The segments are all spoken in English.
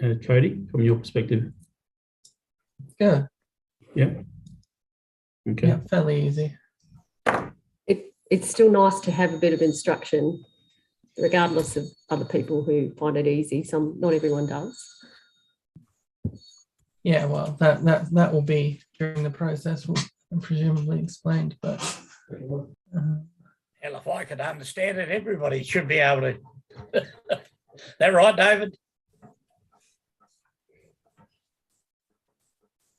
Cody, from your perspective? Good. Yeah. Okay. Yeah, fairly easy. It's still nice to have a bit of instruction, regardless of other people who find it easy. Not everyone does. Yeah, well, that will be during the process, presumably explained, but hell, if I could understand it, everybody should be able to. That right, David?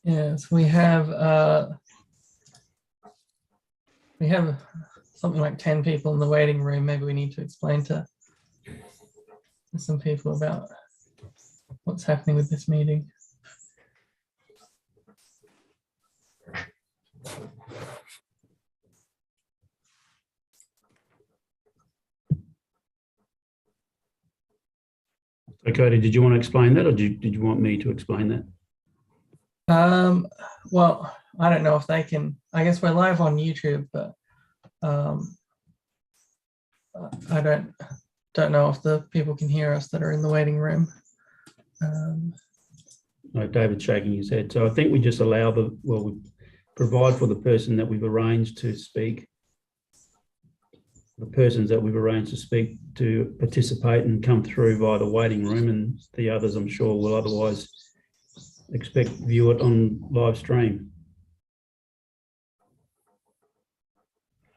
yes, we have something like 10 people in the waiting room. Maybe we need to explain to some people about what's happening with this meeting. So, Cody, did you want to explain that, or did you want me to explain that? Well, I don't know if they can. I guess we're live on YouTube, but I don't know if the people can hear us that are in the waiting room. No, David's shaking his head. So I think we just allow we provide for the person that we've arranged to speak, the persons that we've arranged to speak to participate and come through via the waiting room, and the others I'm sure will otherwise view it on live stream,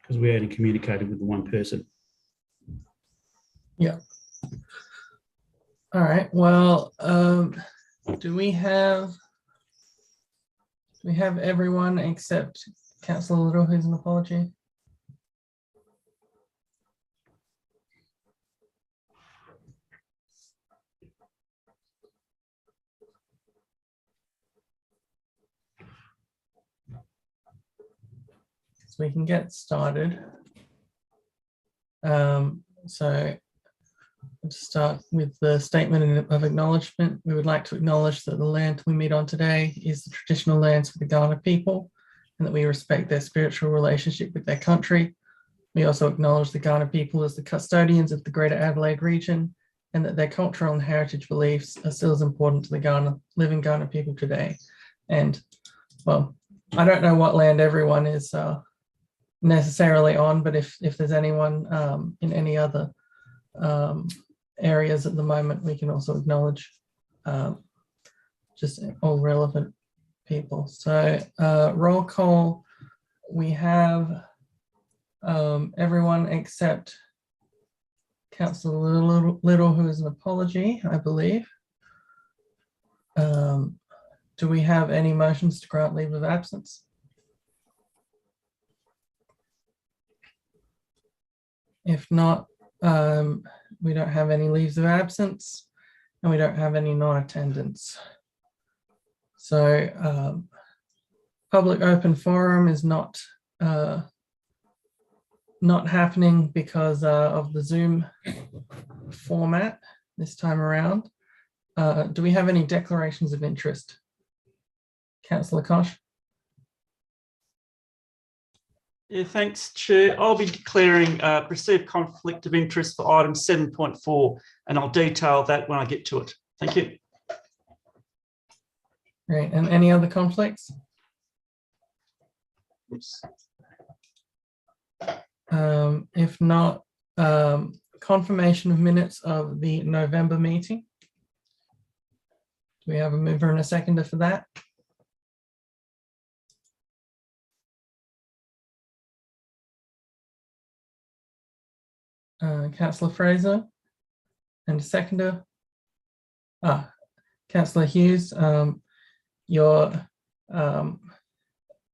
because we only communicated with the one person. Yeah. All right. Well, do we have everyone except Councillor Little who's an apology? So we can get started. So let's start with the statement of acknowledgement. We would like to acknowledge that the land we meet on today is the traditional lands for the Kaurna people, and that we respect their spiritual relationship with their country. We also acknowledge the Kaurna people as the custodians of the Greater Adelaide region, and that their cultural and heritage beliefs are still as important to the living Kaurna people today. And, well, I don't know what land everyone is necessarily on, but if there's anyone in any other areas at the moment, we can also acknowledge just all relevant people. So roll call, we have everyone except Councillor Little, who is an apology, I believe. Do we have any motions to grant leave of absence? If not, we don't have any leaves of absence, and we don't have any non-attendance. So public open forum is not happening because of the Zoom format this time around. Do we have any declarations of interest? Councillor Koch? Yeah, thanks, Chair. I'll be declaring perceived conflict of interest for item 7.4, and I'll detail that when I get to it. Thank you. Great. And any other conflicts? If not, confirmation of minutes of the November meeting. Do we have a mover and a seconder for that? Councillor Fraser, and a seconder. Councillor Hughes, you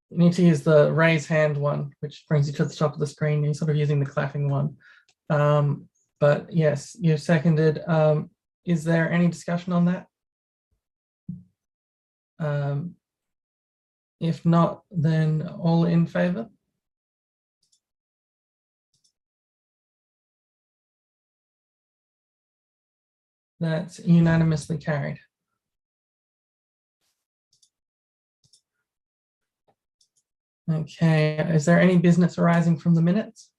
need to use the raise hand one, which brings you to the top of the screen. You're sort of using the clapping one. But yes, you've seconded. Is there any discussion on that? If not, then all in favour? That's unanimously carried. Okay, is there any business arising from the minutes?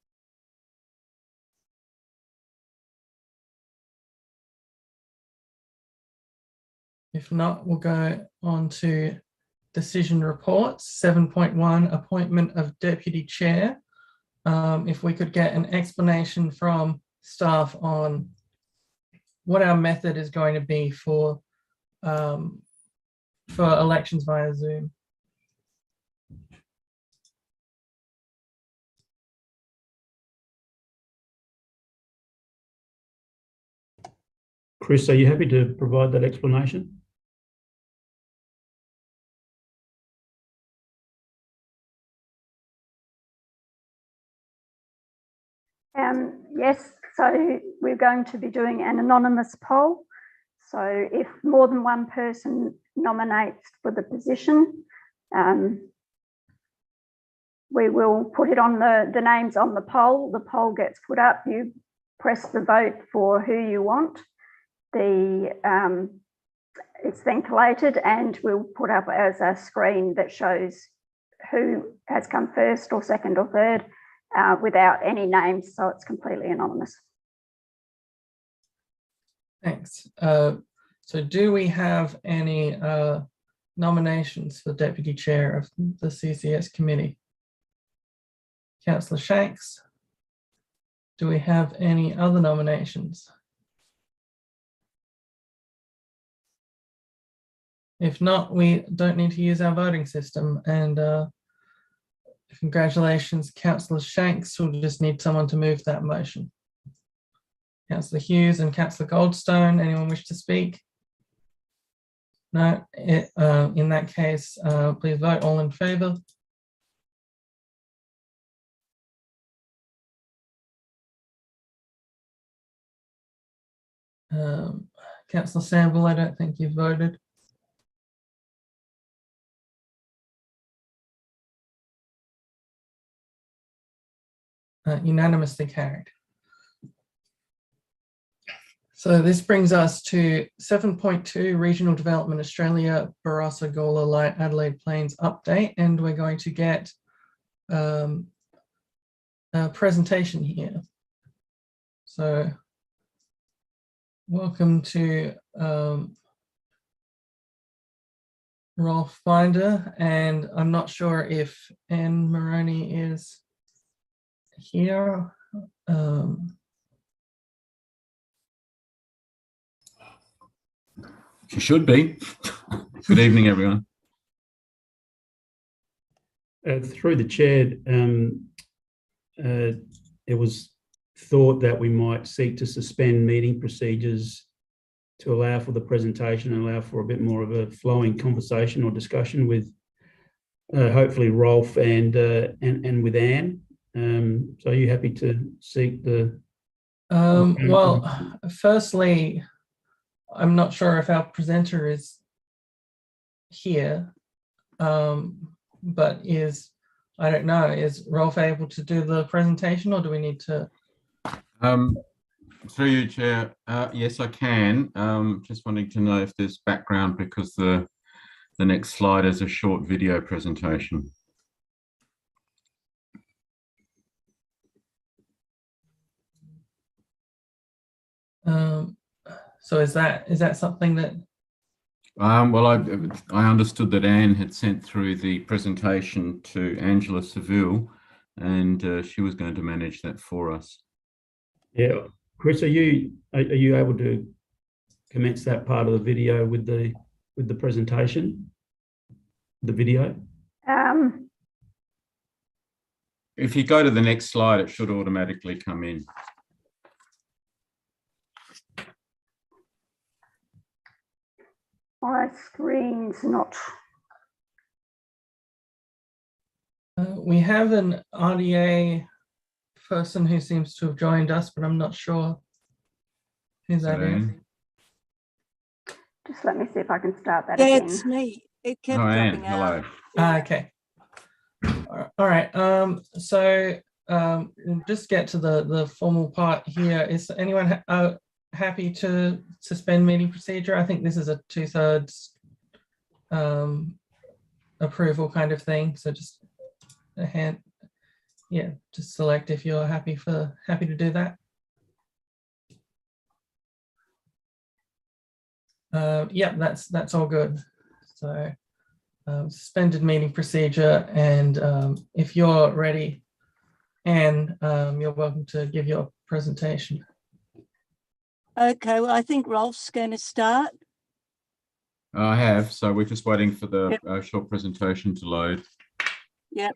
If not, we'll go on to decision reports. 7.1, appointment of deputy chair. If we could get an explanation from staff on what our method is going to be for elections via Zoom. Chris, are you happy to provide that explanation? Yes, so we're going to be doing an anonymous poll. So if more than one person nominates for the position, we will put it on the names on the poll. The poll gets put up. You press the vote for who you want. It's then collated and we'll put up as a screen that shows who has come first or second or third without any names. So it's completely anonymous. Thanks. So do we have any nominations for deputy chair of the CCS committee? Councillor Shanks, do we have any other nominations? If not, we don't need to use our voting system. And congratulations, Councillor Shanks. We'll just need someone to move that motion. Councillor Hughes and Councillor Goldstone, anyone wish to speak? No, in that case, please vote. All in favour? Councillor Sample, I don't think you voted. Unanimously carried. So this brings us to 7.2 Regional Development Australia, Barossa, Gawler, Light, Adelaide Plains update, and we're going to get a presentation here. So welcome to Rolf Binder, and I'm not sure if Anne Moroney is here. She should be. Good evening, everyone. Through the chair, it was thought that we might seek to suspend meeting procedures to allow for the presentation and allow for a bit more of a flowing conversation or discussion with hopefully Rolf and with Anne. So are you happy to seek the? Well, firstly, I'm not sure if our presenter is here, but I don't know, is Rolf able to do the presentation or do we need to? Through you, Chair. Yes, I can. Just wanting to know if there's background because the next slide is a short video presentation. So is that something that? Well, I understood that Anne had sent through the presentation to Angela Seville, and she was going to manage that for us. Yeah, Chris, are you able to commence that part of the video with the presentation? The video. If you go to the next slide, it should automatically come in. My screen's not. We have an RDA person who seems to have joined us, but I'm not sure who that is. Just let me see if I can start that Yeah, again. it's me. It kept Anne, dropping out. hello. Okay. All right. So we'll just get to the formal part here. Is anyone happy to suspend meeting procedure? I think this is a 2/3 approval kind of thing. So just a hand, yeah, just select if you're happy to do that. Yeah, that's all good. So suspended meeting procedure, and if you're ready, Anne, you're welcome to give your presentation. Okay, well, I think Rolf's going to start. I have, so we're just waiting for the short presentation to load. Yep.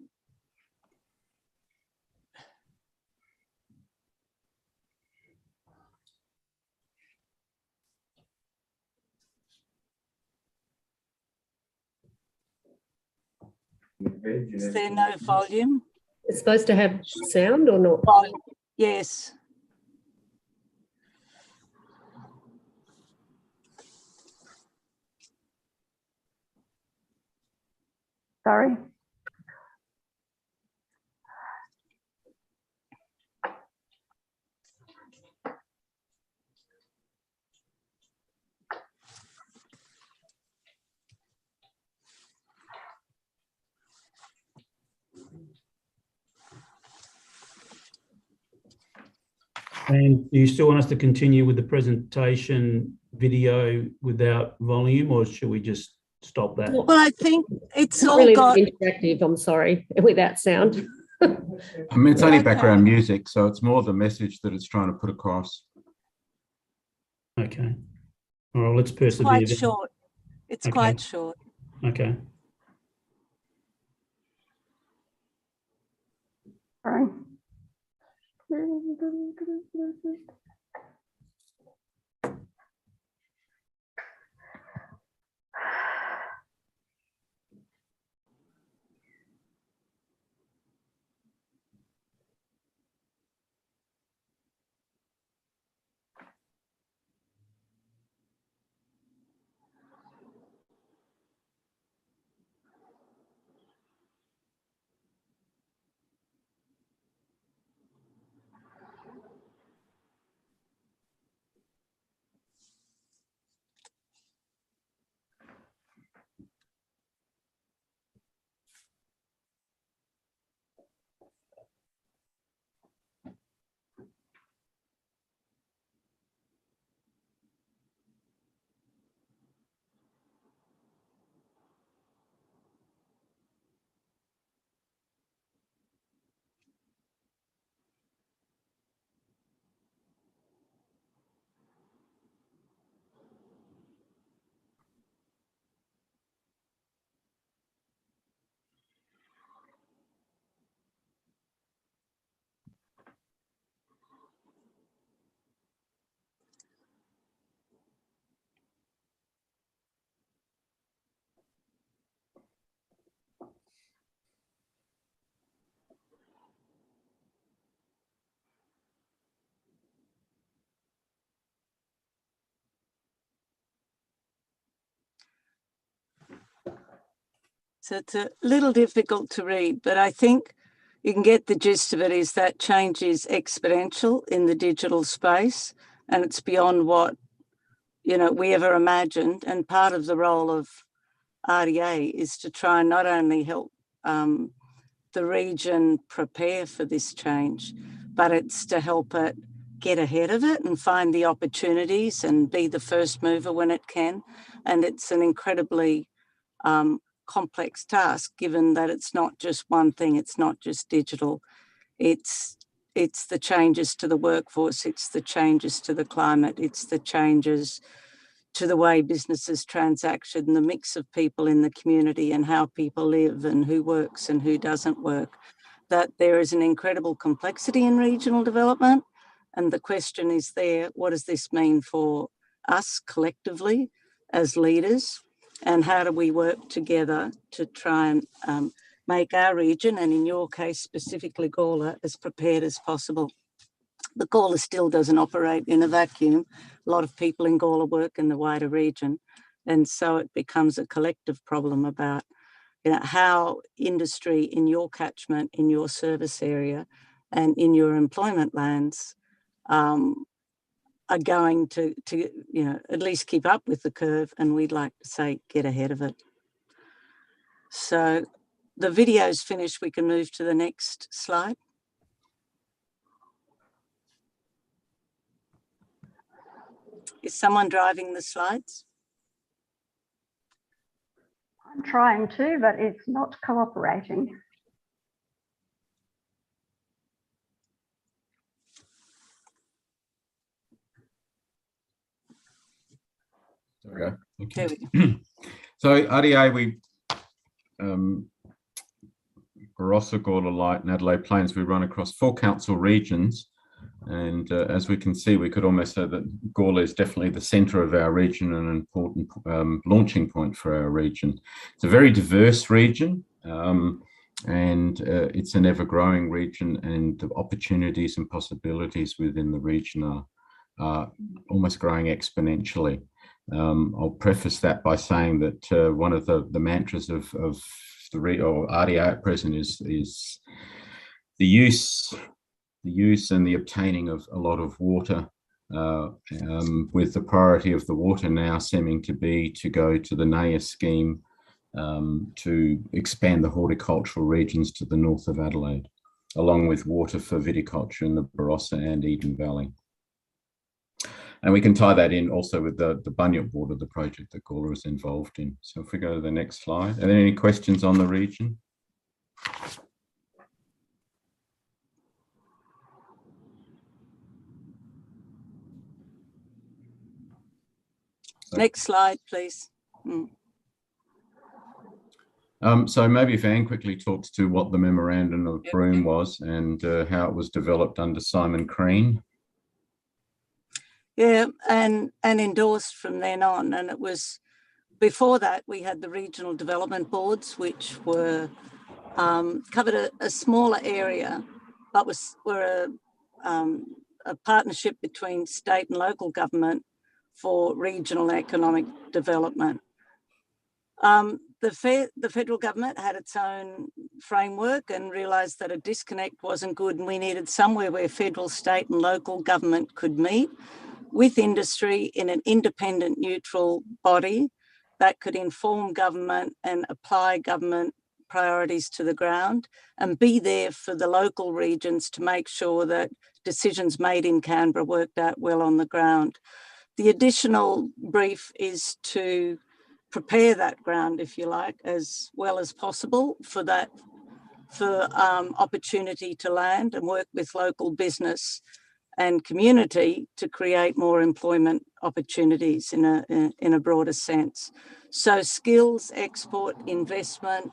Is there no volume? It's supposed to have sound or not? Volume. Yes. Sorry. And do you still want us to continue with the presentation video without volume, or should we just stop that? Well, I think it's Not all really got. interactive, I'm sorry, without sound. I mean, it's only background music, so it's more the message that it's trying to put across. Okay. All right, let's persevere. Quite then. short. It's Okay. quite short. Okay. Sorry. So it's a little difficult to read, but I think you can get the gist of it is that change is exponential in the digital space, and it's beyond what, we ever imagined. And part of the role of RDA is to try and not only help the region prepare for this change, but it's to help it get ahead of it and find the opportunities and be the first mover when it can. And it's an incredibly complex task, given that it's not just one thing, it's not just digital, it's the changes to the workforce, it's the changes to the climate, it's the changes to the way businesses transact and the mix of people in the community and how people live and who works and who doesn't work. That there is an incredible complexity in regional development, and the question is there, what does this mean for us collectively as leaders? And how do we work together to try and make our region, and in your case specifically Gawler, as prepared as possible? The Gawler still doesn't operate in a vacuum. A lot of people in Gawler work in the wider region. And so it becomes a collective problem about how industry in your catchment, in your service area, and in your employment lands are going to at least keep up with the curve, and we'd like to say get ahead of it. So the video's finished. We can move to the next slide. Is someone driving the slides? I'm trying to, but it's not cooperating. Okay. There we go. So RDA, Barossa, Gawler Light and Adelaide Plains, we run across 4 council regions. And as we can see, we could almost say that Gawler is definitely the centre of our region and an important launching point for our region. It's a very diverse region, and it's an ever-growing region, and the opportunities and possibilities within the region are almost growing exponentially. I'll preface that by saying that one of the mantras of the RDA at present is the use and the obtaining of a lot of water, with the priority of the water now seeming to be to go to the NAIA scheme to expand the horticultural regions to the north of Adelaide, along with water for viticulture in the Barossa and Eden Valley. And we can tie that in also with the Bunyip Water, the project that Gawler is involved in. So if we go to the next slide, are there any questions on the region? Next slide, please. So maybe if Anne quickly talks to what the memorandum of Broome was and how it was developed under Simon Crean. Yeah, and endorsed from then on. And it was, before that, we had the regional development boards, which were covered a smaller area, but were a partnership between state and local government for regional economic development. The federal government had its own framework and realised that a disconnect wasn't good, and we needed somewhere where federal, state and local government could meet with industry in an independent, neutral body that could inform government and apply government priorities to the ground and be there for the local regions to make sure that decisions made in Canberra worked out well on the ground. The additional brief is to prepare that ground, if you like, as well as possible for opportunity to land and work with local business and community to create more employment opportunities in a broader sense. So skills, export, investment,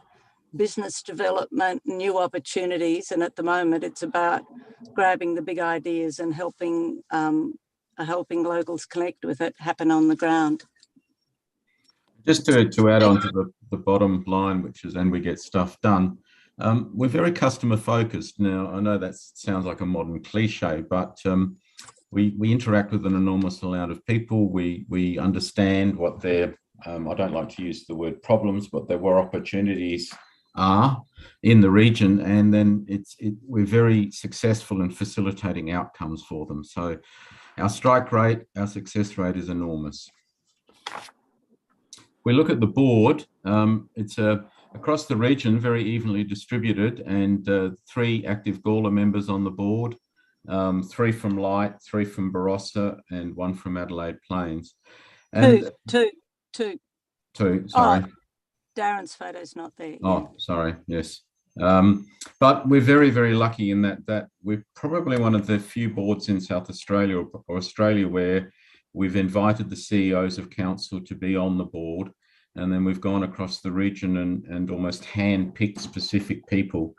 business development, new opportunities, and at the moment it's about grabbing the big ideas and helping locals connect with it happen on the ground. Just to add on to the bottom line, which is, and we get stuff done. We're very customer focused. Now, I know that sounds like a modern cliche, but we interact with an enormous amount of people. We understand what their, I don't like to use the word problems, but there were opportunities are in the region, and then we're very successful in facilitating outcomes for them. So our strike rate, our success rate is enormous. We look at the board, it's across the region, very evenly distributed, and 3 active Gawler members on the board, 3 from Light, 3 from Barossa, and 1 from Adelaide Plains. And Two. Sorry. Oh, Darren's photo's not there. Oh, sorry. Yes. But we're very, very lucky in that we're probably one of the few boards in South Australia or Australia where we've invited the CEOs of council to be on the board, and then we've gone across the region and almost hand-picked specific people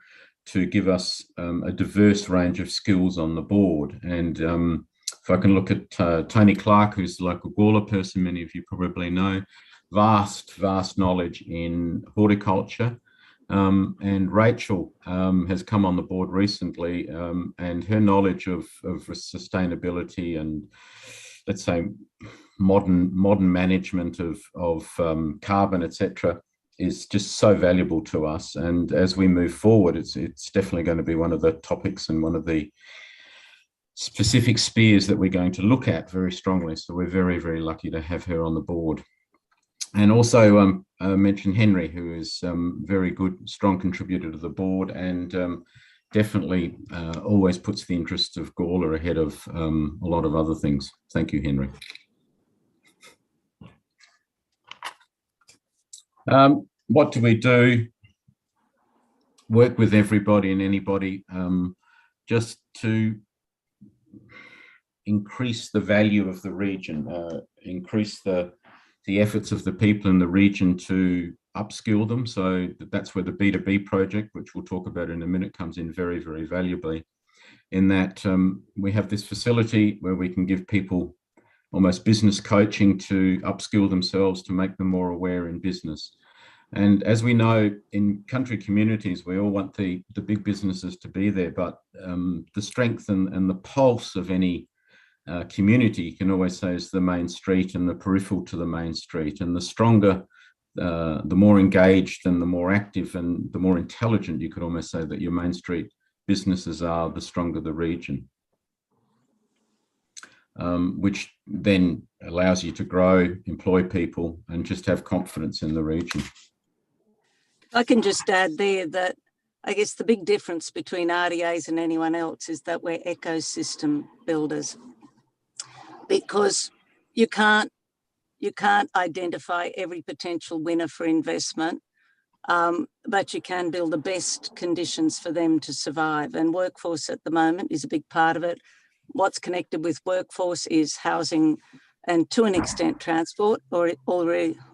to give us a diverse range of skills on the board. And if I can look at Tony Clark, who's the local Gawler person, many of you probably know, vast knowledge in horticulture. And Rachel has come on the board recently, and her knowledge of sustainability and, let's say, modern management of carbon, etc., is just so valuable to us. And as we move forward, it's definitely going to be one of the topics and one of the specific spheres that we're going to look at very strongly. So we're very, very lucky to have her on the board. And also mention Henry, who is very good, strong contributor to the board, and definitely always puts the interests of Gawler ahead of a lot of other things. Thank you, Henry. what do we do? Work with everybody and anybody just to increase the value of the region, increase the efforts of the people in the region to upskill them. So that's where the B2B project, which we'll talk about in a minute, comes in very, very valuably, in that we have this facility where we can give people almost business coaching to upskill themselves, to make them more aware in business. And as we know, in country communities, we all want the big businesses to be there, but the strength and the pulse of any community, you can always say, is the main street and the peripheral to the main street. And the stronger, the more engaged and the more active and the more intelligent, you could almost say, that your main street businesses are, the stronger the region. Which then allows you to grow, employ people, and just have confidence in the region. I can just add there that I guess the big difference between RDAs and anyone else is that we're ecosystem builders, because you can't identify every potential winner for investment, but you can build the best conditions for them to survive. And workforce at the moment is a big part of it. What's connected with workforce is housing and, to an extent, transport, or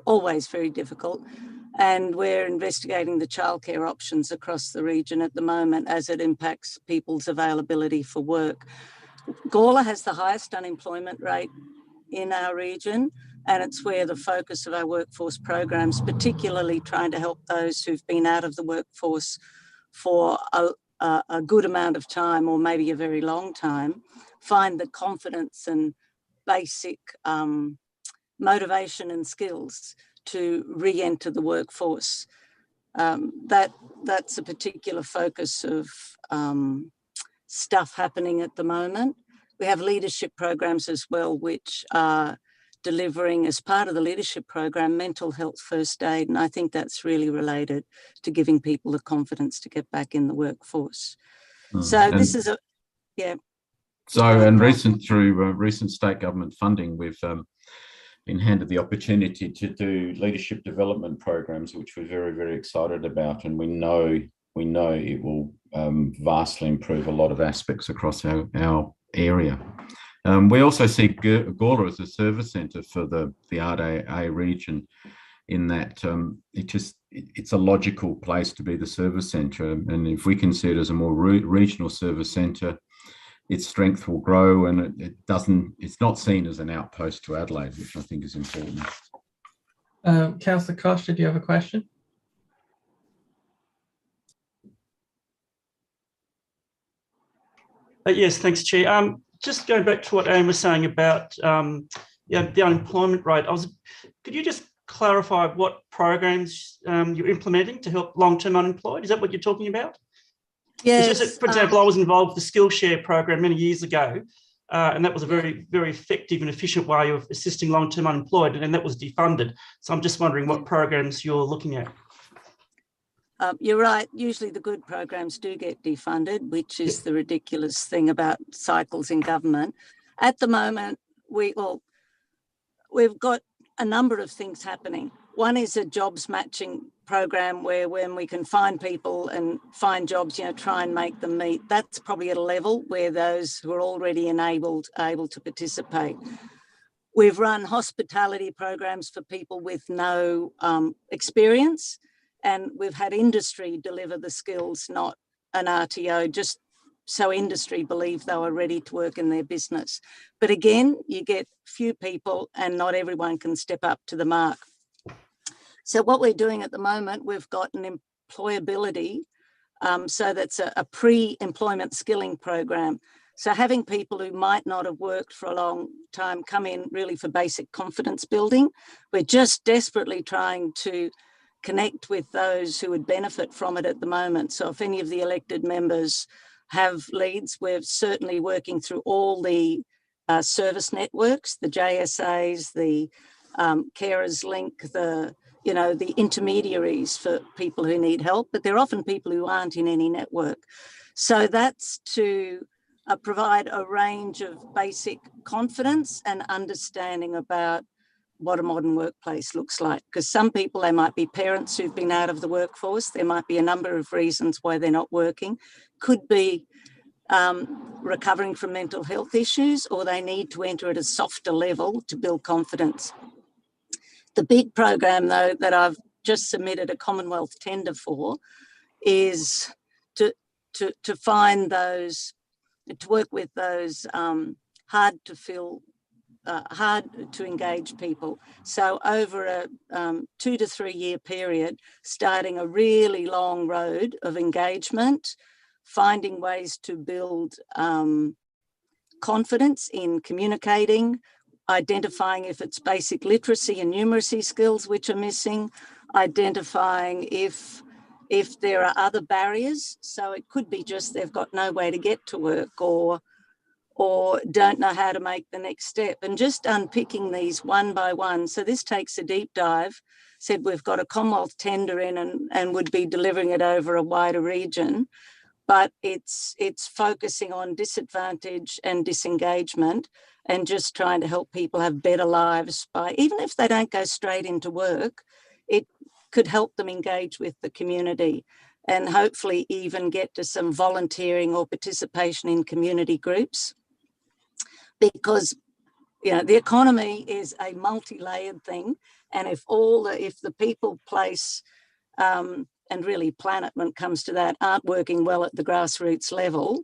always very difficult. And we're investigating the childcare options across the region at the moment as it impacts people's availability for work. Gawler has the highest unemployment rate in our region, and it's where the focus of our workforce programs, particularly trying to help those who've been out of the workforce for a good amount of time, or maybe a very long time, find the confidence and basic motivation and skills to re-enter the workforce. That's a particular focus of stuff happening at the moment. We have leadership programs as well, which are delivering, as part of the leadership program, mental health first aid. And I think that's really related to giving people the confidence to get back in the workforce. So this is through recent state government funding, we've been handed the opportunity to do leadership development programs, which we're very, very excited about. And we know it will vastly improve a lot of aspects across our area. We also see Gawler as a service centre for the RDA region, in that it's a logical place to be the service centre. And if we can see it as a more regional service centre, its strength will grow, and it's not seen as an outpost to Adelaide, which I think is important. Councillor Koch, did you have a question? Yes, thanks, Chair. Just going back to what Anne was saying about the unemployment rate, could you just clarify what programs you're implementing to help long-term unemployed? Is that what you're talking about? Yes. For example, I was involved with the Skillshare program many years ago, and that was a very, very effective and efficient way of assisting long-term unemployed, and that was defunded. So I'm just wondering what programs you're looking at. You're right. Usually the good programs do get defunded, which is the ridiculous thing about cycles in government. At the moment, we've got a number of things happening. One is a jobs matching program where, when we can find people and find jobs, try and make them meet. That's probably at a level where those who are already enabled are able to participate. We've run hospitality programs for people with no experience, and we've had industry deliver the skills, not an RTO, just so industry believe they were ready to work in their business. But again, you get few people and not everyone can step up to the mark. So what we're doing at the moment, we've got an employability, so that's a pre-employment skilling program. So having people who might not have worked for a long time come in really for basic confidence building. We're just desperately trying to connect with those who would benefit from it at the moment. So if any of the elected members have leads, we're certainly working through all the service networks, the JSAs, the Carers Link, the intermediaries for people who need help, but they're often people who aren't in any network. So that's to provide a range of basic confidence and understanding about what a modern workplace looks like. Because some people, they might be parents who've been out of the workforce. There might be a number of reasons why they're not working. Could be recovering from mental health issues, or they need to enter at a softer level to build confidence. The big program, though, that I've just submitted a Commonwealth tender for is to find those, to work with those hard to engage people. So over a 2 to 3 year period, starting a really long road of engagement, finding ways to build confidence in communicating, identifying if it's basic literacy and numeracy skills which are missing, identifying if there are other barriers. So it could be just they've got no way to get to work, or don't know how to make the next step, and just unpicking these one by one. So this takes a deep dive. Said we've got a Commonwealth tender in and would be delivering it over a wider region, but it's focusing on disadvantage and disengagement and just trying to help people have better lives by, even if they don't go straight into work, it could help them engage with the community and hopefully even get to some volunteering or participation in community groups. Because, you know, the economy is a multi-layered thing, and if the people, place and really planet, when it comes to that, aren't working well at the grassroots level,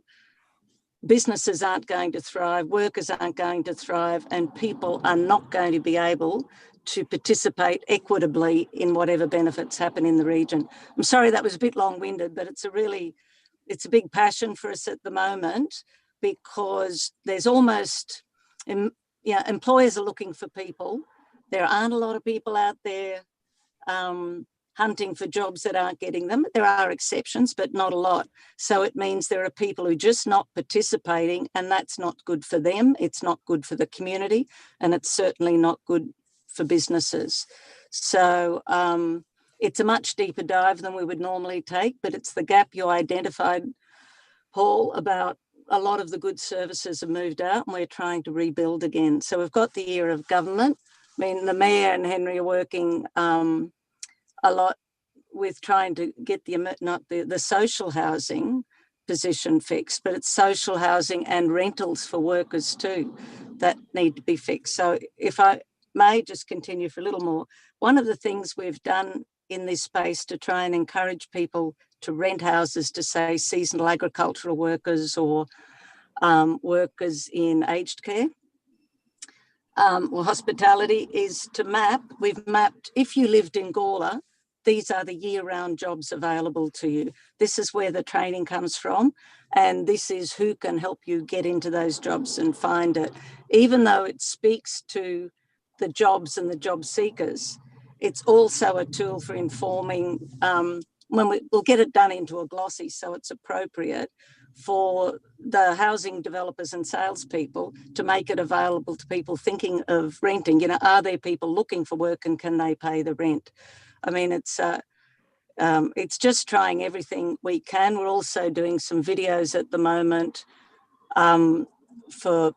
businesses aren't going to thrive, workers aren't going to thrive, and people are not going to be able to participate equitably in whatever benefits happen in the region. I'm sorry that was a bit long-winded, but it's a big passion for us at the moment, because there's almost, employers are looking for people. There aren't a lot of people out there hunting for jobs that aren't getting them. There are exceptions, but not a lot. So it means there are people who are just not participating, and that's not good for them. It's not good for the community, and it's certainly not good for businesses. So it's a much deeper dive than we would normally take, but it's the gap you identified, Paul, about a lot of the good services have moved out and we're trying to rebuild again. So we've got the ear of government. I mean, the Mayor and Henry are working a lot with trying to get the social housing position fixed, but it's social housing and rentals for workers too that need to be fixed. So if I may just continue for a little more, one of the things we've done in this space to try and encourage people to rent houses to, say, seasonal agricultural workers or workers in aged care or hospitality is to map. We've mapped, if you lived in Gawler, these are the year-round jobs available to you. This is where the training comes from, and this is who can help you get into those jobs and find it. Even though it speaks to the jobs and the job seekers, it's also a tool for informing, we'll get it done into a glossy so it's appropriate for the housing developers and salespeople to make it available to people thinking of renting. You know, are there people looking for work and can they pay the rent? I mean, it's just trying everything we can. We're also doing some videos at the moment for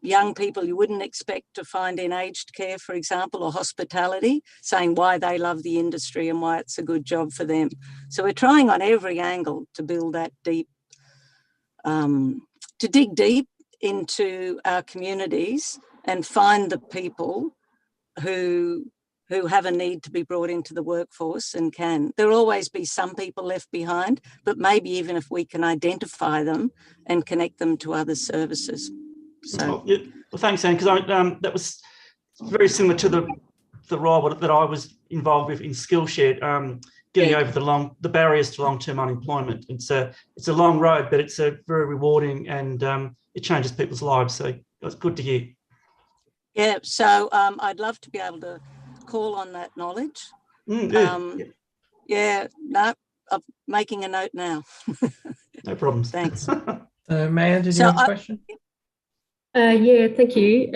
young people you wouldn't expect to find in aged care, for example, or hospitality, saying why they love the industry and why it's a good job for them. So we're trying on every angle to build that deep, to dig deep into our communities and find the people who have a need to be brought into the workforce and can. There'll always be some people left behind, but maybe even if we can identify them and connect them to other services. So, well, thanks, Anne, because that was very similar to the role that I was involved with in Skillshare, getting over the barriers to long-term unemployment. It's a long road, but it's a very rewarding and it changes people's lives. So it's good to hear. Yeah, so I'd love to be able to call on that knowledge. I'm making a note now. No problems. Thanks. Mayor, did you have a question? Yeah, thank you.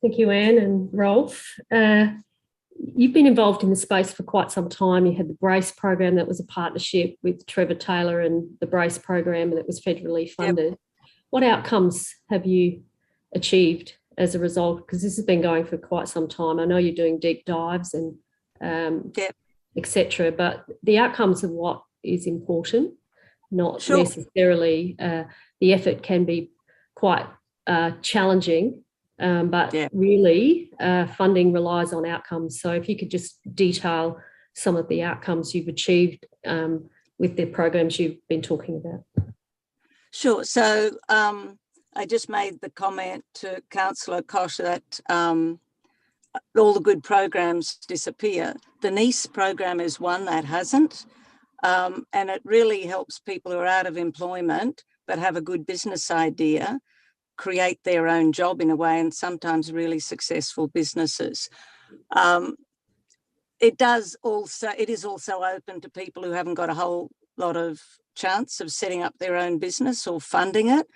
Thank you, Anne and Rolf. You've been involved in the space for quite some time. You had the BRACE program that was a partnership with Trevor Taylor and the BRACE program that was federally funded. Yep. What outcomes have you achieved as a result, because this has been going for quite some time. I know you're doing deep dives and etc., but the outcomes of what is important, not necessarily the effort can be quite challenging, but really funding relies on outcomes. So if you could just detail some of the outcomes you've achieved with the programs you've been talking about. Sure. So I just made the comment to Councillor Koch that all the good programs disappear. The NICE program is one that hasn't, and it really helps people who are out of employment but have a good business idea create their own job in a way, and sometimes really successful businesses. It is also open to people who haven't got a whole lot of chance of setting up their own business or funding it.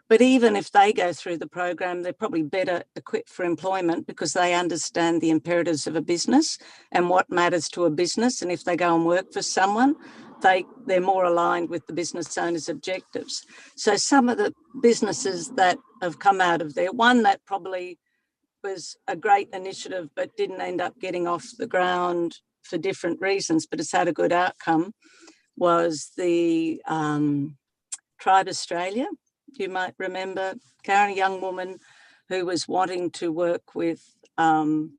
But even if they go through the program, they're probably better equipped for employment because they understand the imperatives of a business and what matters to a business. And if they go and work for someone, they're more aligned with the business owner's objectives. So some of the businesses that have come out of there, one that probably was a great initiative but didn't end up getting off the ground for different reasons, but it's had a good outcome, was the Tribe Australia. You might remember, Karen, a young woman who was wanting to work with probably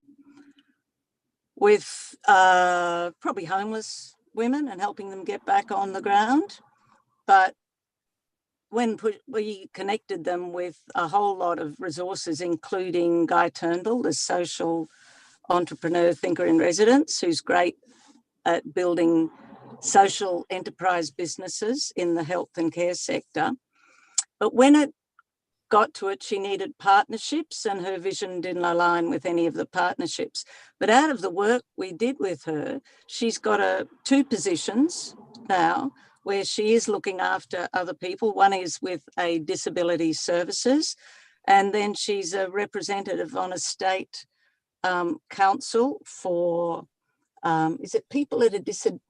homeless women and helping them get back on the ground. But when we connected them with a whole lot of resources, including Guy Turnbull, the social entrepreneur thinker in residence, who's great at building social enterprise businesses in the health and care sector. But when it got to it, she needed partnerships and her vision didn't align with any of the partnerships. But out of the work we did with her, she's got 2 positions now where she is looking after other people. One is with a disability services, and then she's a representative on a state council for, is it people at a disadvantage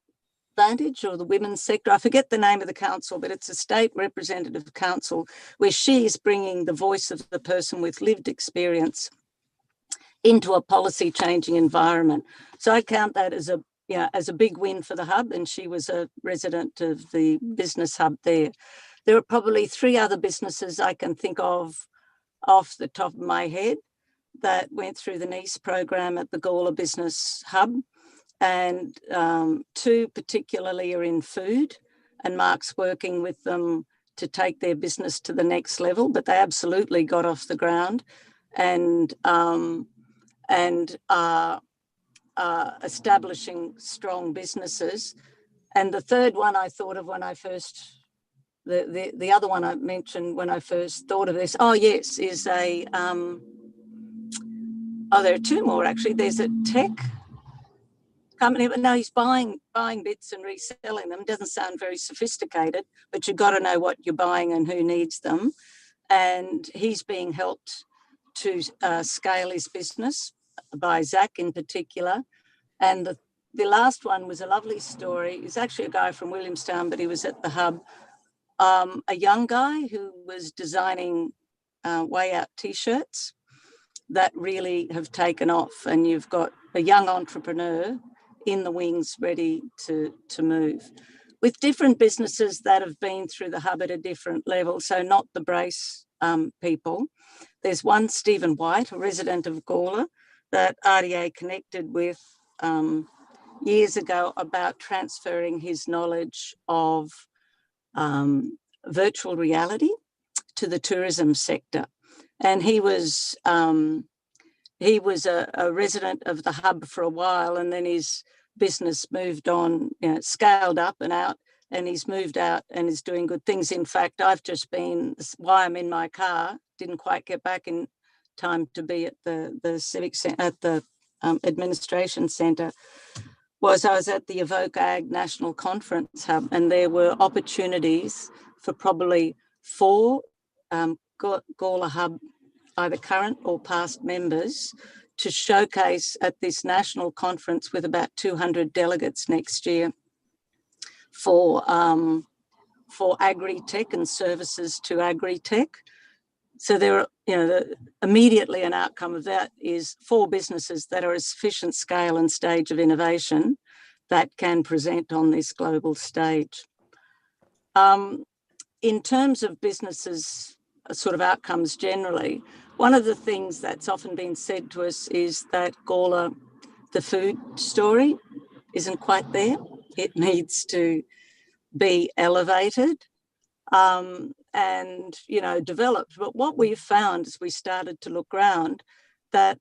or the women's sector? I forget the name of the council, but it's a state representative council where she is bringing the voice of the person with lived experience into a policy changing environment. So I count that as a big win for the hub, and she was a resident of the business hub there. There are probably 3 other businesses I can think of off the top of my head that went through the NICE program at the Gawler Business Hub. And 2 particularly are in food, and Mark's working with them to take their business to the next level, but they absolutely got off the ground and are establishing strong businesses. And the third one I thought of when I first, the other one I mentioned when I first thought of this, is a, there are 2 more actually. There's a tech company, but no, he's buying bits and reselling them. It doesn't sound very sophisticated, but you've got to know what you're buying and who needs them. And he's being helped to scale his business by Zach in particular. And the last one was a lovely story. He's actually a guy from Williamstown, but he was at the hub. A young guy who was designing way out T-shirts that really have taken off. And you've got a young entrepreneur in the wings ready to move, with different businesses that have been through the hub at a different level. So not the brace people. There's one, Stephen White, a resident of Gawler, that RDA connected with years ago about transferring his knowledge of virtual reality to the tourism sector. And he was a resident of the hub for a while, and then his business moved on, scaled up and out, and he's moved out and is doing good things. In fact, I've just been, why I'm in my car, didn't quite get back in time to be at the civic center, at the administration centre, I was at the Evoke Ag National Conference Hub, and there were opportunities for probably 4 Gawler Hub either current or past members to showcase at this national conference with about 200 delegates next year for agri-tech and services to agri-tech. So there are, immediately an outcome of that is 4 businesses that are a sufficient scale and stage of innovation that can present on this global stage. In terms of businesses, sort of outcomes generally, one of the things that's often been said to us is that Gawler, the food story, isn't quite there. It needs to be elevated and, developed. But what we've found as we started to look around, that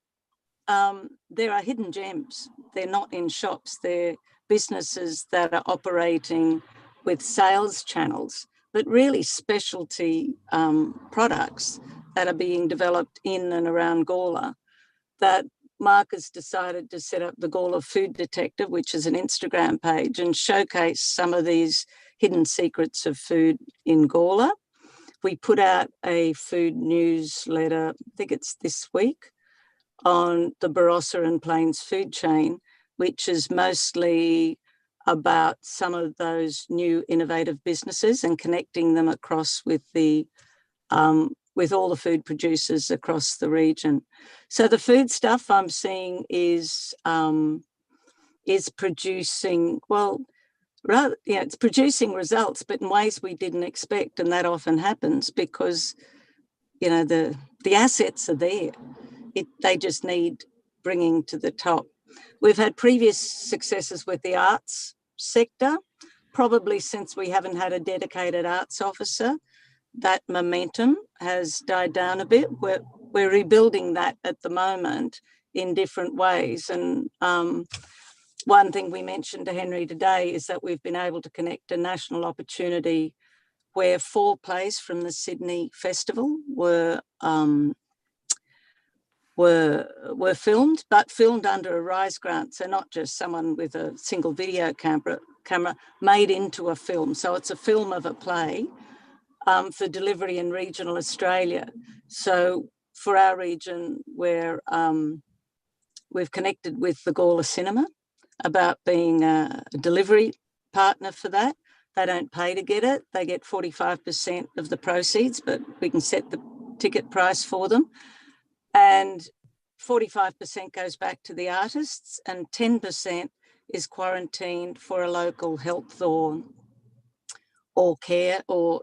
there are hidden gems. They're not in shops. They're businesses that are operating with sales channels, but really specialty products that are being developed in and around Gawler, that Mark has decided to set up the Gawler Food Detective, which is an Instagram page, and showcase some of these hidden secrets of food in Gawler. We put out a food newsletter, I think it's this week, on the Barossa and Plains food chain, which is mostly about some of those new innovative businesses and connecting them across with the with all the food producers across the region. So the food stuff I'm seeing is producing, it's producing results, but in ways we didn't expect, and that often happens because the assets are there. They just need bringing to the top. We've had previous successes with the arts sector, probably since we haven't had a dedicated arts officer. That momentum has died down a bit. We're rebuilding that at the moment in different ways. And one thing we mentioned to Henry today is that we've been able to connect a national opportunity where 4 plays from the Sydney Festival were filmed, but filmed under a RISE grant. So not just someone with a single video camera made into a film. So it's a film of a play for delivery in regional Australia. So for our region, we've connected with the Gawler Cinema about being a delivery partner for that. They don't pay to get it. They get 45% of the proceeds, but we can set the ticket price for them. And 45% goes back to the artists, and 10% is quarantined for a local health or care or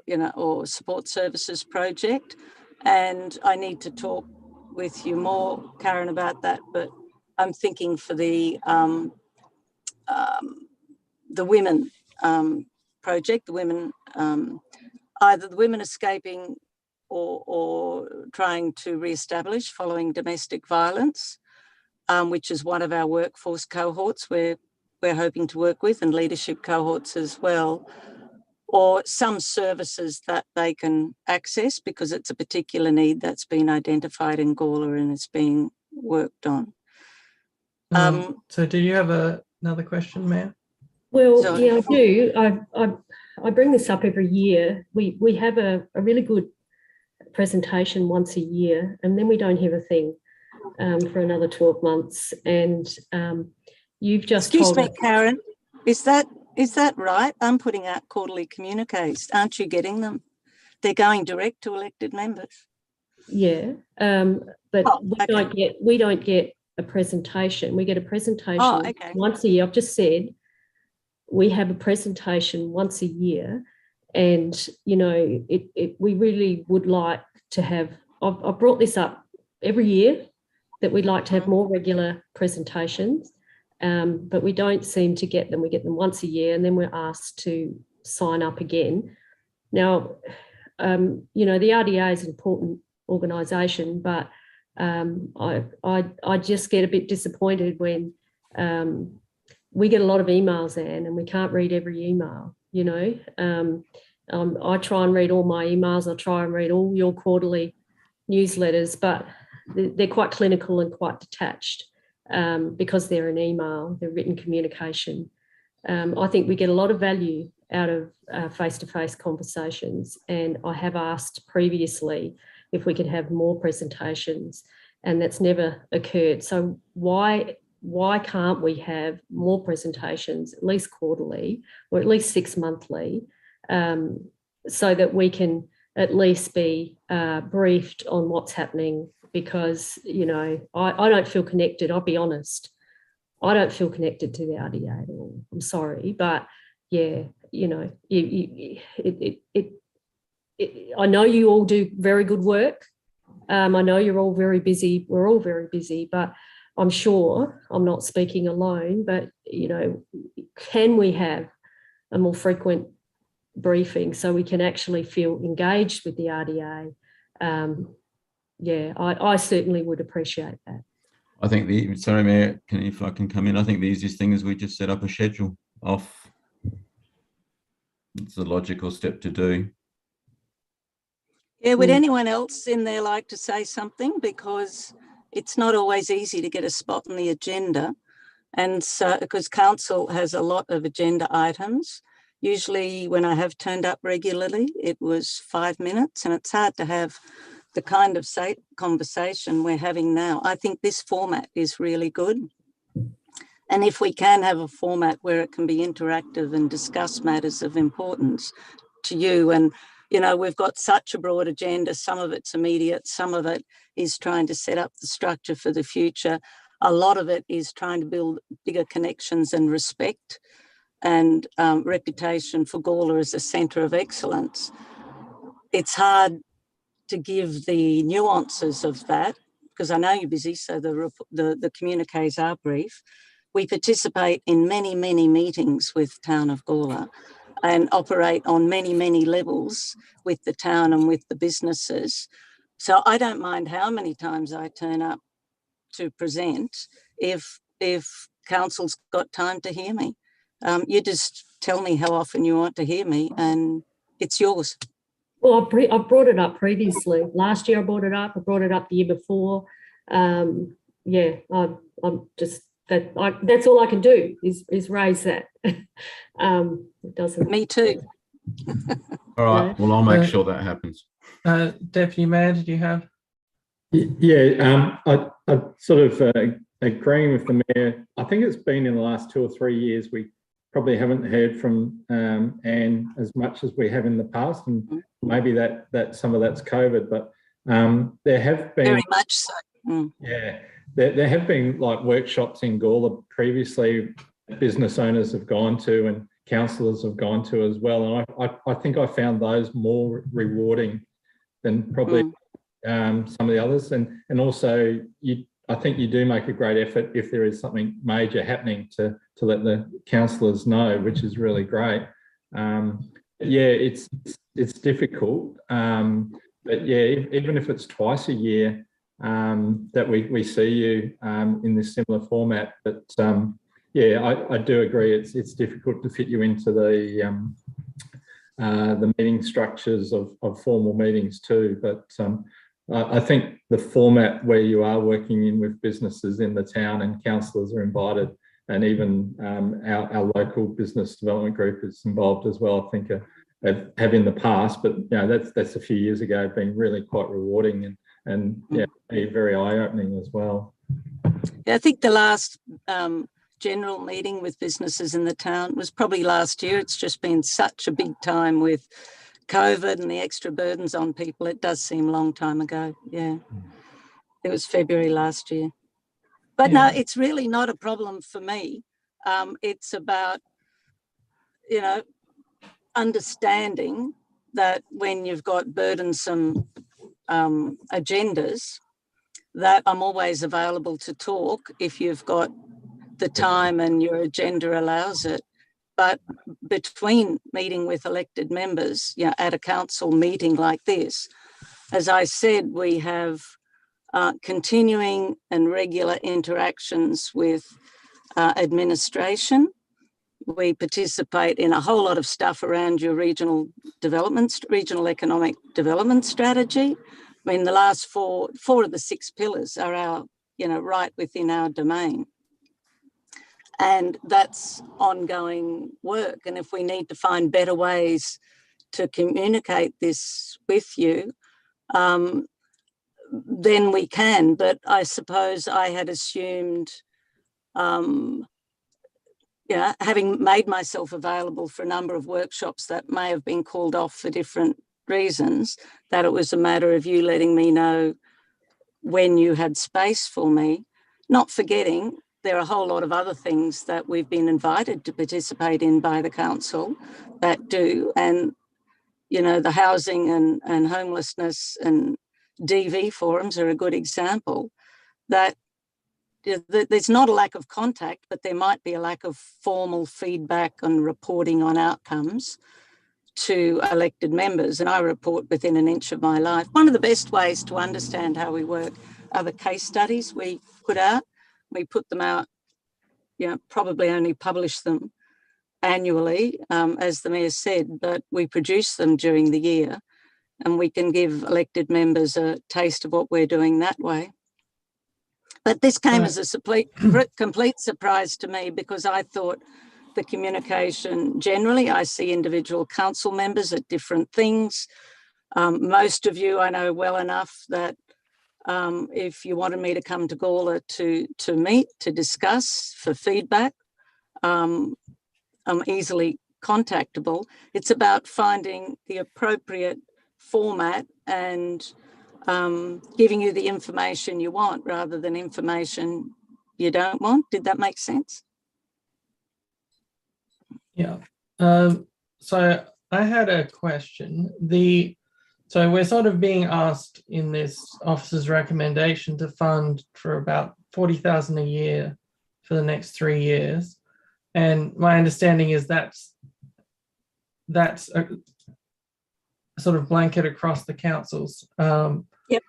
support services project. And I need to talk with you more, Karen, about that, but I'm thinking for the women project, the women, either the women escaping or trying to re-establish following domestic violence, which is one of our workforce cohorts we're hoping to work with, and leadership cohorts as well, or some services that they can access because it's a particular need that's been identified in Gawler and it's being worked on. So do you have another question, Mayor? Well, Sorry. yeah, I do. I bring this up every year. We have a really good presentation once a year, and then we don't have a thing for another 12 months. And you've just Excuse told me, us, Karen, is that right? I'm putting out quarterly communiques. Aren't you getting them? They're going direct to elected members. yeah, but we don't get a presentation. We get a presentation once a year. I've just said we have a presentation once a year, and we really would like to have. I've brought this up every year that we'd like to have more regular presentations, but we don't seem to get them. We get them once a year, and then we're asked to sign up again. Now, the RDA is an important organisation, but I just get a bit disappointed when we get a lot of emails, Anne, and we can't read every email. I try and read all my emails. I try and read all your quarterly newsletters, but they're quite clinical and quite detached because they're an email, they're written communication. I think we get a lot of value out of face-to-face conversations, and I have asked previously if we could have more presentations, and that's never occurred. So why can't we have more presentations, at least quarterly or at least 6 monthly, so that we can at least be briefed on what's happening, because, you know, I don't feel connected. I'll be honest. I don't feel connected to the RDA at all. I'm sorry, but yeah, you know, I know you all do very good work. I know you're all very busy. We're all very busy, but I'm sure I'm not speaking alone. But, you know, can we have a more frequent briefing so we can actually feel engaged with the RDA? Yeah, I certainly would appreciate that. I think sorry, Mayor, if I can come in, I think the easiest thing is we just set up a schedule off. It's a logical step to do. Yeah, would anyone else in there like to say something? Because it's not always easy to get a spot on the agenda. And so, because council has a lot of agenda items, usually when I have turned up regularly, it was 5 minutes, and it's hard to have the kind of conversation we're having now. I think this format is really good. And if we can have a format where it can be interactive and discuss matters of importance to you, and, you know, we've got such a broad agenda, some of it's immediate, some of it is trying to set up the structure for the future. A lot of it is trying to build bigger connections and respect and reputation for Gawler as a centre of excellence. It's hard to give the nuances of that, because I know you're busy, so the communiques are brief. We participate in many, many meetings with Town of Gawler and operate on many, many levels with the town and with the businesses. So I don't mind how many times I turn up to present if council's got time to hear me. You just tell me how often you want to hear me and it's yours. Well, I brought it up previously. Last year I brought it up. I brought it up the year before. Yeah, I'm just that's all I can do is raise that. It doesn't. Me too. All right. Well, I'll make sure that happens. Deputy Mayor, did you have? Yeah, I sort of agreeing with the Mayor. I think it's been in the last 2 or 3 years we probably haven't heard from Anne as much as we have in the past, and maybe that some of that's COVID, but there have been very much so. Yeah, there have been like workshops in Gawler previously business owners have gone to and councillors have gone to as well, and I think I found those more rewarding than probably some of the others, and also I think you do make a great effort if there is something major happening to let the councillors know, which is really great. Yeah, it's difficult, but yeah, even if it's twice a year that we see you in this similar format, but yeah, I do agree it's difficult to fit you into the meeting structures of formal meetings too, but I think the format where you are working in with businesses in the town and councillors are invited, and even our local business development group is involved as well, I think have in the past, but you know, that's a few years ago, been really quite rewarding and yeah, very eye-opening as well. Yeah, I think the last general meeting with businesses in the town was probably last year. It's just been such a big time with COVID and the extra burdens on people. It does seem a long time ago. Yeah, it was February last year. But no, it's really not a problem for me. It's about, you know, understanding that when you've got burdensome agendas, that I'm always available to talk if you've got the time and your agenda allows it. But between meeting with elected members, you know, at a council meeting like this, as I said, we have continuing and regular interactions with administration. We participate in a whole lot of stuff around your regional economic development strategy. I mean, the last four of the 6 pillars are our, you know, right within our domain. And that's ongoing work. And if we need to find better ways to communicate this with you, then we can. But I suppose I had assumed, having made myself available for a number of workshops that may have been called off for different reasons, that it was a matter of you letting me know when you had space for me, not forgetting there are a whole lot of other things that we've been invited to participate in by the council that do. And, you know, the housing and homelessness and DV forums are a good example that there's not a lack of contact, but there might be a lack of formal feedback and reporting on outcomes to elected members. And I report within an inch of my life. One of the best ways to understand how we work are the case studies we put out. We put them out, you know, probably only publish them annually, as the Mayor said, but we produce them during the year and we can give elected members a taste of what we're doing that way. But this came as a complete surprise to me, because I thought the communication generally, I see individual council members at different things. Most of you I know well enough that if you wanted me to come to Gawler to meet, to discuss, for feedback, I'm easily contactable. It's about finding the appropriate format and giving you the information you want rather than information you don't want. Did that make sense? Yeah. So I had a question. So we're sort of being asked in this officer's recommendation to fund for about $40,000 a year for the next 3 years. And my understanding is that's a sort of blanket across the councils. Yep.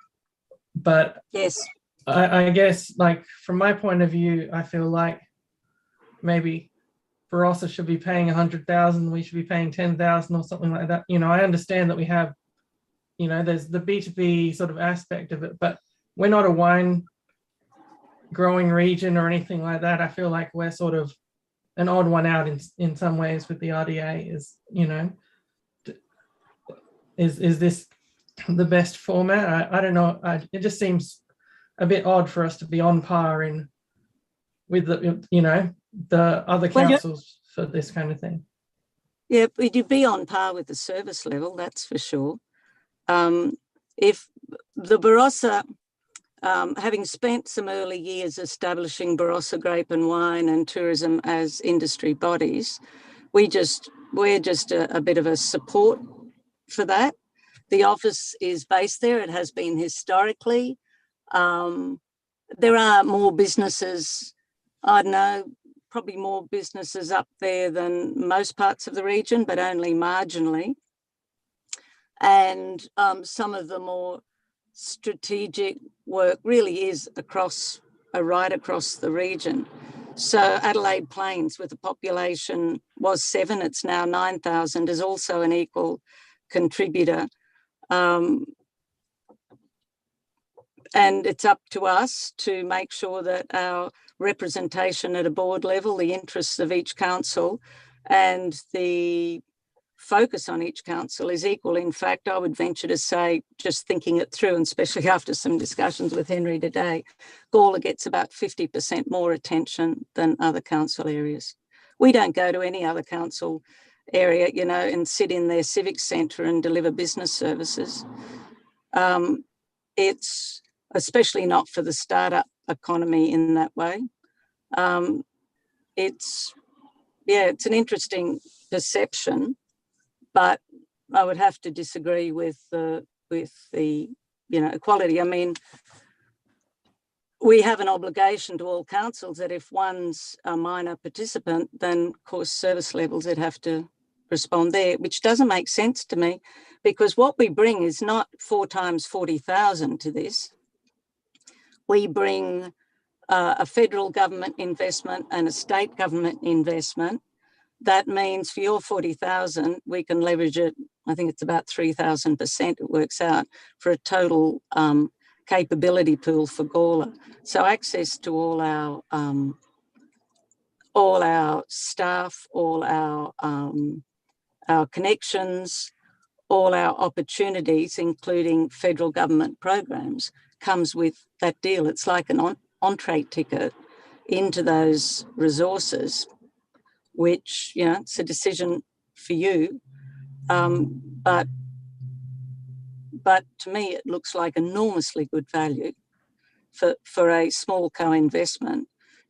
But yes, I guess, like, from my point of view, I feel like maybe Barossa should be paying 100,000, we should be paying 10,000 or something like that. You know, I understand that we have, you know, there's the B2B sort of aspect of it, but we're not a wine growing region or anything like that. I feel like we're sort of an odd one out in some ways with the RDA. Is, you know, is this the best format? I don't know. It just seems a bit odd for us to be on par with the, you know, the other councils for this kind of thing. Yeah, but you'd be on par with the service level, that's for sure. If the Barossa, having spent some early years establishing Barossa Grape and Wine and tourism as industry bodies, we're just a bit of a support for that. The office is based there. It has been historically. There are more businesses, I don't know, probably more businesses up there than most parts of the region, but only marginally. And some of the more strategic work really is right across the region. So Adelaide Plains, with the population was 7, it's now 9,000, is also an equal contributor. And it's up to us to make sure that our representation at a board level, the interests of each council and the focus on each council is equal. In fact, I would venture to say, just thinking it through, and especially after some discussions with Henry today, Gawler gets about 50% more attention than other council areas. We don't go to any other council area, you know, and sit in their civic centre and deliver business services. It's especially not for the startup economy in that way. It's an interesting perception, but I would have to disagree with the equality. I mean, we have an obligation to all councils that if one's a minor participant, then of course service levels would have to respond there, which doesn't make sense to me, because what we bring is not 4 times 40,000 to this. We bring a federal government investment and a state government investment. That means for your 40,000, we can leverage it, I think it's about 3,000% it works out, for a total capability pool for Gawler. So access to all our staff, all our connections, all our opportunities, including federal government programs, comes with that deal. It's like an entree ticket into those resources, which, you know, it's a decision for you. But but to me, it looks like enormously good value for a small co-investment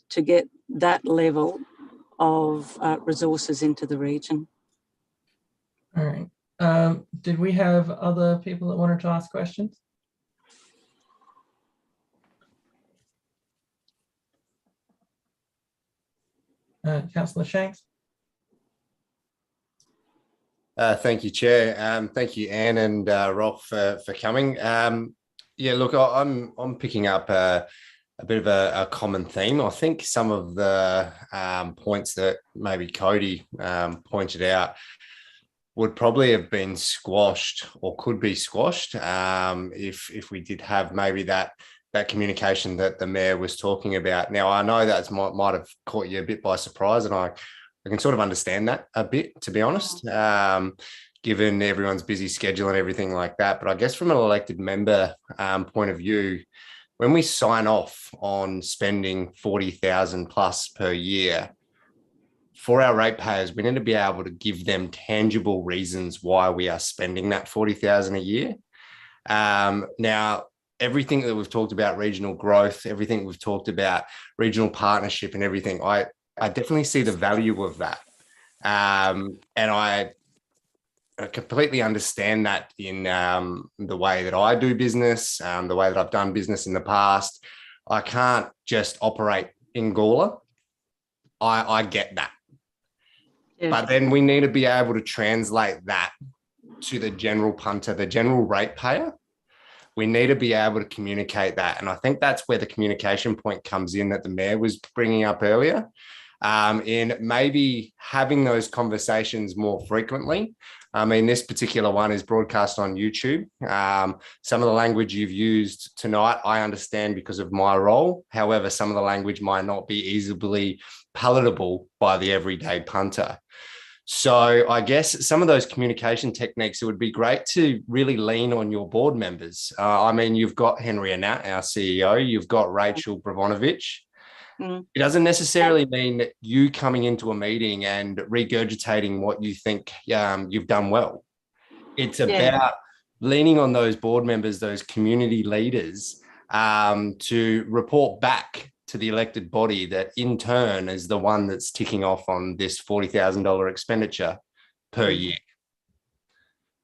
to get that level of resources into the region. All right. Did we have other people that wanted to ask questions? Councillor Shanks? Thank you, Chair. Thank you, Anne and Rolf, for coming. Yeah, look, I'm picking up a bit of a common theme. I think some of the points that maybe Cody pointed out would probably have been squashed or could be squashed if we did have maybe that communication that the Mayor was talking about. Now, I know that might have caught you a bit by surprise, and I can sort of understand that a bit, to be honest, given everyone's busy schedule and everything like that. But I guess from an elected member point of view, when we sign off on spending 40,000 plus per year for our ratepayers, we need to be able to give them tangible reasons why we are spending that 40,000 a year. Now, everything that we've talked about, regional growth, everything we've talked about, regional partnership and everything, I definitely see the value of that. And I completely understand that in the way that I do business, the way that I've done business in the past. I can't just operate in Gawler. I get that. Yeah. But then we need to be able to translate that to the general punter, the general ratepayer. We need to be able to communicate that. And I think that's where the communication point comes in that the Mayor was bringing up earlier. In maybe having those conversations more frequently. I mean, this particular one is broadcast on YouTube. Some of the language you've used tonight, I understand because of my role. However, some of the language might not be easily palatable by the everyday punter. So I guess some of those communication techniques, it would be great to really lean on your board members. I mean, you've got Henry Annat, our CEO, you've got Rachel Bravonovich. It doesn't necessarily mean that you coming into a meeting and regurgitating what you think you've done well. It's about leaning on those board members, those community leaders, to report back to the elected body that in turn is the one that's ticking off on this $40,000 expenditure per year.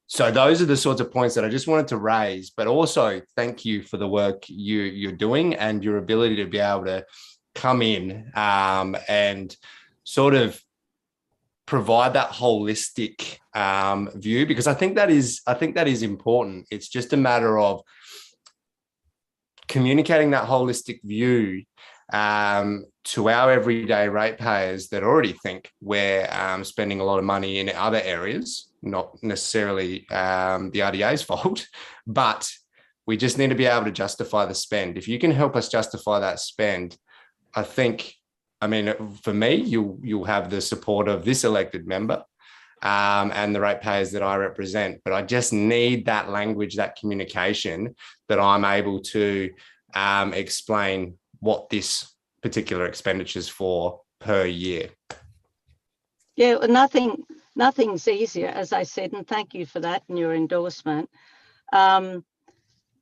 So those are the sorts of points that I just wanted to raise, but also thank you for the work you're doing and your ability to be able to come in and sort of provide that holistic view, because I think that is important. It's just a matter of communicating that holistic view to our everyday ratepayers that already think we're spending a lot of money in other areas, not necessarily the RDA's fault, but we just need to be able to justify the spend. If you can help us justify that spend, I think, I mean, for me, you'll have the support of this elected member and the ratepayers that I represent. But I just need that language, that communication, that I'm able to explain what this particular expenditure is for per year. Yeah, nothing's easier, as I said, and thank you for that and your endorsement.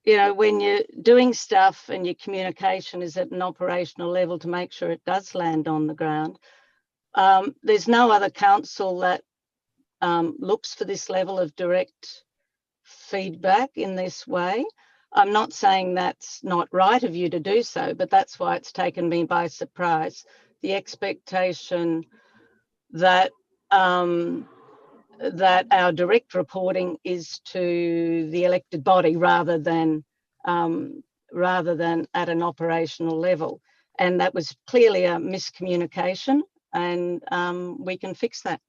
You know, when you're doing stuff and your communication is at an operational level to make sure it does land on the ground, there's no other council that looks for this level of direct feedback in this way. I'm not saying that's not right of you to do so, but that's why it's taken me by surprise. The expectation that that our direct reporting is to the elected body rather than at an operational level, and that was clearly a miscommunication, and we can fix that.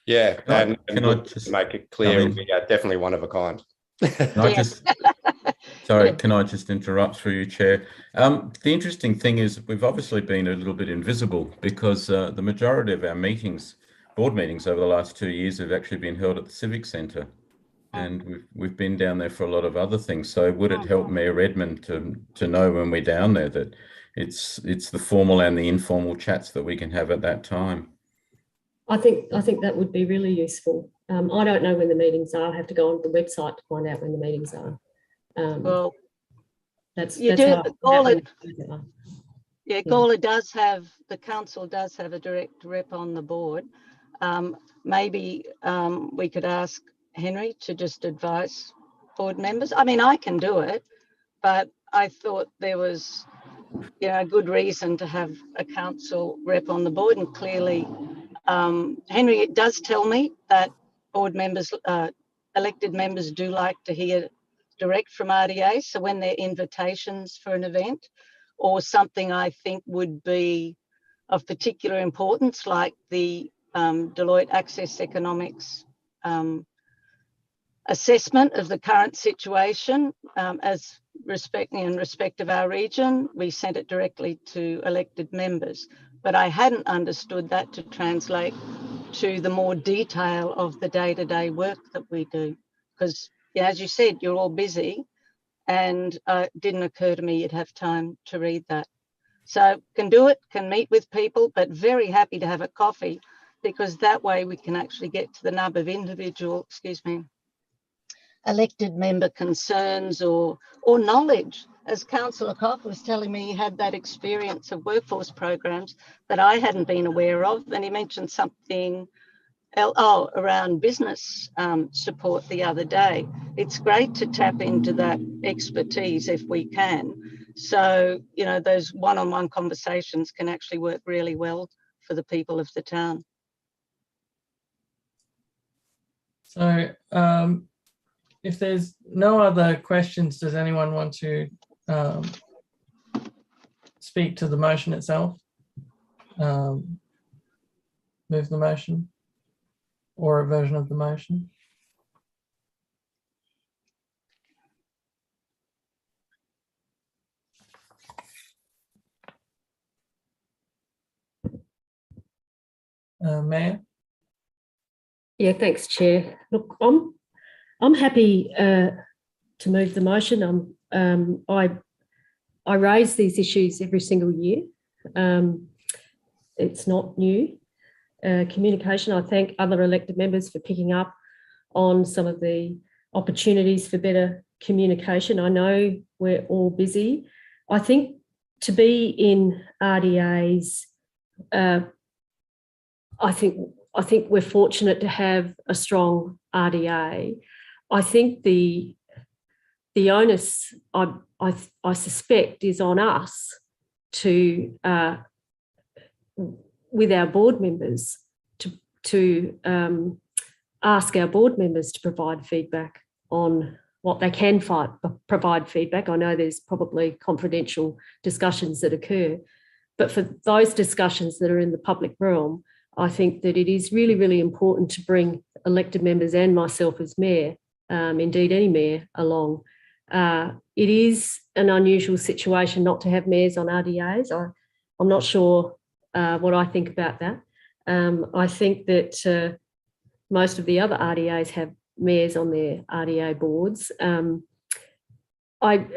Yeah, and I just make it clear, we are definitely one of a kind. Can I just sorry, can I just interrupt through you, Chair? The interesting thing is we've obviously been a little bit invisible because the majority of our meetings, board meetings over the last 2 years have actually been held at the Civic Centre, and we've been down there for a lot of other things. So would it help Mayor Redmond to know when we're down there that it's the formal and the informal chats that we can have at that time? I think that would be really useful. I don't know when the meetings are. I have to go on the website to find out when the meetings are. Well, that's you how do. Gawler Yeah. does have, the council does have a direct rep on the board. Maybe we could ask Henry to just advise board members. I mean, I can do it, but I thought there was, a good reason to have a council rep on the board. And clearly, Henry does tell me that board members, elected members do like to hear direct from RDA. So when they're invitations for an event or something I think would be of particular importance, like the Deloitte Access Economics assessment of the current situation as in respect of our region, we sent it directly to elected members. But I hadn't understood that to translate to the more detail of the day-to-day work that we do. Because, as you said, you're all busy, and it didn't occur to me you'd have time to read that. So can do it, can meet with people, but very happy to have a coffee, because that way we can actually get to the nub of individual, elected member concerns or knowledge. As Councillor Koch was telling me, he had that experience of workforce programs that I hadn't been aware of. And he mentioned something around business support the other day. It's great to tap into that expertise if we can. So, those one-on-one conversations can actually work really well for the people of the town. So if there's no other questions, does anyone want to speak to the motion itself? Move the motion or a version of the motion? Mayor? Yeah, thanks, Chair. Look, I'm happy to move the motion. I raise these issues every single year. It's not new. Communication, I thank other elected members for picking up on some of the opportunities for better communication. I know we're all busy. I think to be in RDAs, I think we're fortunate to have a strong RDA. I think the onus, I suspect, is on us to, with our board members, to ask our board members to provide feedback on what they can provide feedback. I know there's probably confidential discussions that occur, but for those discussions that are in the public realm, I think that it is really, really important to bring elected members and myself as mayor, indeed any mayor, along. It is an unusual situation not to have mayors on RDAs. I'm not sure what I think about that. I think that most of the other RDAs have mayors on their RDA boards. I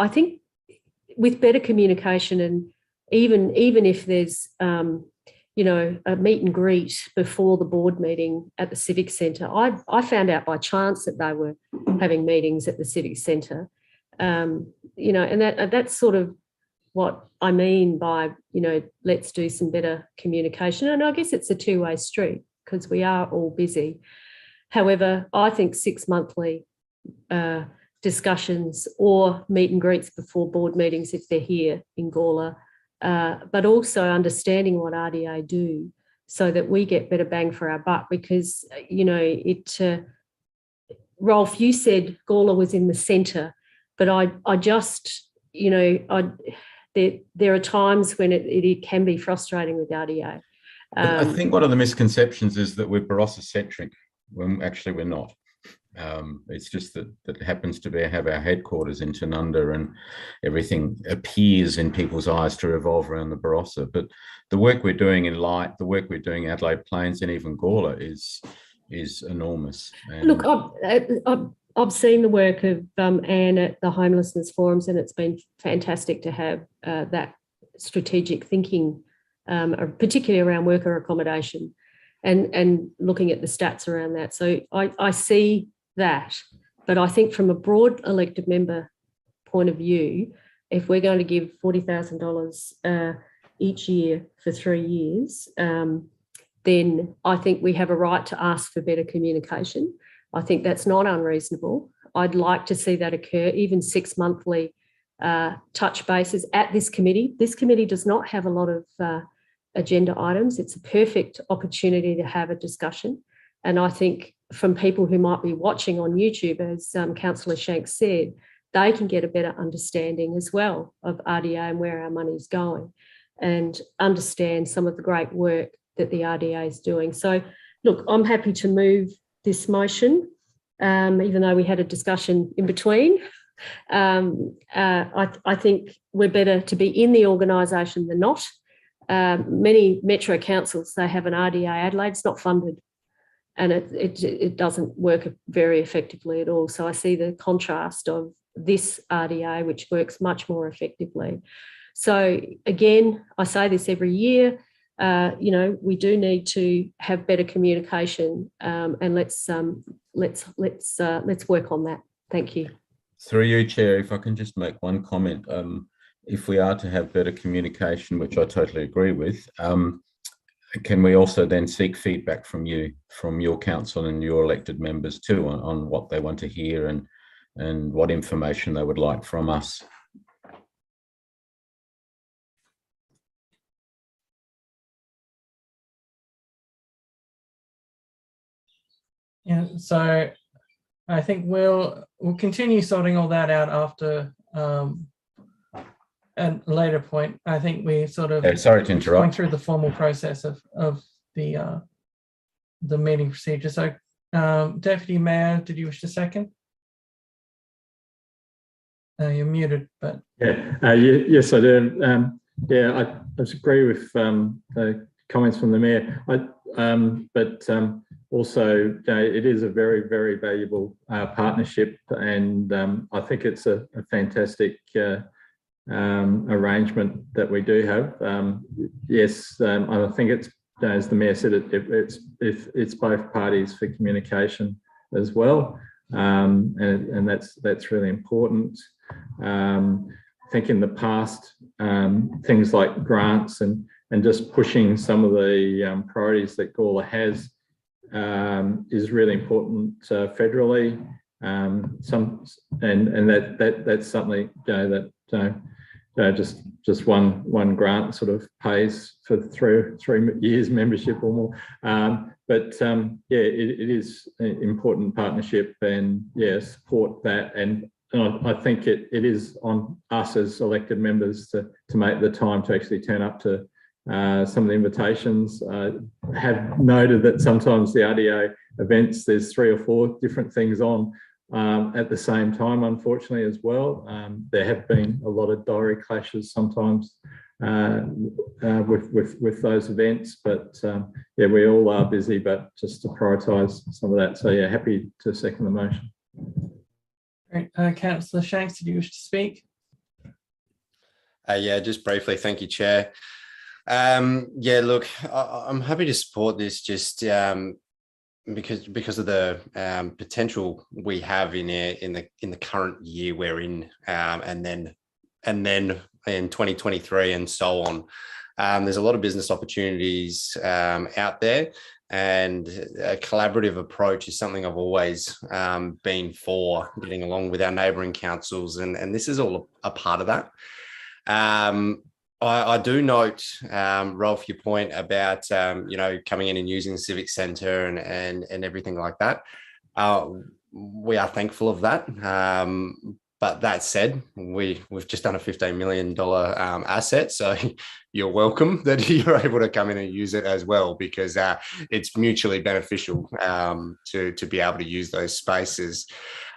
think with better communication, and even if there's a meet and greet before the board meeting at the Civic Centre. I found out by chance that they were having meetings at the Civic Centre, and that's sort of what I mean by, let's do some better communication. And I guess it's a two-way street because we are all busy. However, I think 6-monthly discussions or meet and greets before board meetings, if they're here in Gawler, but also understanding what RDA do so that we get better bang for our buck, because, Rolf, you said Gawler was in the centre, but I just, there are times when it can be frustrating with RDA. I think one of the misconceptions is that we're Barossa-centric, when actually we're not. It's just that it happens to have our headquarters in Tanunda, and everything appears in people's eyes to revolve around the Barossa. But the work we're doing in Light, the work we're doing in Adelaide Plains, and even Gawler is enormous. And look, I've seen the work of Anne at the homelessness forums, and it's been fantastic to have that strategic thinking, particularly around worker accommodation. and looking at the stats around that. So I see that. But I think from a broad elected member point of view, if we're going to give $40,000 each year for 3 years, then I think we have a right to ask for better communication. I think that's not unreasonable. I'd like to see that occur, even 6 monthly touch bases at this committee. This committee does not have a lot of agenda items. It's a perfect opportunity to have a discussion. And I think from people who might be watching on YouTube, as Councillor Shanks said, they can get a better understanding as well of RDA and where our money is going, and understand some of the great work that the RDA is doing. So, look, I'm happy to move this motion, even though we had a discussion in between. I think we're better to be in the organisation than not. Many metro councils, they have an RDA Adelaide, it's not funded, and it doesn't work very effectively at all. So I see the contrast of this RDA, which works much more effectively. So again, I say this every year, we do need to have better communication, and let's work on that. Thank you. Through you, Chair, if I can just make one comment. If we are to have better communication, which I totally agree with, can we also then seek feedback from you, from your council and your elected members too, on what they want to hear and what information they would like from us? Yeah, so I think we'll continue sorting all that out after at a later point. I think we sort of sorry to interrupt. going through the formal process of the meeting procedure. So, Deputy Mayor, did you wish to second? You're muted, but yes, I do. I agree with the comments from the Mayor. But also, it is a very, very valuable partnership, and I think it's a fantastic arrangement that we do have. Yes, I think it's, as the Mayor said, it's both parties for communication as well, and that's really important. I think in the past, things like grants and just pushing some of the priorities that Gawler has is really important federally. That's something that just one grant sort of pays for three years membership or more. It is an important partnership, and support that. And I think it is on us as elected members to make the time to actually turn up to some of the invitations. I have noted that sometimes the RDA events, there's 3 or 4 different things on at the same time, unfortunately, as well. There have been a lot of diary clashes sometimes with those events, but we all are busy, but just to prioritise some of that. So happy to second the motion. Great. Councillor Shanks, did you wish to speak? Just briefly. Thank you, Chair. Look, I'm happy to support this just because of the potential we have in the current year we're in, and then in 2023 and so on. There's a lot of business opportunities out there, and a collaborative approach is something I've always been for, getting along with our neighbouring councils, and this is all a part of that. I do note, Rolf, your point about coming in and using the Civic Centre and everything like that. We are thankful of that. But that said, we've just done a $15 million asset, so you're welcome that you're able to come in and use it as well, because it's mutually beneficial to be able to use those spaces.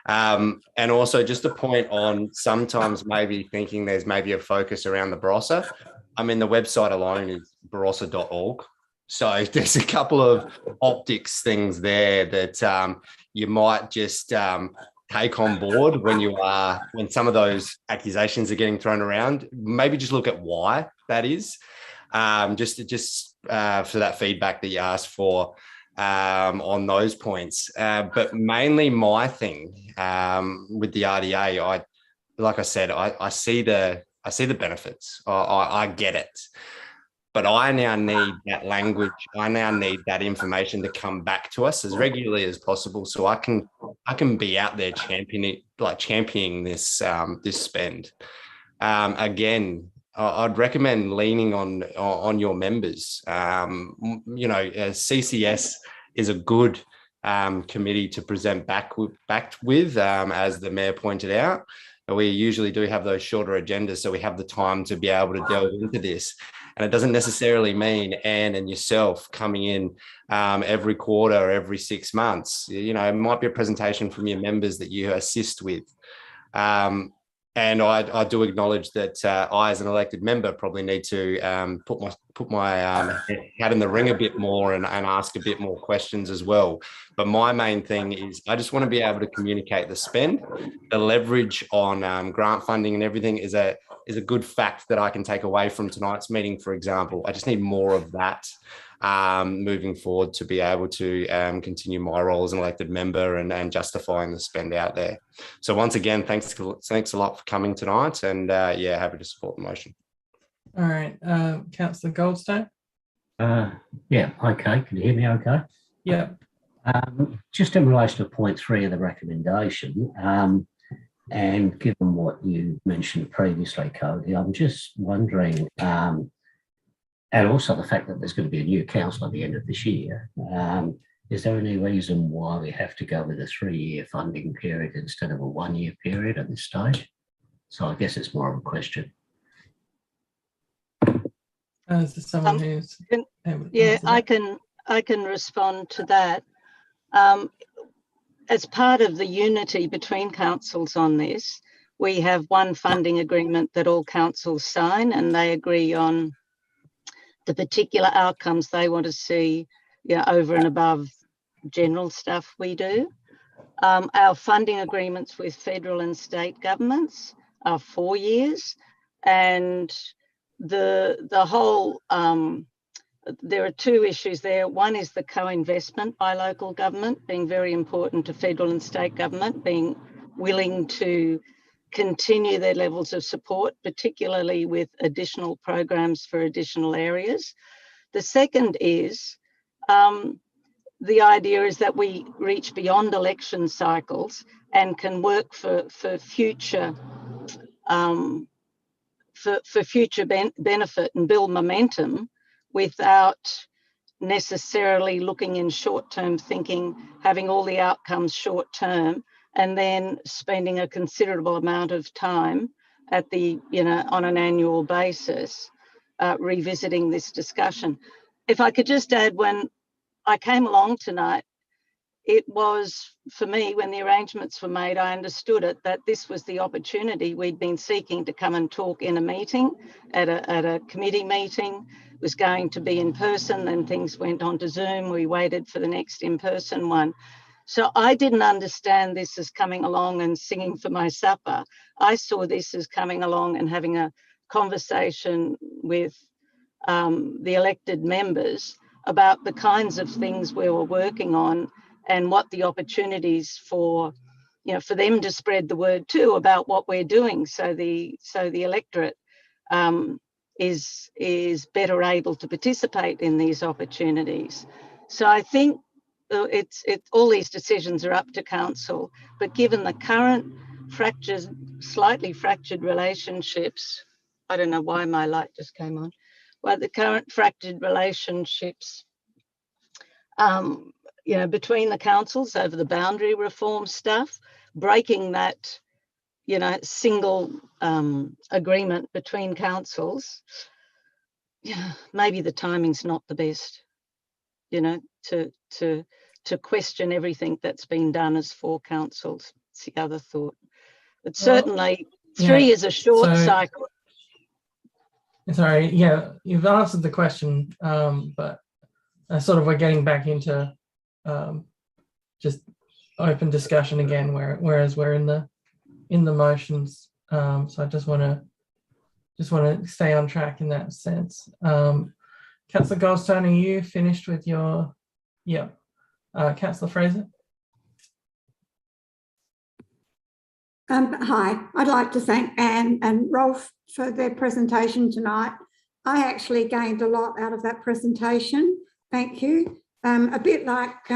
And also just a point on sometimes maybe thinking there's maybe a focus around the Barossa. I mean, the website alone is barossa.org. So there's a couple of optics things there that you might just take on board when some of those accusations are getting thrown around. Maybe just look at why that is. Just for that feedback that you asked for on those points. But mainly my thing with the RDA, like I said, I see the benefits. I get it. But I now need that language. I now need that information to come back to us as regularly as possible, so I can be out there championing this this spend. Again, I'd recommend leaning on your members. CCS is a good committee to present back with, as the mayor pointed out. We usually do have those shorter agendas, so we have the time to be able to delve into this. And it doesn't necessarily mean Anne and yourself coming in every quarter or every 6 months. It might be a presentation from your members that you assist with. And I do acknowledge that I, as an elected member, probably need to put my hat in the ring a bit more and ask a bit more questions as well. But my main thing is I just want to be able to communicate the spend, the leverage on grant funding and everything is a good fact that I can take away from tonight's meeting, for example. I just need more of that moving forward to be able to continue my role as an elected member and justifying the spend out there. So once again, thanks a lot for coming tonight, and happy to support the motion. All right, Councillor Goldstone. Yeah, okay. Can you hear me okay? Yeah. Just in relation to point 3 of the recommendation, and given what you mentioned previously, Cody, I'm just wondering, and also the fact that there's going to be a new council at the end of this year, is there any reason why we have to go with a 3-year funding period instead of a 1-year period at this stage? So I guess it's more of a question. Is there someone who's I can respond to that. As part of the unity between councils on this, we have one funding agreement that all councils sign, and they agree on the particular outcomes they want to see, over and above general stuff we do. Our funding agreements with federal and state governments are 4 years, and the whole there are 2 issues there. One is the co-investment by local government being very important to federal and state government, being willing to continue their levels of support, particularly with additional programs for additional areas. The second is the idea is that we reach beyond election cycles and can work for future benefit and build momentum without necessarily looking in short-term thinking, having all the outcomes short-term, and then spending a considerable amount of time at on an annual basis, revisiting this discussion. If I could just add, when I came along tonight, it was, for me, when the arrangements were made, I understood it, that this was the opportunity we'd been seeking to come and talk in a meeting, at a committee meeting. It was going to be in person, then things went on to Zoom. We waited for the next in-person one. So I didn't understand this as coming along and singing for my supper. I saw this as coming along and having a conversation with the elected members about the kinds of things we were working on and what the opportunities for them to spread the word too about what we're doing, so the electorate is better able to participate in these opportunities. So I think all these decisions are up to council, but given the current slightly fractured relationships, I don't know why my light just came on, well, the current fractured relationships between the councils over the boundary reform stuff, breaking that single agreement between councils, maybe the timing's not the best, to question everything that's been done as 4 councils. It's the other thought. But certainly 3 is a short cycle. Sorry, you've answered the question, but sort of we're getting back into just open discussion again, whereas we're in the motions. So I just want to stay on track in that sense. Councillor Goldstone, are you finished with your, yeah. Councillor Fraser? Hi, I'd like to thank Anne and Rolf for their presentation tonight. I actually gained a lot out of that presentation. Thank you. A bit like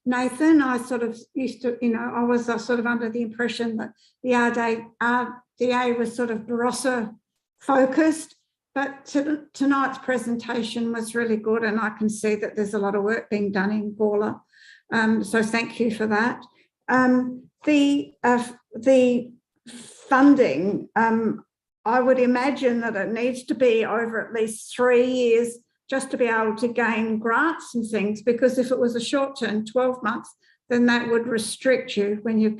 Nathan, I sort of used to, I was sort of under the impression that the RDA was sort of Barossa focused, but tonight's presentation was really good, and I can see that there's a lot of work being done in Gawler. So thank you for that. The funding, I would imagine that it needs to be over at least 3 years just to be able to gain grants and things, because if it was a short term, 12 months, then that would restrict you when you're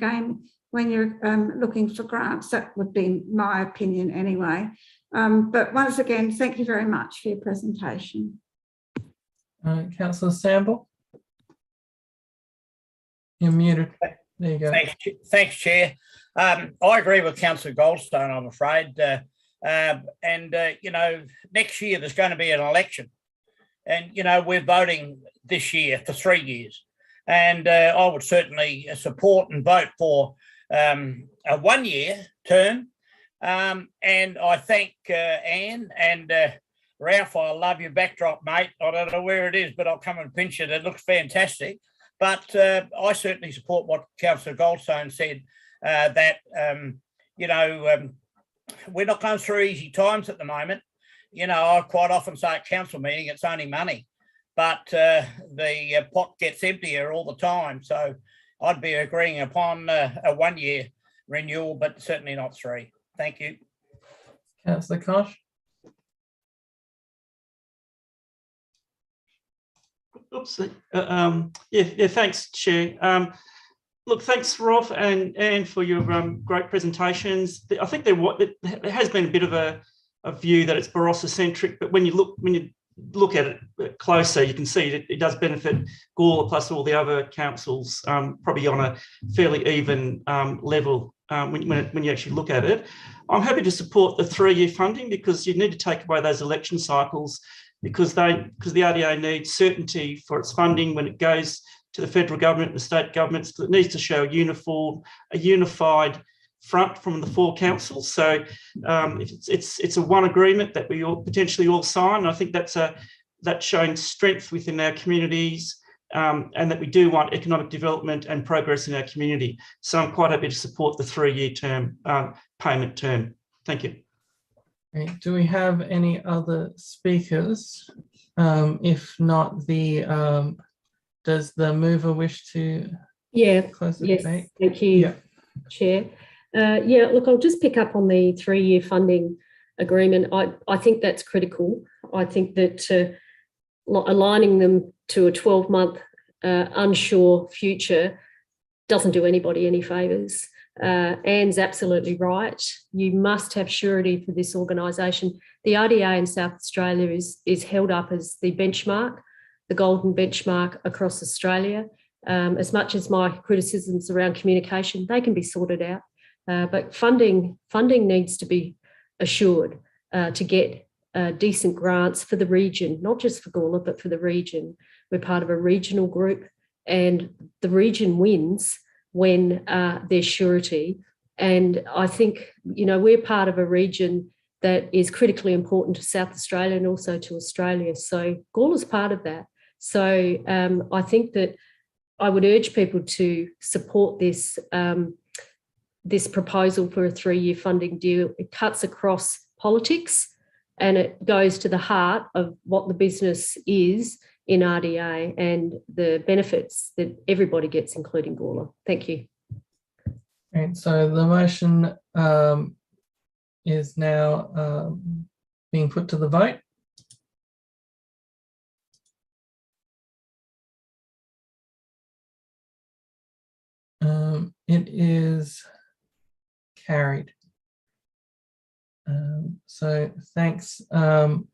looking for grants. That would be my opinion anyway. But once again, thank you very much for your presentation. Councillor Sample? You're muted. There you go. Thanks, Chair. I agree with Councillor Goldstone, I'm afraid. Next year there's going to be an election. And, we're voting this year for 3 years. And I would certainly support and vote for a 1 year term. And I thank Anne and Ralph. I love your backdrop, mate. I don't know where it is, but I'll come and pinch it. It looks fantastic. But I certainly support what Councillor Goldstone said, that, we're not going through easy times at the moment. I quite often say at council meeting, it's only money, but the pot gets emptier all the time. So I'd be agreeing upon a 1 year renewal, but certainly not 3. Thank you. Councillor Koch? Oops. Thanks, Chair. Look, thanks, Rolf and for your great presentations. I think there has been a bit of a view that it's Barossa centric, but when you look at it closer, you can see that it does benefit Gawler plus all the other councils, probably on a fairly even level when you actually look at it. I'm happy to support the 3-year funding, because you need to take away those election cycles, because the RDA needs certainty for its funding when it goes to the federal government and the state governments, because it needs to show a unified front from the 4 councils. So it's a one agreement that we all potentially all sign. I think that's showing strength within our communities, and that we do want economic development and progress in our community. So I'm quite happy to support the 3-year term payment term. Thank you. Okay. Do we have any other speakers? If not, does the mover wish to close the debate? Thank you, Chair. Look, I'll just pick up on the 3-year funding agreement. I think that's critical. I think that aligning them to a 12-month unsure future doesn't do anybody any favours. Anne's absolutely right. You must have surety for this organisation. The RDA in South Australia is held up as the benchmark, the golden benchmark across Australia. As much as my criticisms around communication, they can be sorted out. But funding needs to be assured to get decent grants for the region, not just for Gawler, but for the region. We're part of a regional group, and the region wins when there's surety. And I think, we're part of a region that is critically important to South Australia and also to Australia. So Gawler's part of that. So I think that I would urge people to support this proposal for a 3-year funding deal. It cuts across politics and it goes to the heart of what the business is in RDA and the benefits that everybody gets, including Gawler. Thank you. Right, so the motion is now being put to the vote. It is carried. So thanks to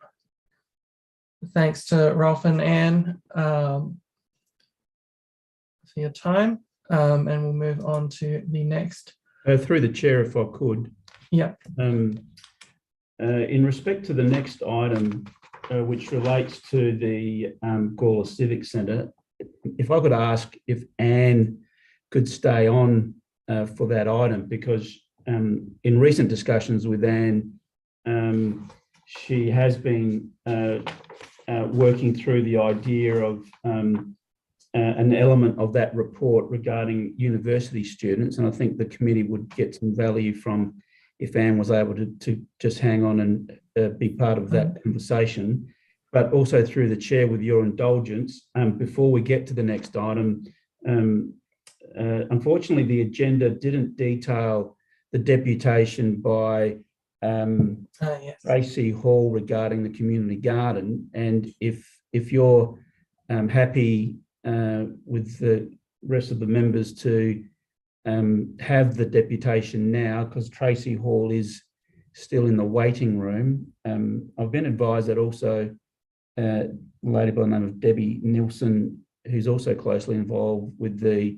Rolf and Anne for your time, and we'll move on to the next. Through the chair, if I could. Yeah. In respect to the next item, which relates to the Gawler Civic Centre. If I could ask if Anne could stay on for that item, because in recent discussions with Anne, she has been working through the idea of an element of that report regarding university students. And I think the committee would get some value from if Anne was able to just hang on and be part of that conversation. But also through the chair, with your indulgence, before we get to the next item, unfortunately, the agenda didn't detail the deputation by Yes. Tracy Hall regarding the community garden. And if you're happy with the rest of the members to have the deputation now, because Tracy Hall is still in the waiting room. I've been advised that also a lady by the name of Debbie Nilsson, who's also closely involved with the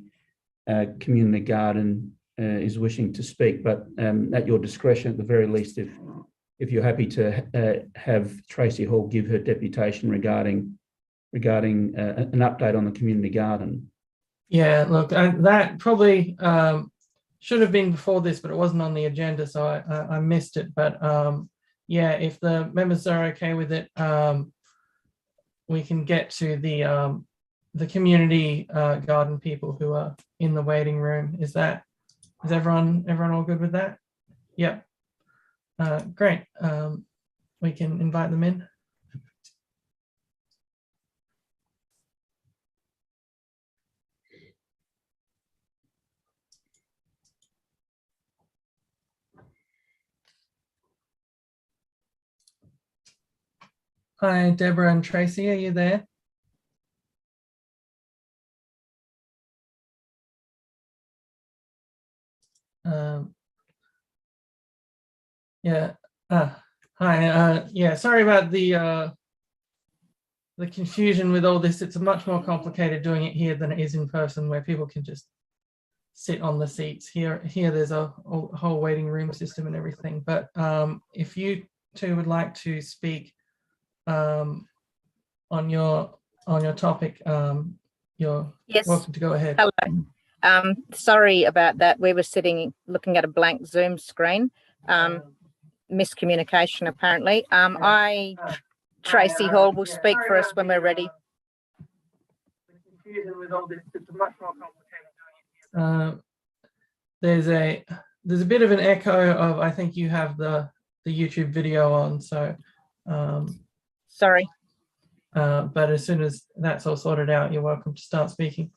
community garden, is wishing to speak, but at your discretion, at the very least, if you're happy to have Tracy Hall give her deputation regarding an update on the community garden. Yeah, look, that probably should have been before this, but it wasn't on the agenda, so I missed it. But yeah, if the members are okay with it, we can get to the community garden people who are in the waiting room. Is everyone all good with that? Yep. Great. We can invite them in. Hi, Deborah and Tracy, are you there? Yeah. Hi. Yeah. Sorry about the confusion with all this. It's much more complicated doing it here than it is in person, where people can just sit on the seats. Here, there's a whole waiting room system and everything. But if you two would like to speak on your topic, you're welcome to go ahead. Hello. Sorry about that. We were sitting looking at a blank Zoom screen. Miscommunication, apparently. Tracy Hall will speak for us when we're ready. There's a bit of an echo of, I think you have the YouTube video on, so sorry. But as soon as that's all sorted out, you're welcome to start speaking.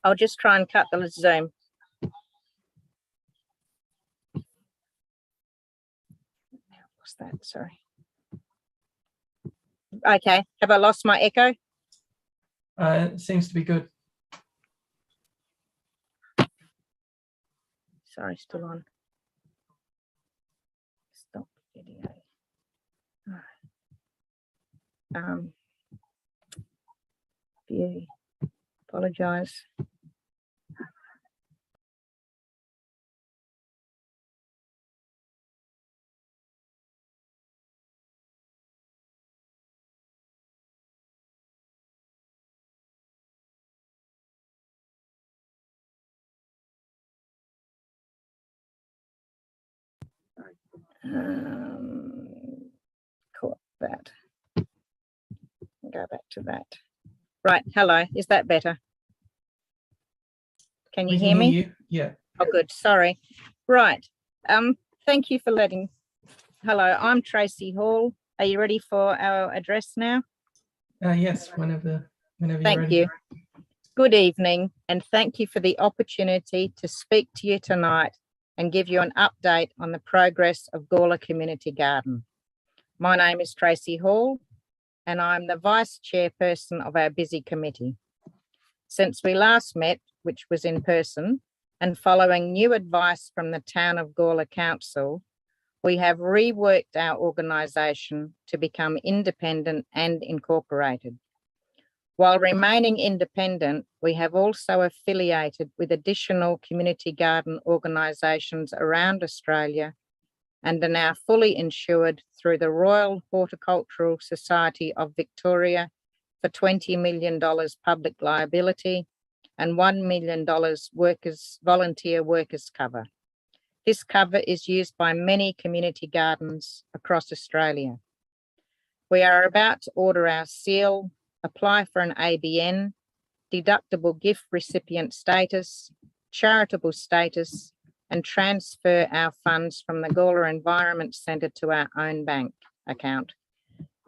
I'll just try and cut the Zoom. What's that? Sorry. Okay. Have I lost my echo? It seems to be good. Sorry, still on. Stop video. View. Apologise. Caught that. Go back to that. Right. Hello. Is that better? Can you hear me? Yeah. Oh, good. Sorry. Right. Thank you for letting. Hello, I'm Tracy Hall. Are you ready for our address now? Yes, whenever you're ready. Thank you. Good evening, and thank you for the opportunity to speak to you tonight and give you an update on the progress of Gawler Community Garden. My name is Tracy Hall, and I'm the Vice Chairperson of our busy committee. Since we last met, which was in person, and following new advice from the Town of Gawler Council, we have reworked our organisation to become independent and incorporated. While remaining independent, we have also affiliated with additional community garden organisations around Australia and are now fully insured through the Royal Horticultural Society of Victoria for $20 million public liability and $1 million volunteer workers cover. This cover is used by many community gardens across Australia. We are about to order our seal, apply for an ABN, deductible gift recipient status, charitable status, and transfer our funds from the Gawler Environment Centre to our own bank account.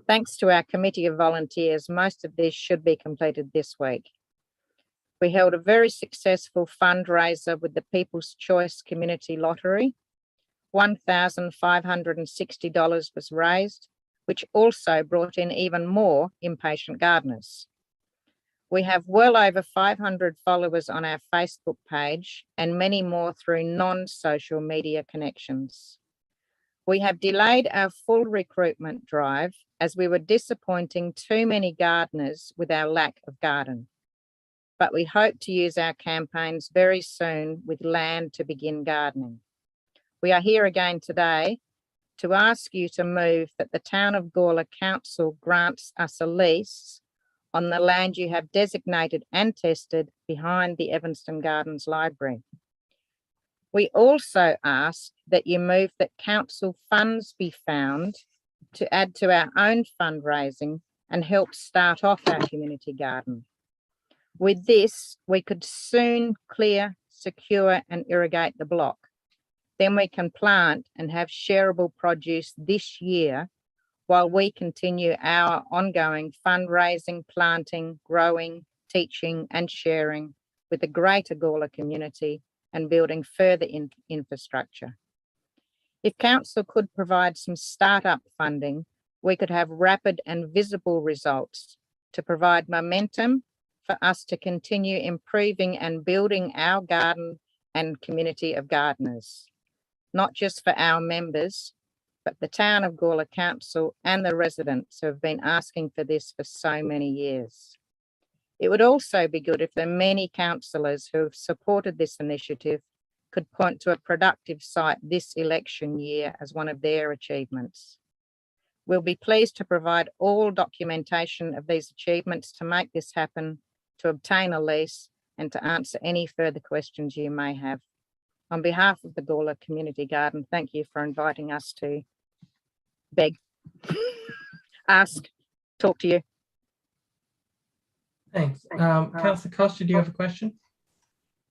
Thanks to our committee of volunteers, most of this should be completed this week. We held a very successful fundraiser with the People's Choice Community Lottery. $1,560 was raised, which also brought in even more impatient gardeners. We have well over 500 followers on our Facebook page and many more through non-social media connections. We have delayed our full recruitment drive as we were disappointing too many gardeners with our lack of garden. But we hope to use our campaigns very soon with land to begin gardening. We are here again today to ask you to move that the Town of Gawler Council grants us a lease on the land you have designated and tested behind the Evanston Gardens Library. We also ask that you move that council funds be found to add to our own fundraising and help start off our community garden. With this, we could soon clear, secure and irrigate the block. Then we can plant and have shareable produce this year while we continue our ongoing fundraising, planting, growing, teaching and sharing with the greater Gawler community and building further infrastructure. If council could provide some startup funding, we could have rapid and visible results to provide momentum for us to continue improving and building our garden and community of gardeners, not just for our members, but the Town of Gawler Council and the residents who have been asking for this for so many years. It would also be good if the many councillors who have supported this initiative could point to a productive site this election year as one of their achievements. We'll be pleased to provide all documentation of these achievements to make this happen, to obtain a lease and to answer any further questions you may have. On behalf of the Gawler Community Garden, thank you for inviting us to beg, ask, talk to you. Thanks. Councillor Costa, do you have a question?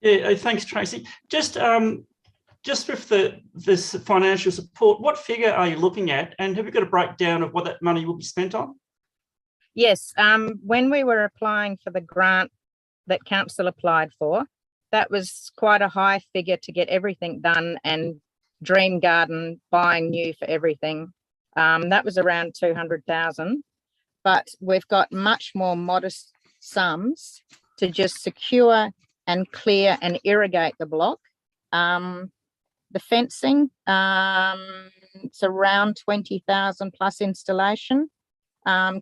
Yeah, thanks, Tracy. Just with this financial support, what figure are you looking at, and have you got a breakdown of what that money will be spent on? Yes, when we were applying for the grant that council applied for, that was quite a high figure to get everything done and dream garden, buying new for everything. That was around 200,000, but we've got much more modest sums to just secure and clear and irrigate the block. The fencing, it's around 20,000 plus installation.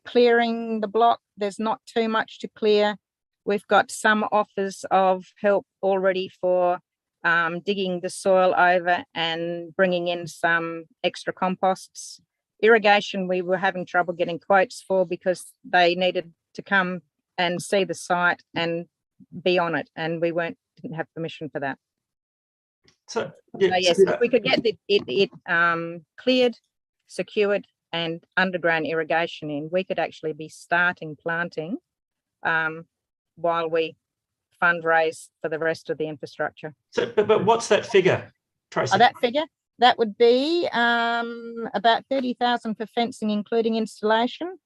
Clearing the block, there's not too much to clear. We've got some offers of help already for digging the soil over and bringing in some extra composts. Irrigation, we were having trouble getting quotes for because they needed to come and see the site and be on it, and we didn't have permission for that. So yes, if we could get it cleared, secured, and underground irrigation in, we could actually be starting planting while we fundraise for the rest of the infrastructure. So, but what's that figure, Tracy? That figure, that would be about 30,000 for fencing, including installation.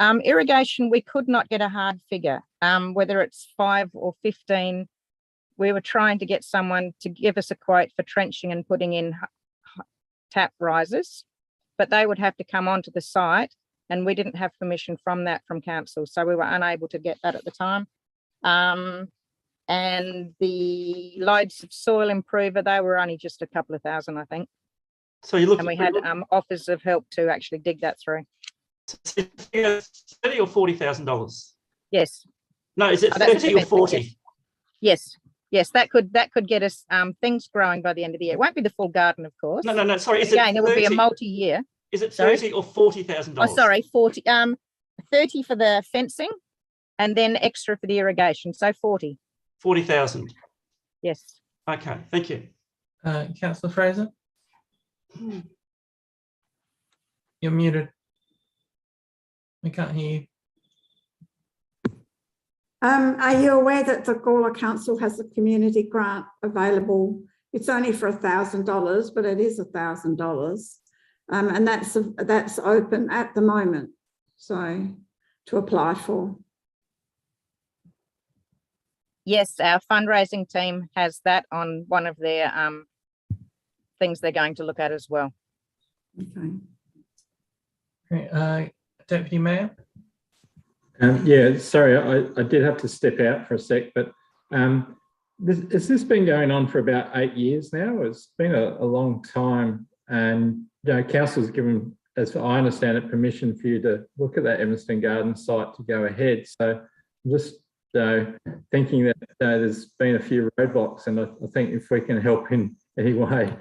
Irrigation, we could not get a hard figure, whether it's 5 or 15. We were trying to get someone to give us a quote for trenching and putting in tap risers, but they would have to come onto the site, and we didn't have permission from council, so we were unable to get that at the time. And the loads of soil improver, they were only just a couple of thousand, I think. So you look, and we had offers of help to actually dig that through. $30,000 or $40,000? Yes. No, is it Oh, that's 30 or expensive, 40? Yes. Yes, that could get us things growing by the end of the year. It won't be the full garden, of course. No. Sorry, is Again, it it would be a 30? multi-year. Is it Sorry? 30 or $40,000? Oh, sorry, 40. 30 for the fencing, and then extra for the irrigation. So 40. 40,000. Yes. Okay, thank you. Councillor Fraser? You're muted. We can't hear you. Are you aware that the Gawler Council has a community grant available? It's only for $1,000, but it is $1,000. And that's open at the moment, so to apply for. Yes, our fundraising team has that on one of their things they're going to look at as well. Okay. Okay, Deputy Mayor? Yeah, sorry, I did have to step out for a sec, but has this been going on for about 8 years now? It's been a long time, and council's given, as I understand it, permission for you to look at that Evanston Garden site to go ahead. So I'm just thinking that there's been a few roadblocks, and I think if we can help in any way,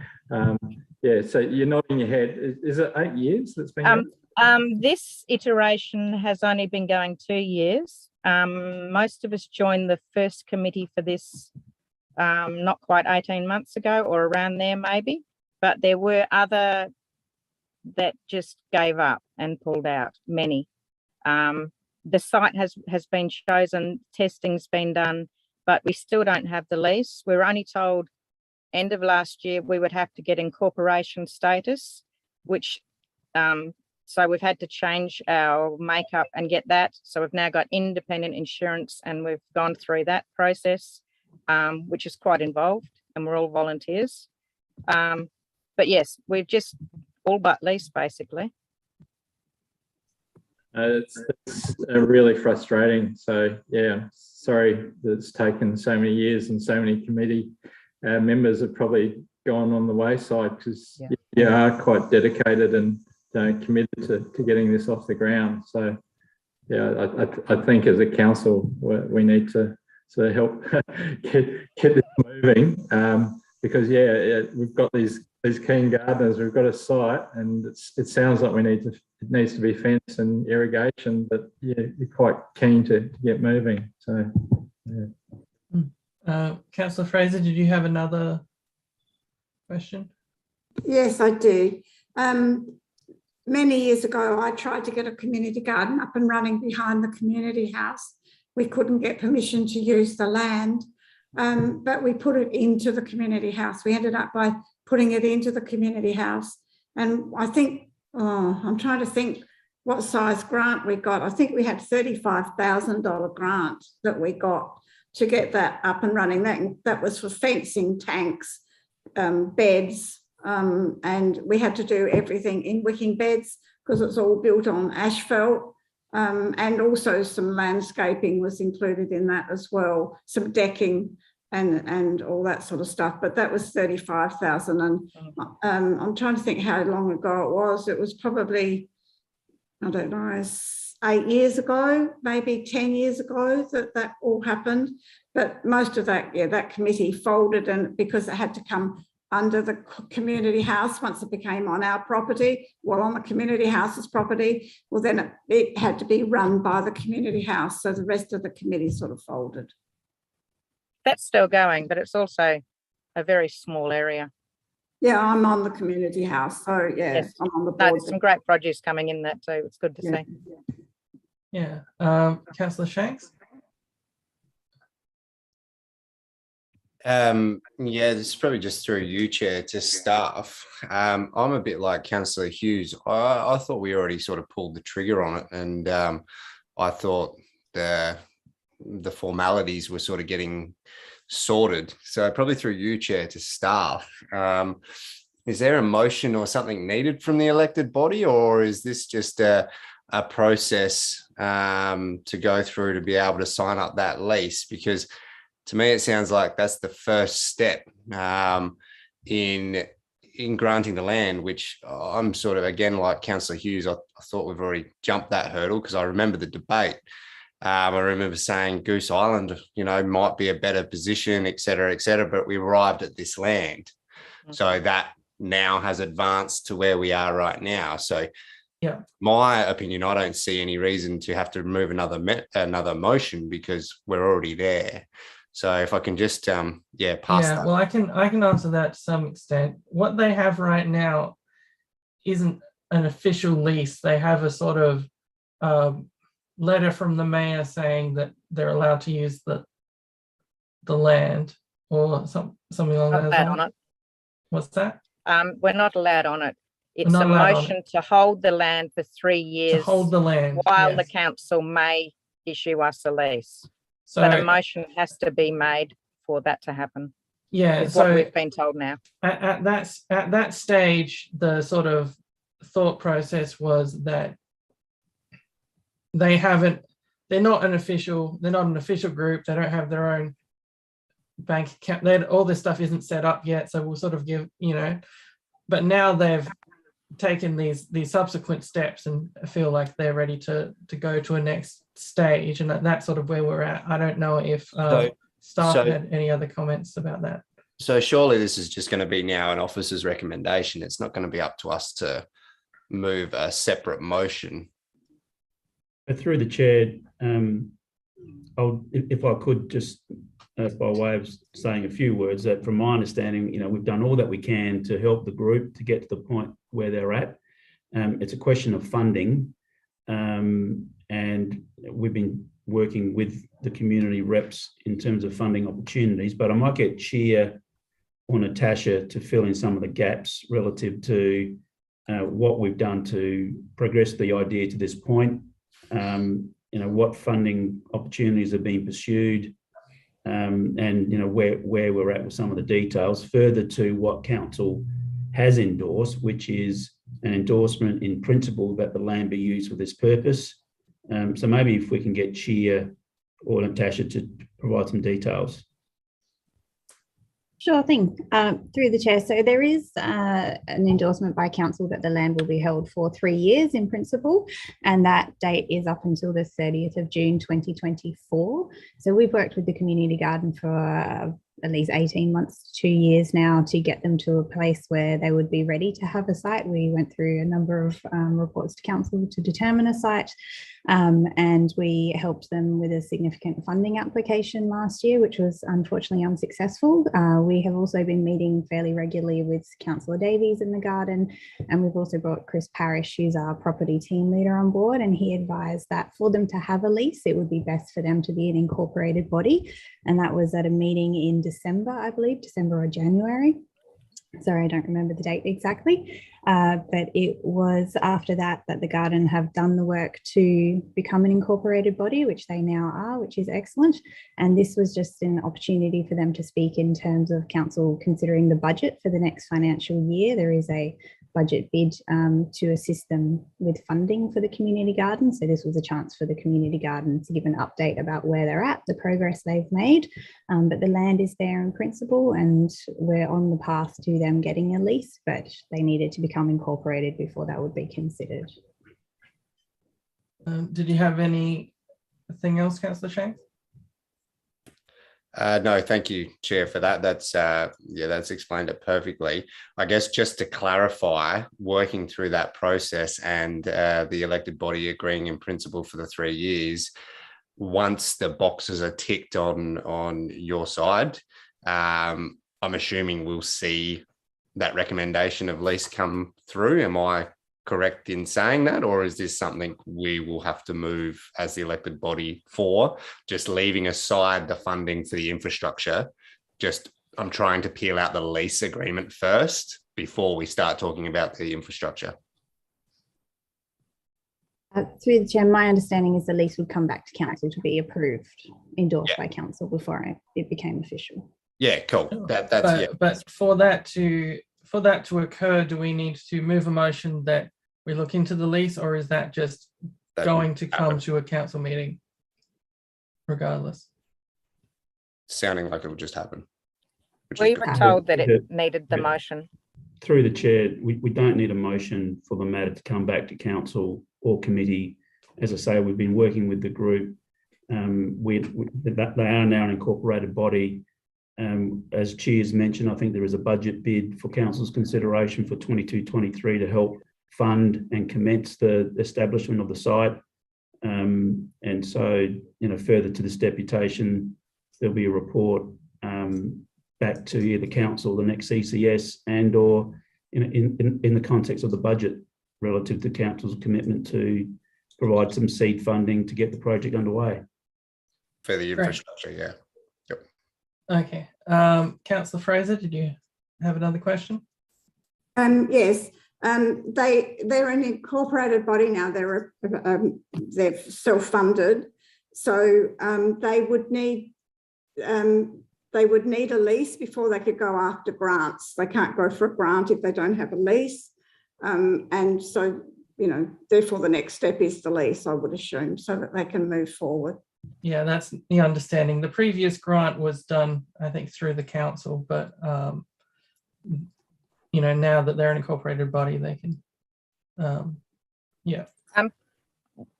yeah. So you're nodding your head. Is it 8 years that's been going? This iteration has only been going 2 years. Most of us joined the first committee for this not quite 18 months ago, or around there maybe, but there were other that just gave up and pulled out, many. The site has been chosen, testing's been done, but we still don't have the lease. We were only told end of last year we would have to get incorporation status, which so we've had to change our makeup and get that. So we've now got independent insurance, and we've gone through that process, which is quite involved, and we're all volunteers. But yes, we've just all but leased basically. It's really frustrating. So yeah, sorry that it's taken so many years, and so many committee members have probably gone on the wayside, because you are quite dedicated and committed to getting this off the ground. So yeah, I think as a council we need to sort of help get this moving, because we've got these keen gardeners, we've got a site, and it sounds like it needs to be fence and irrigation, but you're quite keen to get moving. So yeah. Councillor Fraser, did you have another question? Yes, I do. Many years ago, I tried to get a community garden up and running behind the community house. We couldn't get permission to use the land, but we put it into the community house. We ended up by putting it into the community house. And I think, I'm trying to think what size grant we got. I think we had $35,000 grant that we got to get that up and running. That was for fencing, tanks, beds, and we had to do everything in wicking beds because it's all built on asphalt, and also some landscaping was included in that as well, some decking and all that sort of stuff. But that was $35,000, and I'm trying to think how long ago it was. It was probably, I don't know, 8 years ago, maybe 10 years ago that all happened. But most of that, that committee folded, and because it had to come under the community house once it became on our property, on the community house's property, well, then it had to be run by the community house. So the rest of the committee sort of folded. That's still going, but it's also a very small area. Yeah, I'm on the community house, so yes. I'm on the board. There's some great produce coming in that too. It's good to see. Yeah, Councillor Shanks. Yeah, this is probably just through you, Chair, to staff. I'm a bit like Councillor Hughes. I thought we already sort of pulled the trigger on it, and I thought the formalities were sort of getting sorted. So probably through you, Chair, to staff. Is there a motion or something needed from the elected body, or is this just a process to go through to be able to sign up that lease? Because to me, it sounds like that's the first step in granting the land, which I'm sort of, again, like Councillor Hughes, I thought we've already jumped that hurdle, because I remember the debate. I remember saying Goose Island, might be a better position, et cetera, but we arrived at this land. So that now has advanced to where we are right now. So yeah, my opinion, I don't see any reason to have to remove another motion because we're already there. So if I can just pass that. Well, I can answer that to some extent. What they have right now isn't an official lease. They have a sort of letter from the mayor saying that they're allowed to use the land or something along those lines. What's that? We're not allowed on it. It's Not a allowed on motion to hold the land for 3 years. To hold the land while the yes. council may issue us a lease. So but a motion has to be made for that to happen. Yeah, is so what we've been told now. At that stage, the sort of thought process was that they're not an official group. They don't have their own bank account. All this stuff isn't set up yet. So we'll sort of give, but now they've taken these subsequent steps and feel like they're ready to go to a next stage. And that's sort of where we're at. I don't know if staff had any other comments about that. So surely this is just going to be now an officer's recommendation. It's not going to be up to us to move a separate motion. Through the chair, if I could just, by way of saying a few words, that from my understanding, we've done all that we can to help the group to get to the point where they're at. It's a question of funding, and we've been working with the community reps in terms of funding opportunities, but I might get Chia or Natasha to fill in some of the gaps relative to what we've done to progress the idea to this point, what funding opportunities are being pursued, and where we're at with some of the details, further to what council has endorsed, which is an endorsement in principle that the land be used for this purpose. So maybe if we can get Chia or Natasha to provide some details. Sure thing. Through the chair. So there is an endorsement by council that the land will be held for 3 years in principle, and that date is up until the 30th of June 2024. So we've worked with the community garden for at least 18 months to 2 years now to get them to a place where they would be ready to have a site. We went through a number of reports to council to determine a site, and we helped them with a significant funding application last year, which was unfortunately unsuccessful. We have also been meeting fairly regularly with Councillor Davies in the garden, and we've also brought Chris Parrish, who's our property team leader, on board, and he advised that for them to have a lease, it would be best for them to be an incorporated body, and that was at a meeting in December, I believe, December or January. Sorry, I don't remember the date exactly, but it was after that the garden have done the work to become an incorporated body, which they now are, which is excellent. And this was just an opportunity for them to speak in terms of council considering the budget for the next financial year. There is a budget bid to assist them with funding for the community garden. So this was a chance for the community garden to give an update about where they're at, the progress they've made. But the land is there in principle, and we're on the path to them getting a lease, but they needed to become incorporated before that would be considered. Did you have anything else, Councillor Shanks? No, thank you, Chair, for that. That's explained it perfectly. I guess just to clarify, working through that process and the elected body agreeing in principle for the 3 years, once the boxes are ticked on your side, I'm assuming we'll see that recommendation of lease come through. Am I correct in saying that, or is this something we will have to move as the elected body for, just leaving aside the funding for the infrastructure? I'm trying to peel out the lease agreement first before we start talking about the infrastructure. Through the chair, my understanding is the lease would come back to council to be approved, endorsed by council before it became official. Yeah, cool. But for that to occur, do we need to move a motion that we look into the lease, or is that just going to come to a council meeting regardless? Sounding like it would just happen. We were told that it needed the motion. Through the chair, we don't need a motion for the matter to come back to council or committee. As I say, we've been working with the group they are now an incorporated body. As Cheers mentioned, I think there is a budget bid for council's consideration for 22-23 to help fund and commence the establishment of the site. And so, further to this deputation, there'll be a report back to either council, the next CCS, and or in the context of the budget relative to council's commitment to provide some seed funding to get the project underway. For the infrastructure, yeah. Yep. Okay. Councillor Fraser, did you have another question? Yes. They're an incorporated body now. They're self-funded, so they would need a lease before they could go after grants. They can't go for a grant if they don't have a lease, and so therefore the next step is the lease, I would assume, so that they can move forward. Yeah, that's the understanding. The previous grant was done, I think, through the council, but now that they're an incorporated body, they can, yeah.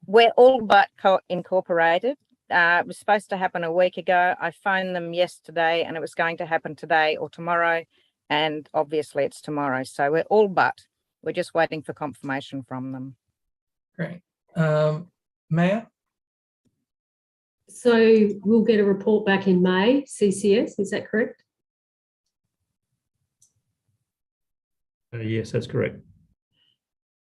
We're all but incorporated. It was supposed to happen a week ago. I phoned them yesterday and it was going to happen today or tomorrow. And obviously it's tomorrow. So we're all but. We're just waiting for confirmation from them. Great. Mayor? So we'll get a report back in May, CCS, is that correct? Yes, that's correct.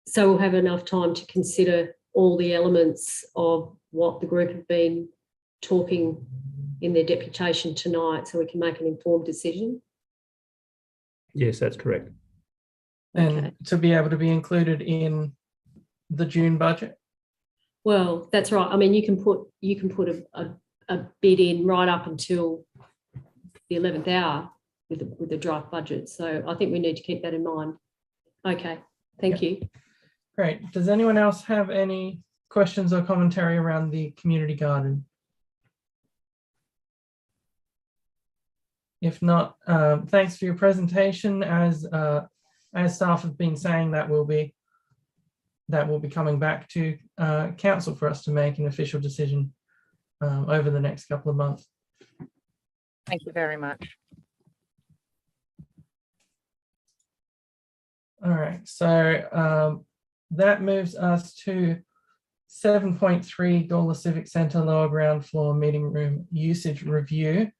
So we'll have enough time to consider all the elements of what the group have been talking in their deputation tonight, so we can make an informed decision. Yes, that's correct. And Okay. to be able to be included in the June budget? Well, that's right. I mean, you can put a bid in right up until the 11th hour with the draft budget. So I think we need to keep that in mind. Okay, thank you. Great. Does anyone else have any questions or commentary around the community garden? If not, thanks for your presentation. As staff have been saying, that will be coming back to council for us to make an official decision over the next couple of months. Thank you very much. All right, so that moves us to 7.3 Gawler Civic Centre lower ground floor meeting room usage review.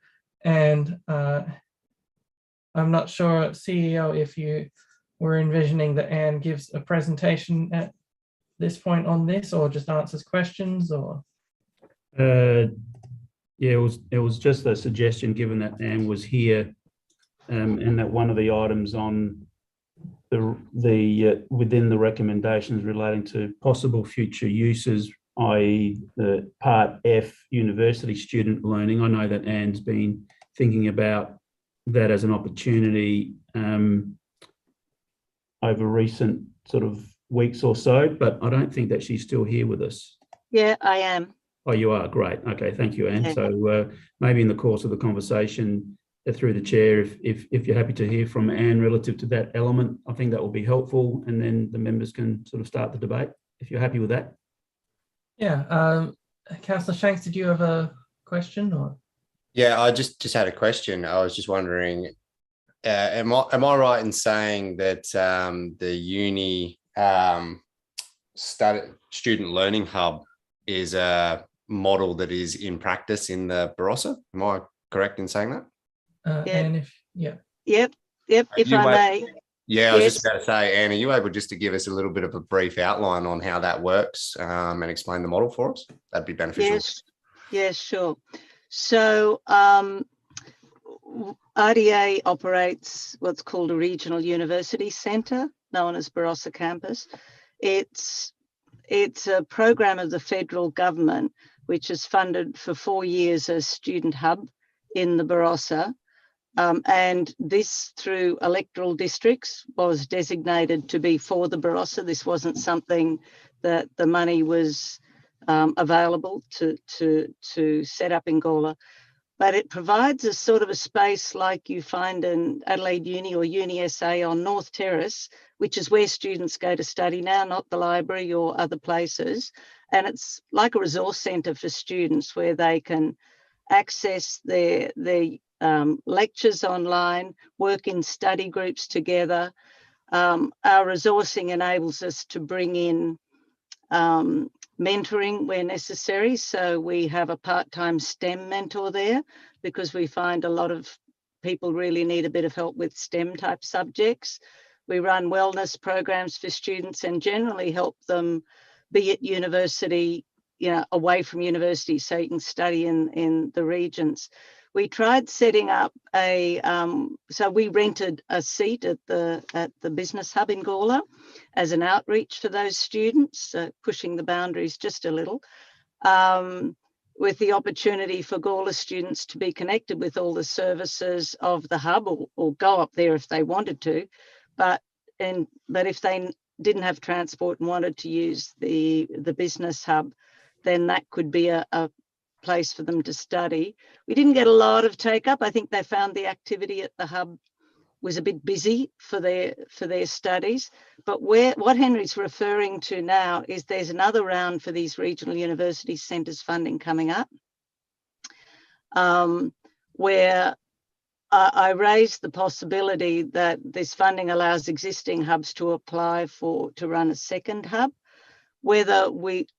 And I'm not sure, CEO, if you were envisioning that Anne gives a presentation at this point on this, or just answers questions, or? Yeah, it was just a suggestion, given that Anne was here, and that one of the items on the within the recommendations relating to possible future uses, i.e. the part F, university student learning. I know that Anne's been thinking about that as an opportunity over recent sort of weeks or so, but I don't think that she's still here with us. Yeah, I am. Oh, you are? Great. Okay, thank you, Anne. Yeah. So maybe in the course of the conversation through the chair, if you're happy to hear from Anne relative to that element, I think that will be helpful, and then the members can sort of start the debate, if you're happy with that. Yeah, Councillor Shanks, did you have a question, or? Yeah, I just had a question. I was just wondering, am I right in saying that the uni student learning hub is a model that is in practice in the Barossa? Am I correct in saying that? Yeah. And if, yeah. Yep. If I may. Yeah, I was just about to say, Anne, are you able just to give us a little bit of a brief outline on how that works and explain the model for us? That'd be beneficial. Yes, sure. So RDA operates what's called a regional university centre, known as Barossa Campus. It's a program of the federal government, which is funded for 4 years as student hub in the Barossa. And this, through electoral districts, was designated to be for the Barossa. This wasn't something that the money was available to set up in Gawler. but it provides a sort of a space like you find in Adelaide Uni or Uni SA on North Terrace, which is where students go to study now, not the library or other places. And it's like a resource centre for students where they can access their lectures online, work in study groups together. Our resourcing enables us to bring in mentoring where necessary. So we have a part-time STEM mentor there because we find a lot of people really need a bit of help with STEM type subjects. We run wellness programs for students and generally help them be at university, away from university, so you can study in the regions. We tried setting up so we rented a seat at the Business Hub in Gawler as an outreach for those students, pushing the boundaries just a little, with the opportunity for Gawler students to be connected with all the services of the hub or go up there if they wanted to. But if they didn't have transport and wanted to use the Business Hub, then that could be a place for them to study. We didn't get a lot of take up. I think they found the activity at the hub was a bit busy for their studies. But what Henry's referring to now is there's another round for these regional university centres funding coming up, where I raised the possibility that this funding allows existing hubs to apply to run a second hub, whether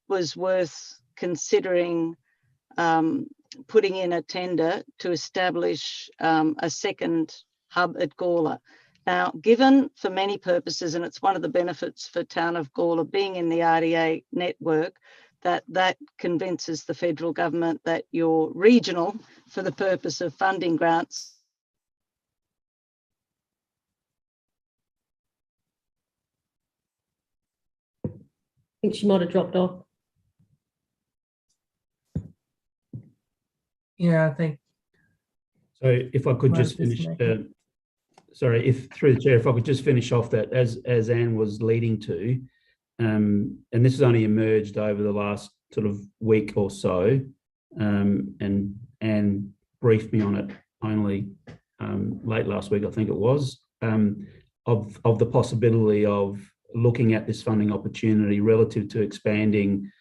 was worth considering putting in a tender to establish a second hub at Gawler. Now, given for many purposes, and it's one of the benefits for town of Gawler being in the RDA network, that convinces the federal government that you're regional for the purpose of funding grants. I think she might have dropped off. Yeah, I think. So if I could just finish, through the chair, if I could just finish off that as Anne was leading to, and this has only emerged over the last sort of week or so, and Anne briefed me on it only late last week, I think it was, of the possibility of looking at this funding opportunity relative to expanding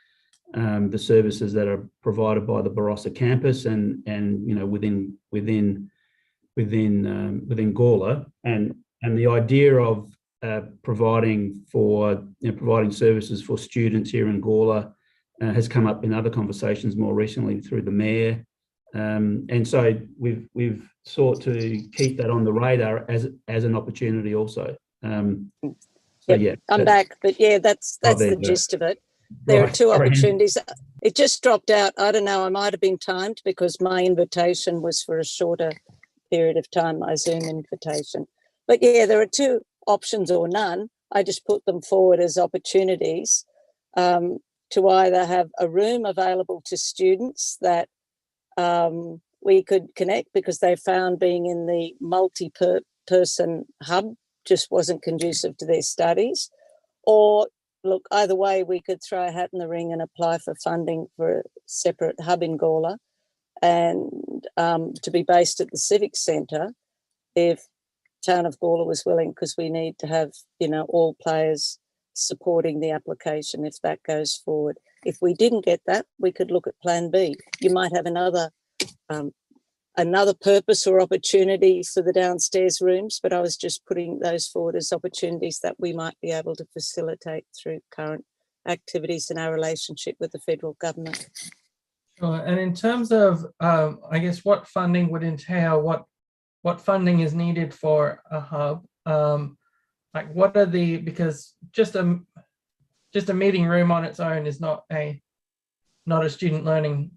the services that are provided by the Barossa campus and within Gawler, and the idea of providing services for students here in Gawler has come up in other conversations more recently through the mayor, and so we've sought to keep that on the radar as an opportunity also. Yeah, I'm back, but yeah, that's the gist of it. There are two opportunities. It just dropped out. I don't know. I might have been timed because my invitation was for a shorter period of time, my Zoom invitation. But yeah, there are two options or none. I just put them forward as opportunities to either have a room available to students that we could connect because they found being in the multi-person hub just wasn't conducive to their studies, or look, either way, we could throw a hat in the ring and apply for funding for a separate hub in Gawler and to be based at the Civic Centre if Town of Gawler was willing, because we need to have, all players supporting the application if that goes forward. If we didn't get that, we could look at Plan B. You might have another purpose or opportunity for the downstairs rooms, but I was just putting those forward as opportunities that we might be able to facilitate through current activities in our relationship with the federal government. Sure. And in terms of, I guess, what funding would entail, what funding is needed for a hub? Like, what are because just a meeting room on its own is not a student learning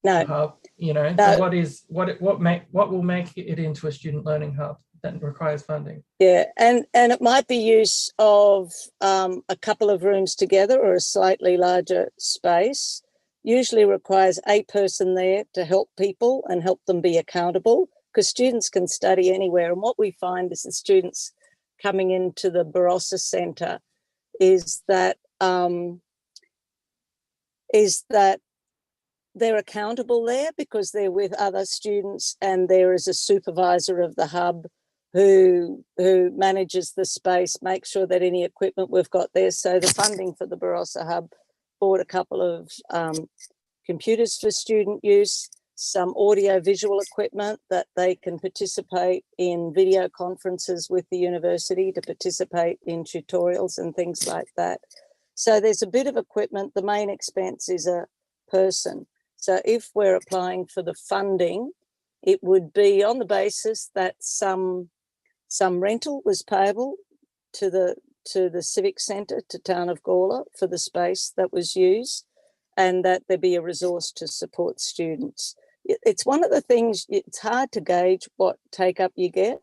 hub, No. So what will make it into a student learning hub that requires funding? Yeah, and it might be use of a couple of rooms together or a slightly larger space. Usually requires a person there to help people and help them be accountable, because students can study anywhere. And what we find is the students coming into the Barossa Centre is that they're accountable there because they're with other students, and there is a supervisor of the hub who manages the space, makes sure that any equipment we've got there. So the funding for the Barossa hub bought a couple of computers for student use, some audio visual equipment that they can participate in video conferences with the university, to participate in tutorials and things like that. So there's a bit of equipment. The main expense is a person. So if we're applying for the funding, it would be on the basis that some rental was payable to the civic centre, to Town of Gawler, for the space that was used, and that there be a resource to support students. It's one of the things, it's hard to gauge what take up you get.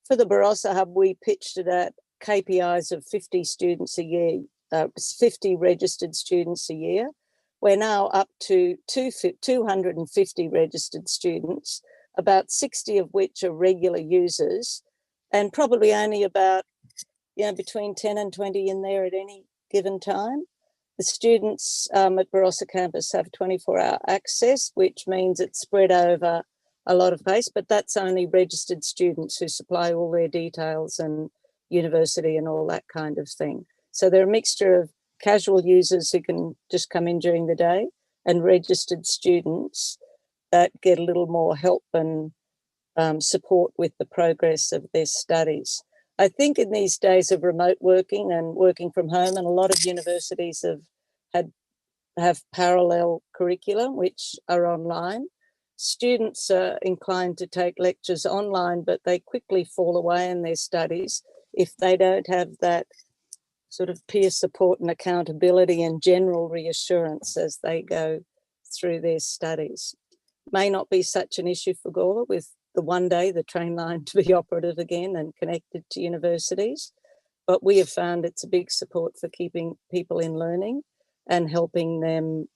For the Barossa hub, we pitched it at KPIs of 50 students a year, 50 registered students a year. We're now up to 250 registered students, about 60 of which are regular users, and probably only about, between 10 and 20 in there at any given time. The students at Barossa campus have 24-hour access, which means it's spread over a lot of space, but that's only registered students who supply all their details and university and all that kind of thing. So they're a mixture of casual users who can just come in during the day and registered students that get a little more help and support with the progress of their studies. I think in these days of remote working and working from home, and a lot of universities have parallel curriculum which are online. Students are inclined to take lectures online, but they quickly fall away in their studies if they don't have that sort of peer support and accountability and general reassurance as they go through their studies. May not be such an issue for Gawler, with the one day the train line to be operative again and connected to universities, but we have found it's a big support for keeping people in learning and helping them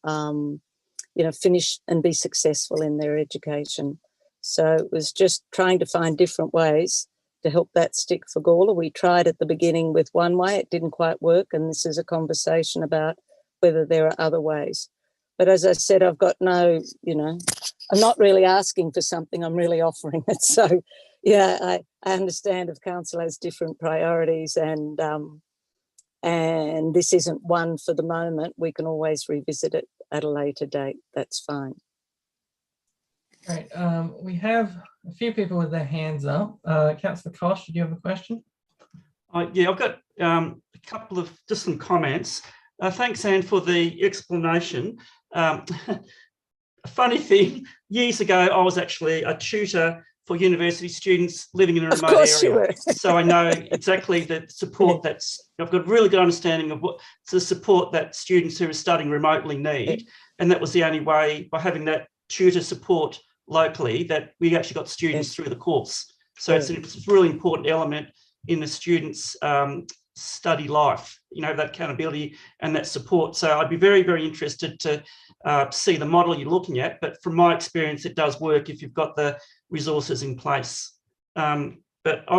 finish and be successful in their education. So it was just trying to find different ways to help that stick for Gawler. We tried at the beginning with one way, it didn't quite work, and this is a conversation about whether there are other ways. But as I said, I've got no, I'm not really asking for something, I'm really offering it. So yeah, I understand if council has different priorities, and this isn't one for the moment. We can always revisit it at a later date. That's fine. Great. We have a few people with their hands up. Councillor Kosh, did you have a question? Yeah, I've got a couple of just some comments. Thanks, Anne, for the explanation. A funny thing, years ago, I was actually a tutor for university students living in a remote area. So I know exactly the support I've got a really good understanding of what the support that students who are studying remotely need. And that was the only way, by having that tutor support locally, that we actually got students through the course. So it's a really important element in the students' study life, that accountability and that support. So I'd be very, very interested to see the model you're looking at, but from my experience, it does work if you've got the resources in place. But I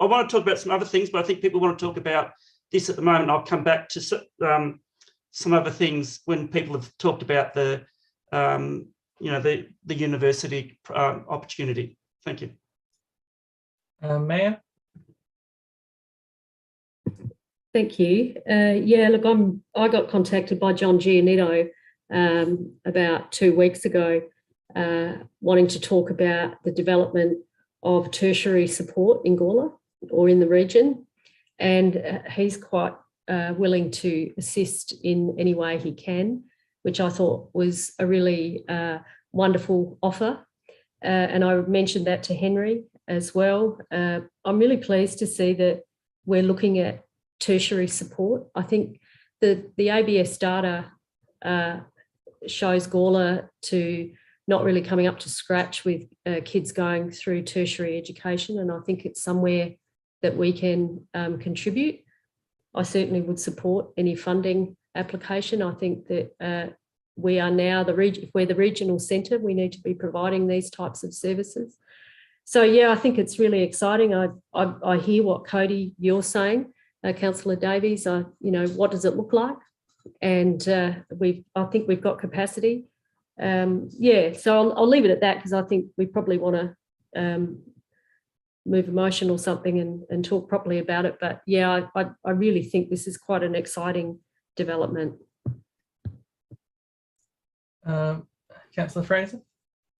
want to talk about some other things, but I think people want to talk about this at the moment. I'll come back to some other things when people have talked about the university opportunity. Thank you. Maya? Thank you. Yeah, look, I got contacted by John Giannitto about 2 weeks ago, wanting to talk about the development of tertiary support in Gawler or in the region. And he's quite willing to assist in any way he can, which I thought was a really wonderful offer. And I mentioned that to Henry as well. I'm really pleased to see that we're looking at tertiary support. I think the ABS data shows Gawler to not really coming up to scratch with kids going through tertiary education, and I think it's somewhere that we can contribute. I certainly would support any funding application. I think that we are now if we're the regional centre, we need to be providing these types of services. So yeah, I think it's really exciting. I hear what Cody you're saying, Councillor Davies. What does it look like? And I think we've got capacity. Yeah, so I'll leave it at that because I think we probably want to move a motion or something and talk properly about it. But yeah, I really think this is quite an exciting development. Councillor Fraser?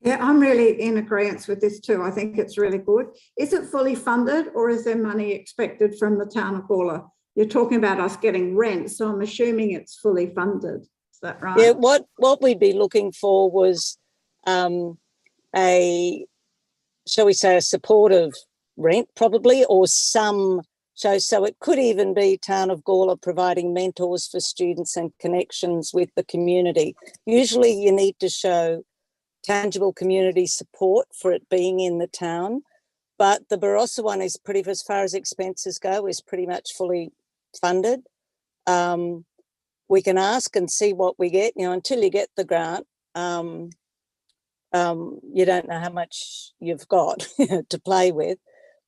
Yeah, I'm really in agreement with this too. I think it's really good. Is it fully funded or is there money expected from the town of Gawler? You're talking about us getting rent, so I'm assuming it's fully funded. Is that right? Yeah, what we'd be looking for was a, shall we say, a supportive rent probably, or some, so it could even be Town of Gawler providing mentors for students and connections with the community. Usually you need to show tangible community support for it being in the town, but the Barossa one is pretty, as far as expenses go, is pretty much fully funded. We can ask and see what we get, you know, until you get the grant. You don't know how much you've got to play with,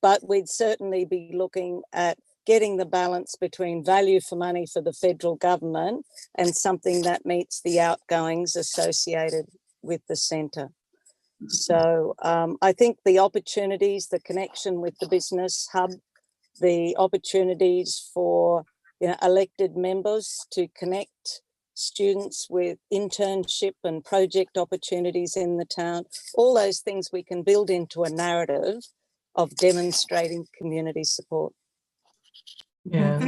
but we'd certainly be looking at getting the balance between value for money for the federal government and something that meets the outgoings associated with the centre. So I think the opportunities, the connection with the business hub, the opportunities for, you know, elected members to connect students with internship and project opportunities in the town, all those things we can build into a narrative of demonstrating community support. Yeah,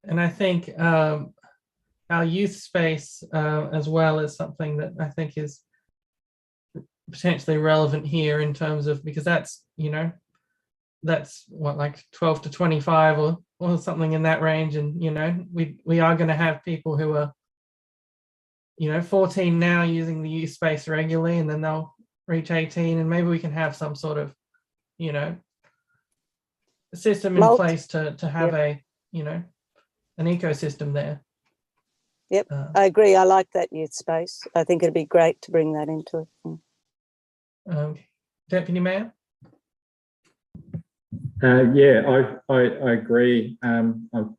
and I think our youth space as well is something that I think is potentially relevant here in terms of, because that's, you know, that's what, like 12 to 25 or something in that range. And, you know, we are going to have people who are, you know, 14 now using the youth space regularly, and then they'll reach 18, and maybe we can have some sort of, you know, system in place to have a, you know, an ecosystem there. Yep, I agree. I like that youth space. I think it'd be great to bring that into it. Deputy Mayor? Yeah, I agree. I've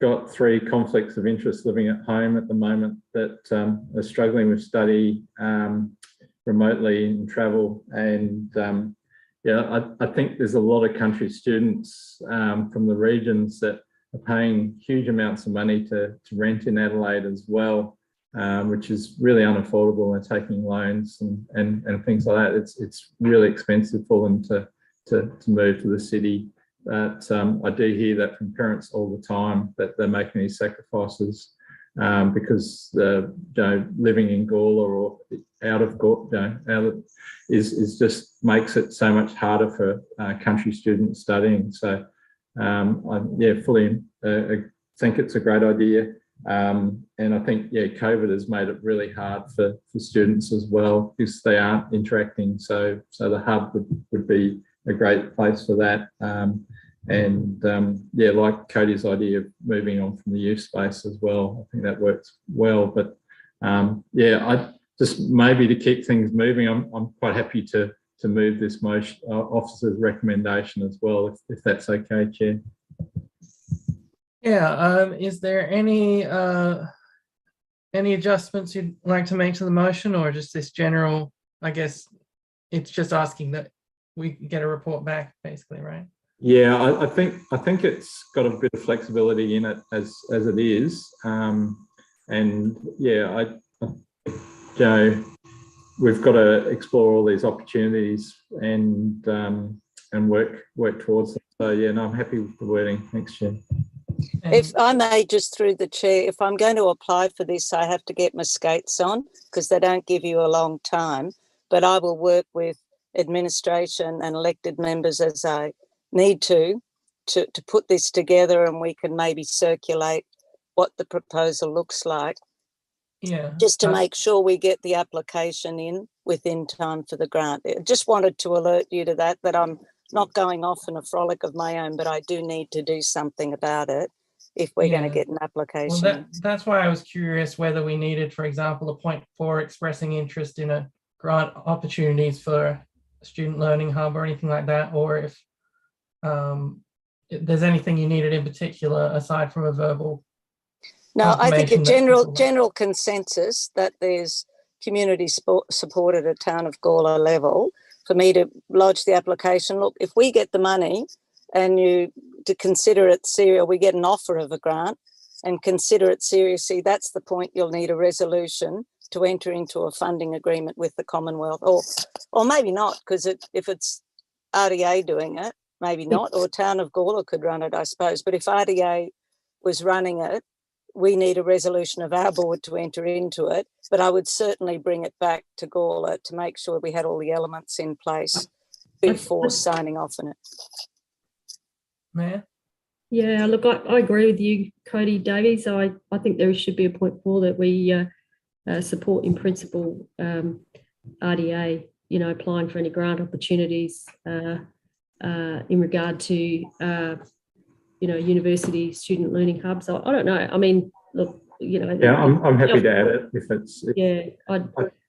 got 3 conflicts of interest living at home at the moment that are struggling with study remotely and travel. And yeah, I think there's a lot of country students from the regions that are paying huge amounts of money to rent in Adelaide as well, which is really unaffordable. They're taking loans and things like that. It's really expensive for them to move to the city. But I do hear that from parents all the time, that they're making these sacrifices because you know, living in Gawler or out of Gawler, is just makes it so much harder for country students studying. So I fully think it's a great idea. And I think, yeah, COVID has made it really hard for students as well, because they aren't interacting. So the hub would be a great place for that. Yeah, like Cody's idea of moving on from the youth space as well, I think that works well. But yeah, I just maybe to keep things moving, I'm quite happy to move this motion officer's recommendation as well, if that's okay, Chair. Yeah, is there any adjustments you'd like to make to the motion, or just this general, I guess it's just asking that we get a report back, basically, right? Yeah, I think it's got a bit of flexibility in it as it is. And yeah, Joe, we've got to explore all these opportunities and work towards them. So yeah, no, I'm happy with the wording. Thanks, Chair. If I may, just through the chair, if I'm going to apply for this, I have to get my skates on, because they don't give you a long time. But I will work with administration and elected members as I need to put this together, and we can maybe circulate what the proposal looks like. Yeah. Just to make sure we get the application in within time for the grant. I just wanted to alert you to that I'm not going off in a frolic of my own, but I do need to do something about it if we're going to get an application. Well, that's why I was curious whether we needed, for example, a point for expressing interest in a grant opportunities for a student learning hub or anything like that, or if there's anything you needed in particular aside from a verbal. No, I think a general consensus that there's community support at a town of Gawler level for me to lodge the application. Look, if we get the money and you to consider it serious, we get an offer of a grant and consider it seriously, that's the point you'll need a resolution to enter into a funding agreement with the Commonwealth, or maybe not, because if it's RDA doing it, maybe not, or town of Gawler could run it, I suppose. But if RDA was running it, we need a resolution of our board to enter into it. But I would certainly bring it back to Gawler to make sure we had all the elements in place before signing off on it. Mayor? Yeah, look, I agree with you, Cody Davies. I think there should be a point 4 that we support in principle RDA, you know, applying for any grant opportunities in regard to, you know, university student learning hubs. I don't know. I mean, look, you know. Yeah, I'm happy to add it if it's.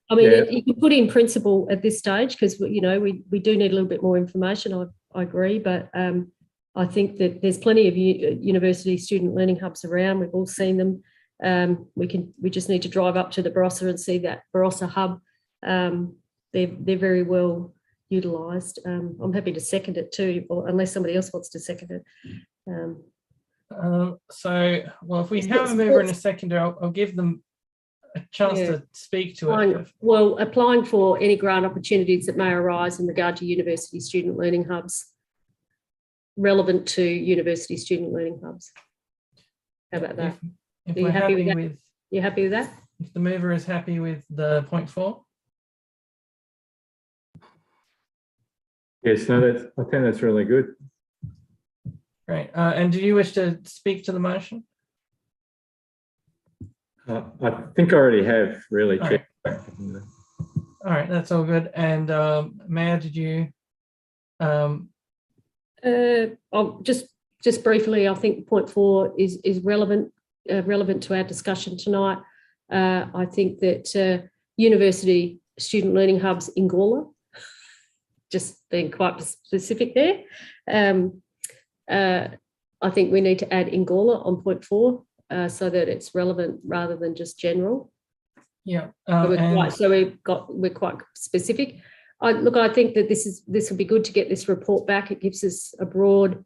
I mean, you can put in principle at this stage because, you know, we do need a little bit more information. I agree, but I think that there's plenty of university student learning hubs around. We've all seen them. We just need to drive up to the Barossa and see that Barossa hub. They're very well utilised. I'm happy to second it too, or unless somebody else wants to second it. Well, if we have a mover and a seconder, I'll give them a chance to speak to it. Well, applying for any grant opportunities that may arise in regard to university student learning hubs, relevant to university student learning hubs. How about that? If we're happy with that? You happy with that? If the mover is happy with the point 4? Yes, no, I think that's really good. Great. And do you wish to speak to the motion? I think I already have, really. All right, that's all good. And Mayor, did you? I'll just briefly, I think point 4 is relevant to our discussion tonight. I think that university student learning hubs in Gawler, just being quite specific there. I think we need to add in Gawler on point 4 so that it's relevant rather than just general. Yeah. So we're quite specific. I think that this will be good to get this report back. It gives us a broad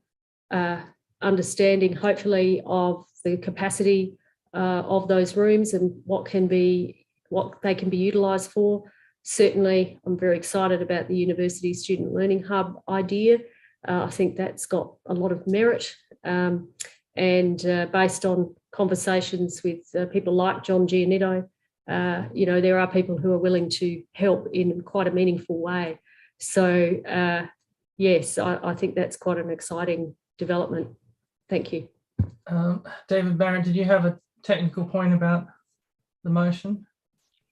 understanding, hopefully, of the capacity of those rooms and what they can be utilised for. Certainly, I'm very excited about the University Student Learning Hub idea. I think that's got a lot of merit, and based on conversations with people like John Giannitto, you know, there are people who are willing to help in quite a meaningful way. So, yes, I think that's quite an exciting development. Thank you. David Barron, did you have a technical point about the motion?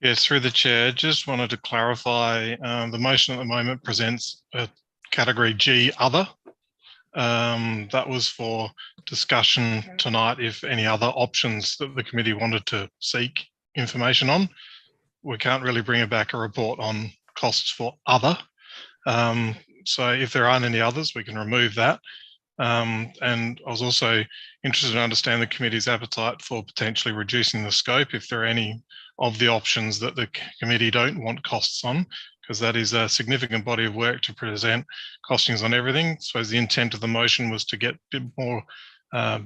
Yes, through the chair, just wanted to clarify the motion at the moment presents a category G, other. That was for discussion tonight if any other options that the committee wanted to seek information on. We can't really bring back a report on costs for other. So if there aren't any others, we can remove that. And I was also interested to understand the committee's appetite for potentially reducing the scope if there are any of the options that the committee don't want costs on, because that is a significant body of work to present costings on everything. So the intent of the motion was to get a bit more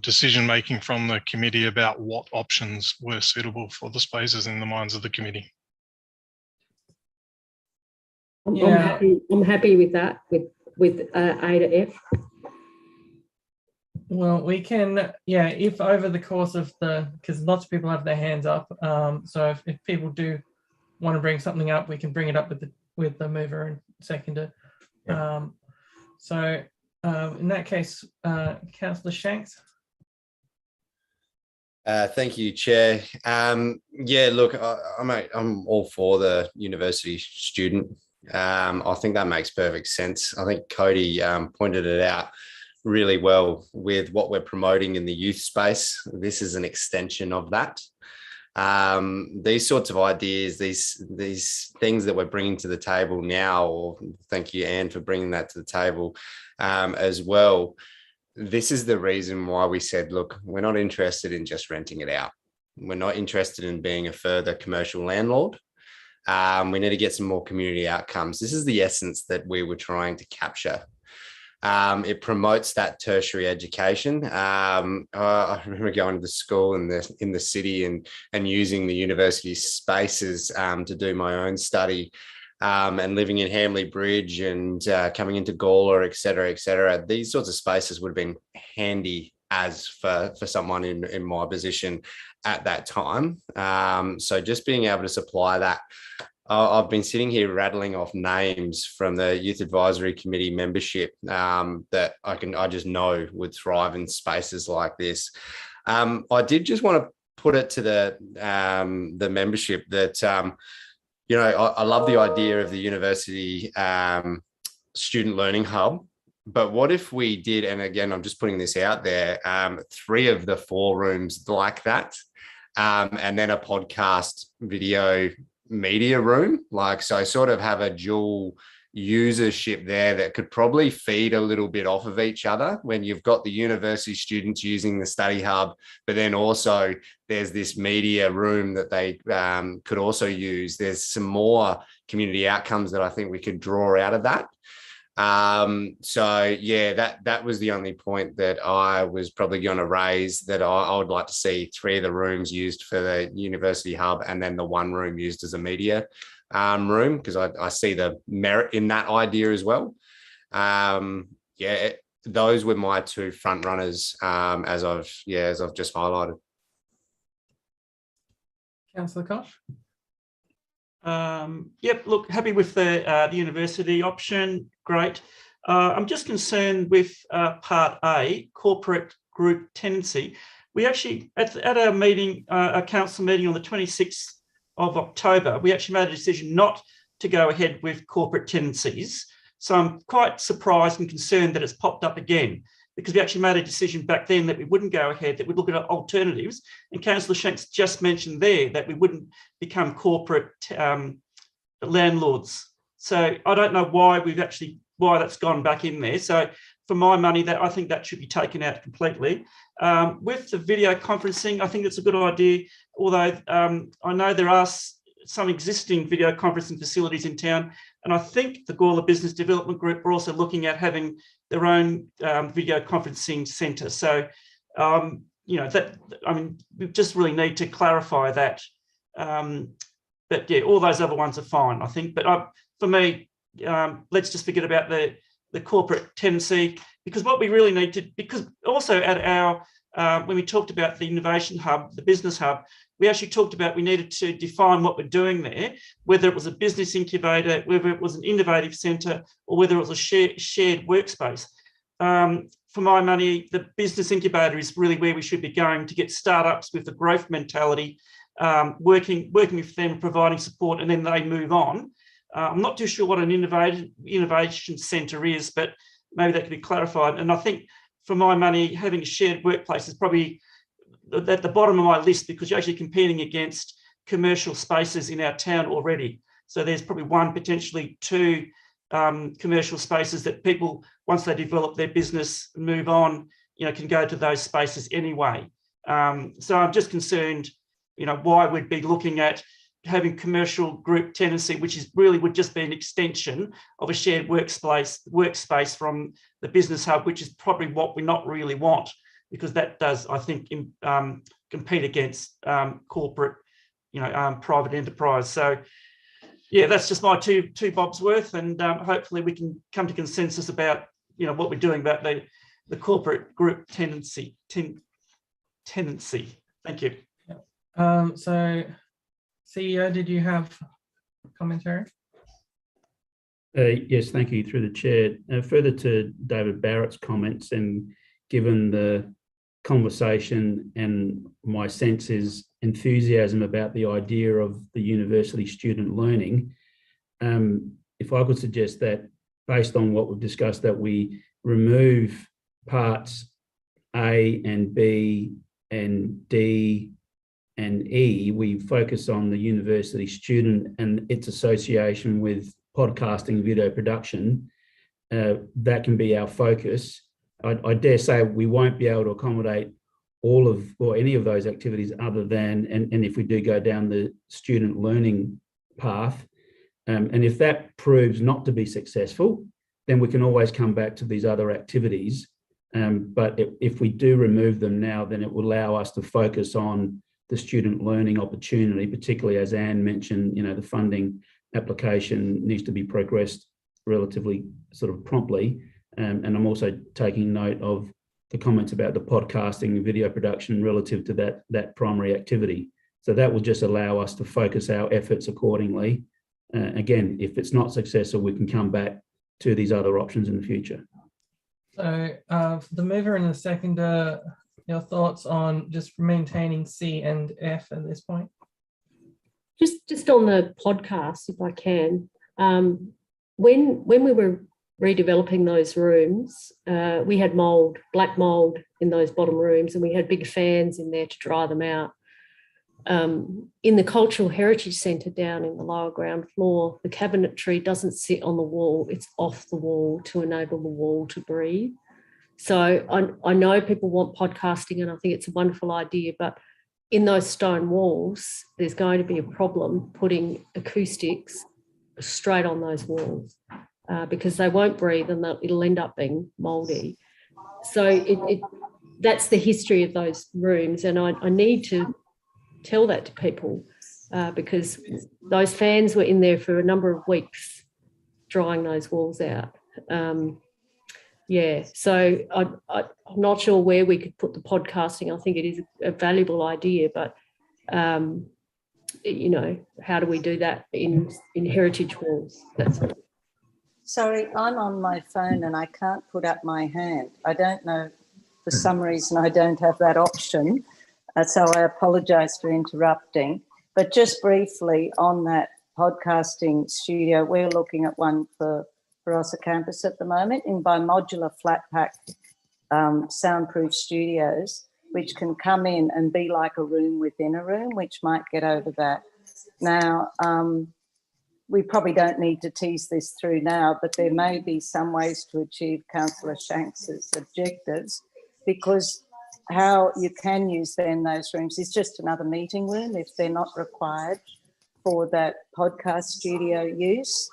decision making from the committee about what options were suitable for the spaces in the minds of the committee. I'm happy with that, with A to F. Well, we can, if over the course of because lots of people have their hands up. So if people do want to bring something up, we can bring it up with the mover and seconder. Yeah. In that case, Councillor Shanks. Thank you, Chair. Look, I'm all for the university student. I think that makes perfect sense. I think Cody pointed it out really well with what we're promoting in the youth space. This is an extension of that. These sorts of ideas, these things that we're bringing to the table now, or thank you, Anne, for bringing that to the table as well. This is the reason why we said, look, we're not interested in just renting it out. We're not interested in being a further commercial landlord. We need to get some more community outcomes. This is the essence that we were trying to capture. It promotes that tertiary education. I remember going to the school in the city and using the university spaces to do my own study, and living in Hamley Bridge and coming into Gawler, et cetera. These sorts of spaces would have been handy as for someone in my position at that time. So just being able to supply that. I've been sitting here rattling off names from the Youth Advisory Committee membership that I just know would thrive in spaces like this. I did just want to put it to the membership that I love the idea of the university student learning hub. But what if we did, and again, I'm just putting this out there, 3 of the 4 rooms like that, and then a podcast video media room, so sort of have a dual usership there that could probably feed a little bit off of each other when you've got the university students using the study hub, but then also there's this media room that they could also use. There's some more community outcomes that I think we could draw out of that. So yeah, that was the only point that I was probably going to raise, that I would like to see 3 of the rooms used for the university hub and then the 1 room used as a media room, because I see the merit in that idea as well. Those were my 2 front runners as I've just highlighted. Councillor Koch? Yep, look, happy with the university option. Great. I'm just concerned with part A, corporate group tenancy. We actually, at our meeting, our council meeting on the 26th of October, we actually made a decision not to go ahead with corporate tenancies. So I'm quite surprised and concerned that it's popped up again, because we actually made a decision back then that we wouldn't go ahead, that we'd look at alternatives. And Councillor Shanks just mentioned there that we wouldn't become corporate landlords. So I don't know why that's gone back in there. So for my money, I think that should be taken out completely. With the video conferencing, I think it's a good idea, although I know there are some existing video conferencing facilities in town, and I think the Gawler Business Development Group are also looking at having their own video conferencing centre. So, we just really need to clarify that. But yeah, all those other ones are fine, I think. But for me, let's just forget about the corporate tenancy, because what we really need to, because also at our, when we talked about the innovation hub, the business hub, we actually talked about we needed to define what we're doing there, whether it was a business incubator, whether it was an innovative centre, or whether it was a shared workspace. For my money, the business incubator is really where we should be going to get startups with the growth mentality, working with them, providing support, and then they move on. I'm not too sure what an innovation centre is, but maybe that could be clarified. And I think for my money, having a shared workplace is probably at the bottom of my list, because you're actually competing against commercial spaces in our town already. So there's probably 1, potentially 2 commercial spaces that people, once they develop their business and move on, can go to those spaces anyway. So I'm just concerned, why we'd be looking at having commercial group tenancy, which is really would just be an extension of a shared workspace from the business hub, which is probably what we not really want, because that does, I think, compete against corporate, private enterprise. So yeah, that's just my two bobs worth, and hopefully we can come to consensus about what we're doing about the corporate group tenancy. Thank you. So CEO, did you have commentary? Yes, thank you, through the chair. Further to David Barrett's comments, and given the conversation and my sense is enthusiasm about the idea of the university student learning, if I could suggest that, based on what we've discussed, that we remove parts A and B and D and E, we focus on the university student and its association with podcasting, video production. That can be our focus. I dare say we won't be able to accommodate all of or any of those activities other than, and if we do go down the student learning path. And if that proves not to be successful, then we can always come back to these other activities. But if we do remove them now, then it will allow us to focus on the student learning opportunity, particularly as Anne mentioned, the funding application needs to be progressed relatively sort of promptly. And I'm also taking note of the comments about the podcasting and video production relative to that primary activity. So that will just allow us to focus our efforts accordingly. Again, if it's not successful, we can come back to these other options in the future. So the mover and the seconder, your thoughts on just maintaining C and F at this point? Just on the podcast, if I can, when we were redeveloping those rooms, we had mould, black mould in those bottom rooms, and we had big fans in there to dry them out. In the Cultural Heritage Centre down in the lower ground floor, the cabinetry doesn't sit on the wall, it's off the wall to enable the wall to breathe. So I know people want podcasting and I think it's a wonderful idea, but in those stone walls, there's going to be a problem putting acoustics straight on those walls because they won't breathe and it'll end up being mouldy. So that's the history of those rooms, and I need to tell that to people because those fans were in there for a number of weeks drying those walls out. So I'm not sure where we could put the podcasting. I think it is a valuable idea, but how do we do that in heritage walls? That's all. Sorry, I'm on my phone and I can't put up my hand. I don't know, for some reason I don't have that option. So I apologise for interrupting. But just briefly on that podcasting studio, we're looking at one for Barossa campus at the moment in bimodular flat pack soundproof studios, which can come in and be like a room within a room, which might get over that. Now, we probably don't need to tease this through now, but there may be some ways to achieve Councillor Shanks's objectives, because how you can use then those rooms is just another meeting room if they're not required for that podcast studio use.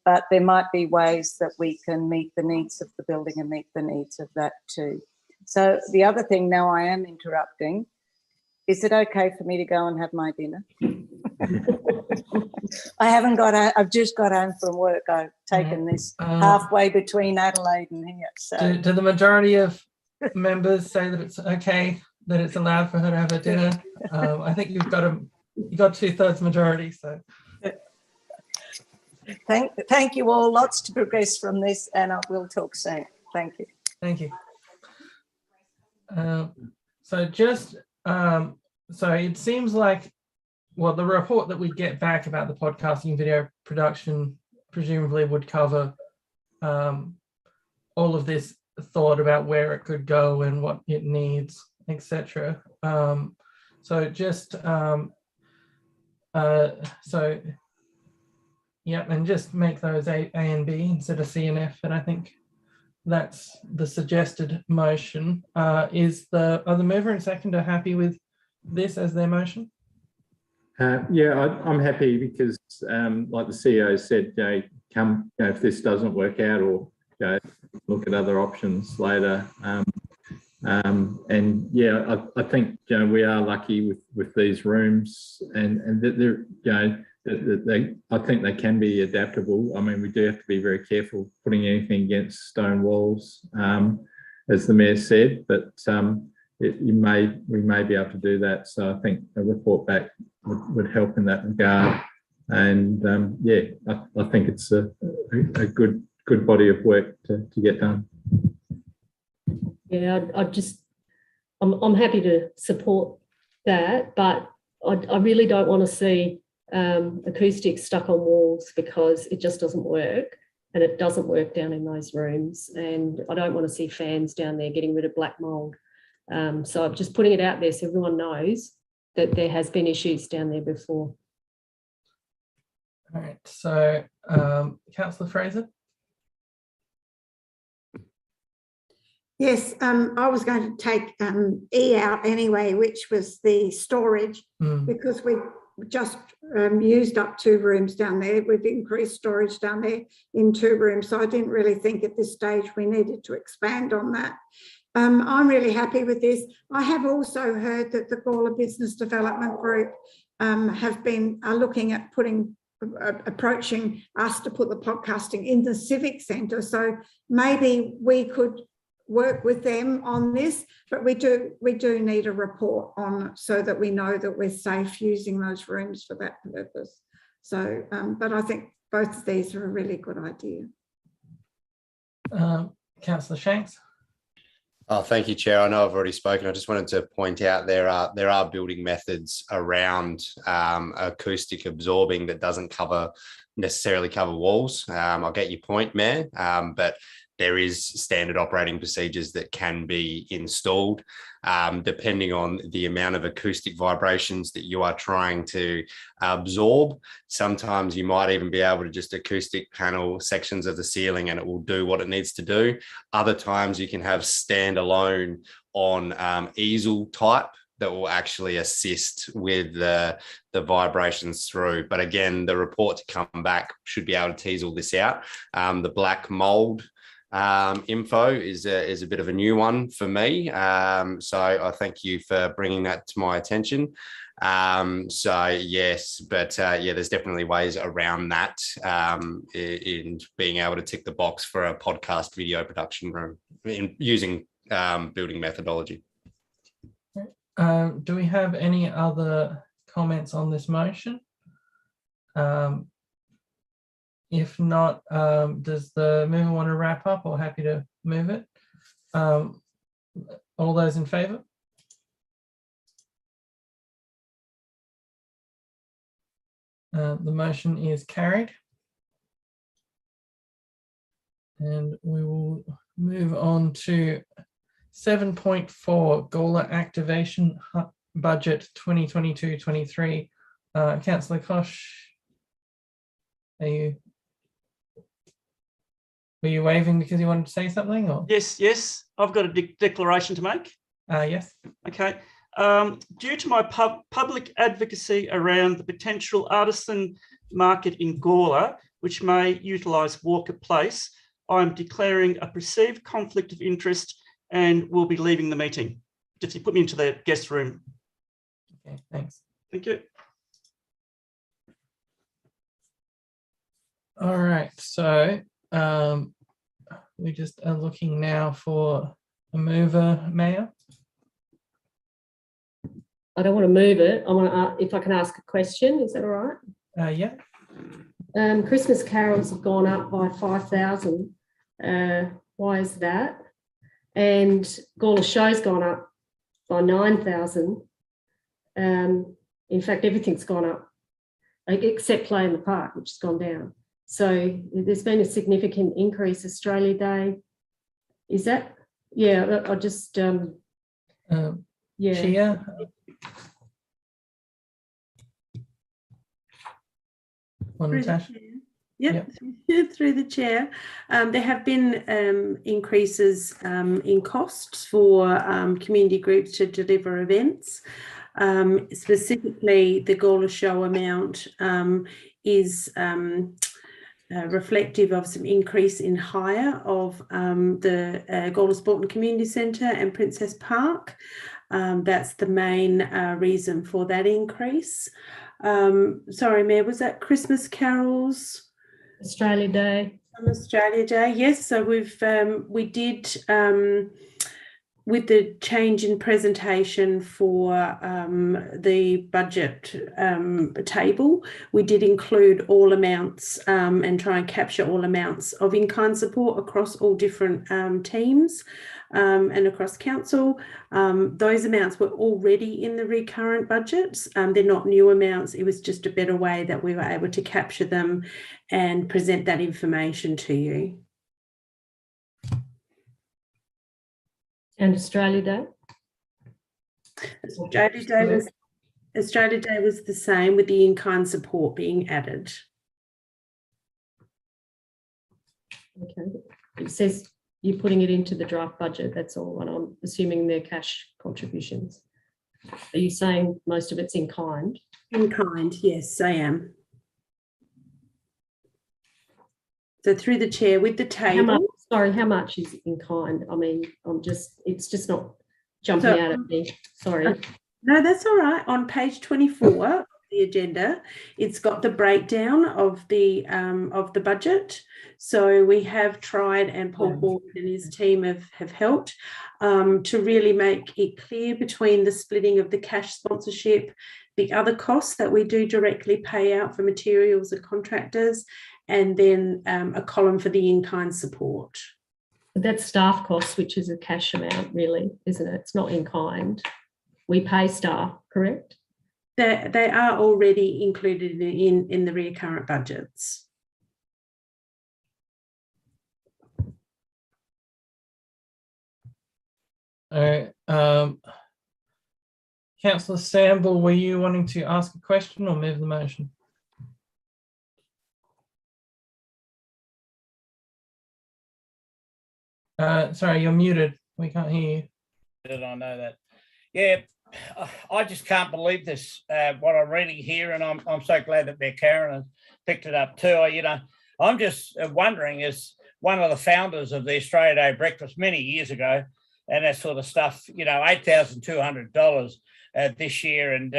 But there might be ways that we can meet the needs of the building and meet the needs of that too. So the other thing, now I am interrupting, is it okay for me to go and have my dinner? I've just got home from work. I've taken this halfway between Adelaide and here. So do the majority of members say that it's okay, that it's allowed for her to have her dinner? I think you got 2/3 majority. So thank you all. Lots to progress from this, and I will talk soon. Thank you. Thank you. So it seems like, well, the report that we get back about the podcasting video production presumably would cover all of this thought about where it could go and what it needs, etc. And just make those A and B instead of C and F. And I think that's the suggested motion. Are the mover and seconder happy with this as their motion? I'm happy because, like the CEO said, if this doesn't work out, or look at other options later. I think we are lucky with these rooms, and I think they can be adaptable. I mean, we do have to be very careful putting anything against stone walls, as the Mayor said, but we may be able to do that. So I think a report back would help in that regard. And I think it's a good body of work to get done. Yeah, I'm happy to support that, but I really don't want to see acoustics stuck on walls, because it just doesn't work, and it doesn't work down in those rooms. And I don't want to see fans down there getting rid of black mould. So I'm just putting it out there so everyone knows that there has been issues down there before. All right, so Councillor Fraser. Yes, I was going to take E out anyway, which was the storage, because just used up 2 rooms down there. We've increased storage down there in 2 rooms. So I didn't really think at this stage we needed to expand on that. I'm really happy with this. I have also heard that the Gawler Business Development Group are looking at approaching us to put the podcasting in the Civic Centre. So maybe we could work with them on this, but we do need a report on so that we know that we're safe using those rooms for that purpose. So, but I think both of these are a really good idea. Councillor Shanks. Oh, thank you, Chair. I know I've already spoken. I just wanted to point out there are building methods around acoustic absorbing that doesn't necessarily cover walls. I'll get your point, Mayor, but there is standard operating procedures that can be installed depending on the amount of acoustic vibrations that you are trying to absorb. Sometimes you might even be able to just acoustic panel sections of the ceiling and it will do what it needs to do. Other times you can have standalone on easel type that will actually assist with the vibrations through. But again, the report to come back should be able to tease all this out. The black mold info is a bit of a new one for me. So I thank you for bringing that to my attention. So yes, but yeah, there's definitely ways around that in being able to tick the box for a podcast video production room using building methodology. Do we have any other comments on this motion? If not, does the mover want to wrap up, or happy to move it? All those in favour? The motion is carried. And we will move on to 7.4 Gawler Activation Budget 2022-23. Councillor Kosh, were you waving because you wanted to say something? Or? Yes. I've got a declaration to make. Yes. Okay. Due to my public advocacy around the potential artisan market in Gawler, which may utilise Walker Place, I'm declaring a perceived conflict of interest and will be leaving the meeting. Just put me into the guest room. Okay, thanks. Thank you. All right, so we just are looking now for a mover, Mayor. I don't want to move it. I want to, if I can ask a question, is that all right? Yeah. Christmas carols have gone up by 5,000. Why is that? And Gawler Show's gone up by 9,000. In fact, everything's gone up, except Play in the Park, which has gone down. So there's been a significant increase. Australia Day, is that? Yeah, I just, yeah. Chia? Yep. Through the chair. There have been increases in costs for community groups to deliver events. Specifically, the Gawler Show amount is reflective of some increase in hire of the Gawler Sport and Community Centre and Princess Park. That's the main reason for that increase. Sorry, Mayor, was that Christmas carols? Australia Day. Australia Day, yes. So we did with the change in presentation for the budget table, we did include all amounts and try and capture all amounts of in-kind support across all different teams and across council. Those amounts were already in the recurrent budgets. They're not new amounts. It was just a better way that we were able to capture them and present that information to you. And Australia Day? Australia Day was the same, with the in-kind support being added. Okay. It says you're putting it into the draft budget, that's all, and I'm assuming they're cash contributions. Are you saying most of it's in kind? In kind, yes, I am. So through the chair with the table. How much is in kind? I mean, it's just not jumping out at me. Sorry. No, that's all right. On page 24 of the agenda, it's got the breakdown of the budget. So we have tried, and Paul Boyd and his team have helped to really make it clear between the splitting of the cash sponsorship, the other costs that we do directly pay out for materials and contractors, and then a column for the in-kind support. But that's staff costs, which is a cash amount, really, isn't it? It's not in kind. We pay staff, correct? They are already included in the recurrent budgets. All right. Councillor Samble, were you wanting to ask a question or move the motion? Sorry, you're muted. We can't hear you. Did I know that? Yeah, I just can't believe this, what I'm reading here, and I'm so glad that Mayor Karen has picked it up too. I'm just wondering, as one of the founders of the Australia Day breakfast many years ago, and that sort of stuff, $8,200 this year, and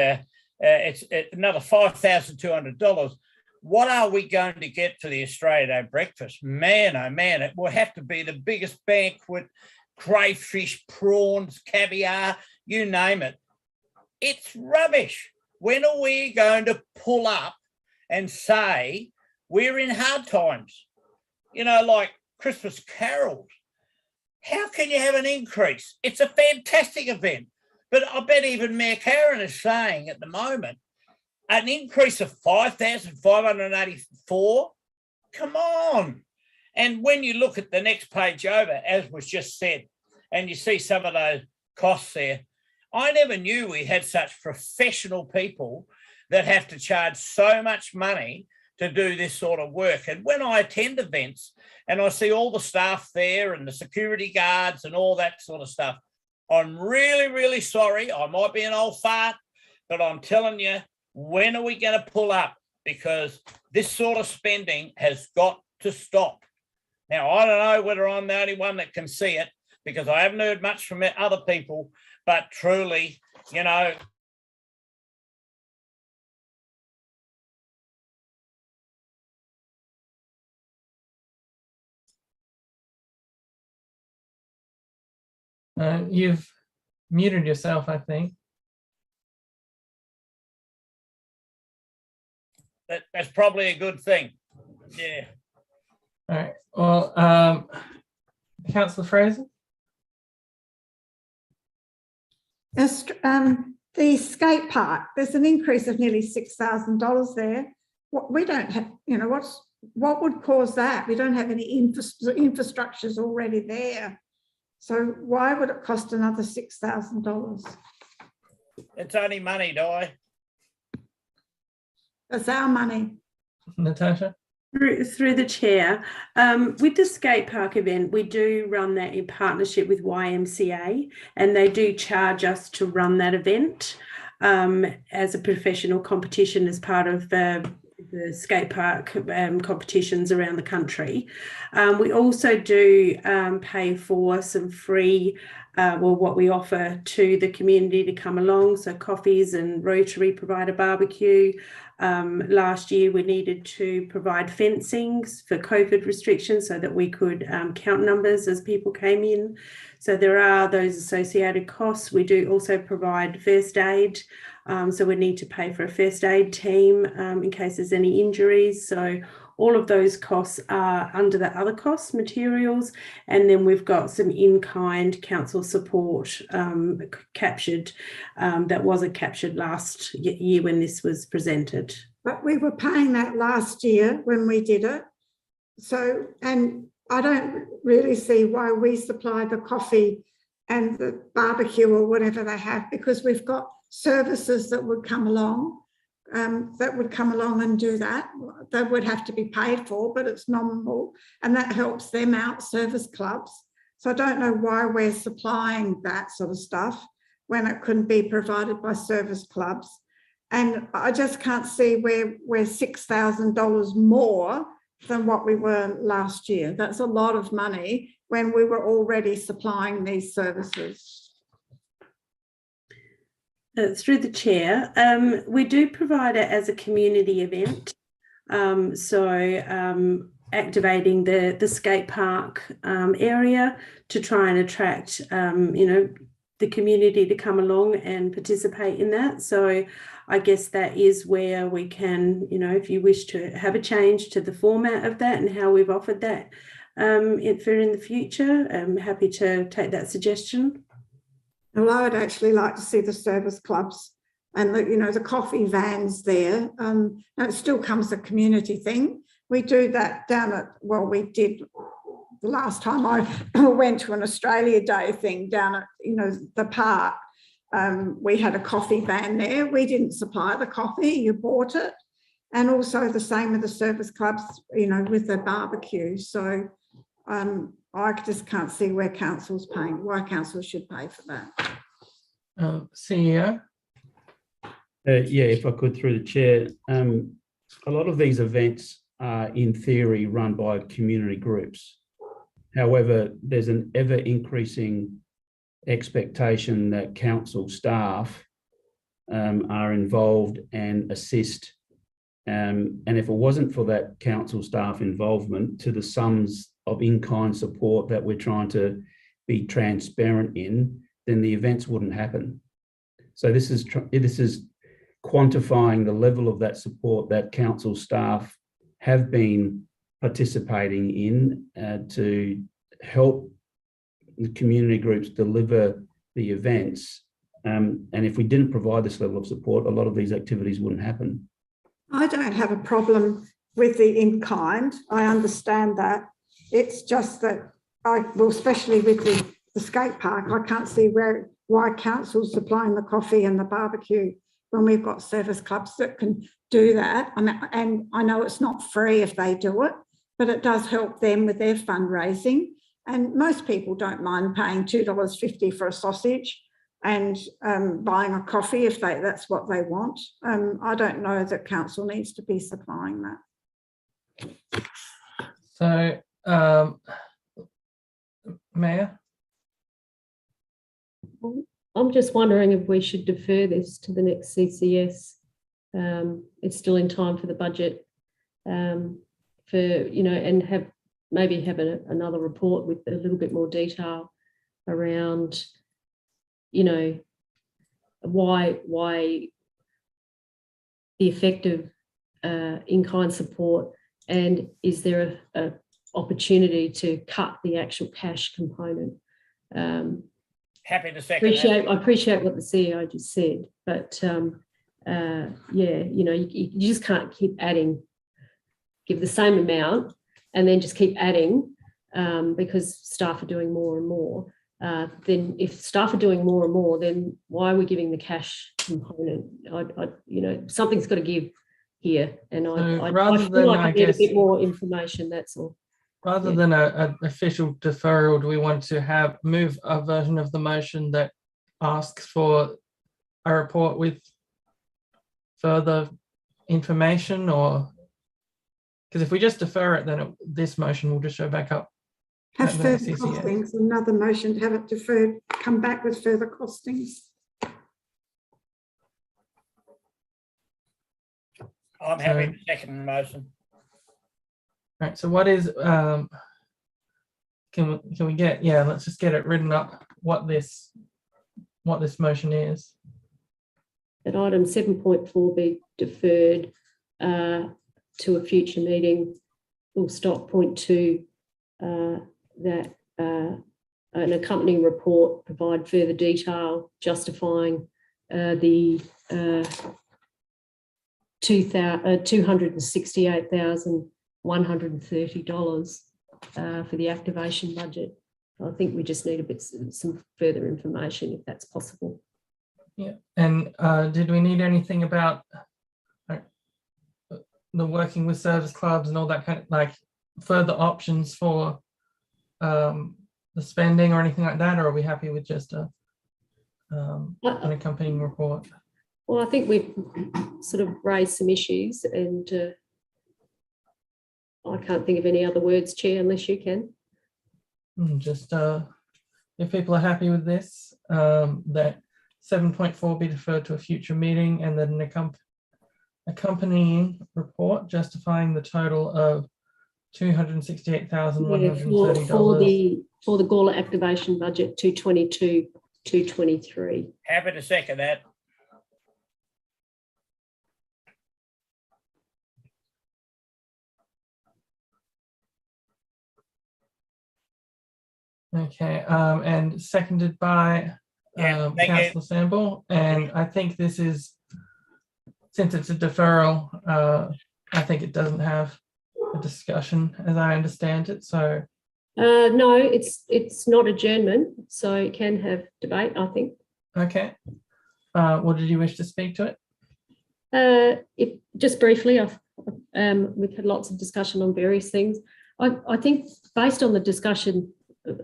it's another $5,200. What are we going to get for the Australia Day breakfast? Man, oh man, it will have to be the biggest banquet, crayfish, prawns, caviar, you name it. It's rubbish. When are we going to pull up and say we're in hard times? Like Christmas carols. How can you have an increase? It's a fantastic event. But I bet even Mayor Karen is saying at the moment, an increase of 5,584? Come on. And when you look at the next page over, as was just said, and you see some of those costs there, I never knew we had such professional people that have to charge so much money to do this sort of work. And when I attend events and I see all the staff there and the security guards and all that sort of stuff, I'm really, really sorry. I might be an old fart, but I'm telling you, when are we going to pull up? Because this sort of spending has got to stop. Now, I don't know whether I'm the only one that can see it, because I haven't heard much from other people, but truly, You've muted yourself, I think. That's probably a good thing. Yeah. All right. Well, Councillor Fraser? The skate park, there's an increase of nearly $6,000 there. We don't have, what would cause that? We don't have any infrastructures already there. So why would it cost another $6,000? It's only money, Di. It's our money. Natasha? Through the chair, with the skate park event, we do run that in partnership with YMCA, and they do charge us to run that event as a professional competition as part of the skate park competitions around the country. We also do pay for some free, what we offer to the community to come along. So coffees, and Rotary provide a barbecue. Last year we needed to provide fencing for COVID restrictions so that we could count numbers as people came in. So there are those associated costs. We do also provide first aid. So we need to pay for a first aid team in case there's any injuries. So all of those costs are under the other costs, materials, and then we've got some in-kind council support captured that wasn't captured last year when this was presented. But we were paying that last year when we did it. So, and I don't really see why we supply the coffee and the barbecue or whatever they have, because we've got services that would come along. And do that. They would have to be paid for, but it's nominal, and that helps them out, service clubs. So I don't know why we're supplying that sort of stuff when it couldn't be provided by service clubs. And I just can't see where we're $6,000 more than what we were last year. That's a lot of money when we were already supplying these services. Through the chair, we do provide it as a community event. Activating the skate park area to try and attract, the community to come along and participate in that. So I guess that is where we can, if you wish to have a change to the format of that and how we've offered that for in the future, I'm happy to take that suggestion. Well, I would actually like to see the service clubs and the coffee vans there. And it still comes a community thing. We do that down at, well, we did the last time I went to an Australia Day thing down at, the park. We had a coffee van there. We didn't supply the coffee, you bought it. And also the same with the service clubs, with the barbecue. So I just can't see why council should pay for that. CEO? Yeah, if I could, through the chair. A lot of these events are in theory run by community groups. However, there's an ever increasing expectation that council staff are involved and assist. And if it wasn't for that council staff involvement to the sums of in-kind support that we're trying to be transparent in, then the events wouldn't happen. So this is quantifying the level of that support that council staff have been participating in to help the community groups deliver the events. And if we didn't provide this level of support, a lot of these activities wouldn't happen. I don't have a problem with the in-kind. I understand that. It's just that especially with the skate park, I can't see why council's supplying the coffee and the barbecue when we've got service clubs that can do that. And I know it's not free if they do it, but it does help them with their fundraising. And most people don't mind paying $2.50 for a sausage and buying a coffee if that's what they want. I don't know that council needs to be supplying that. So, Mayor? I'm just wondering if we should defer this to the next CCS. It's still in time for the budget, and have another report with a little bit more detail around, why the effective in-kind support, and is there a opportunity to cut the actual cash component. Happy to second I appreciate what the CEO just said, but you just can't keep adding, give the same amount and then just keep adding because staff are doing more and more. Then if staff are doing more and more, then why are we giving the cash component? Something's got to give here, and I feel like I need a bit more information. That's all. Rather than an official deferral, do we want to move a version of the motion that asks for a report with further information, or because if we just defer it, then this motion will just show back up. Have further costings, another motion to have it deferred, come back with further costings. I'm happy to second the motion. Right, so what is can we get, let's just get it written up what this motion is. That item 7.4 be deferred to a future meeting. We'll stop point 2 that an accompanying report provide further detail justifying the $268,130 for the activation budget. I think we just need some further information if that's possible. Yeah, and did we need anything about the working with service clubs and all that kind of further options for the spending or anything like that, or are we happy with just a an accompanying report. Well, I think we've sort of raised some issues, and I can't think of any other words, Chair, unless you can. Just if people are happy with this, that 7.4 be deferred to a future meeting, and that an accompanying report justifying the total of $268,130 for the Gawler activation budget 222-223. Happy to second that. Okay, and seconded by Councillor Sample. And I think this is, since it's a deferral, I think it doesn't have a discussion as I understand it. So no, it's not adjournment, so it can have debate, I think. Okay. What did you wish to speak to it? Just briefly, we've had lots of discussion on various things. I think based on the discussion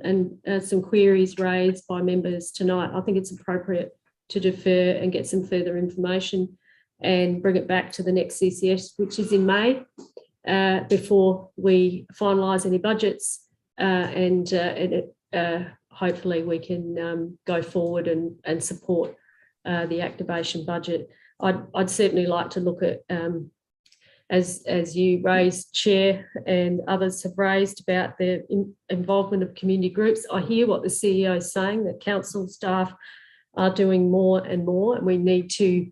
and some queries raised by members tonight, I think it's appropriate to defer and get some further information and bring it back to the next CCS, which is in May, before we finalise any budgets, and hopefully we can go forward and support the activation budget. I'd certainly like to look at, as you raised, Chair, and others have raised, about the involvement of community groups. I hear what the CEO is saying, that council staff are doing more and more, and we need to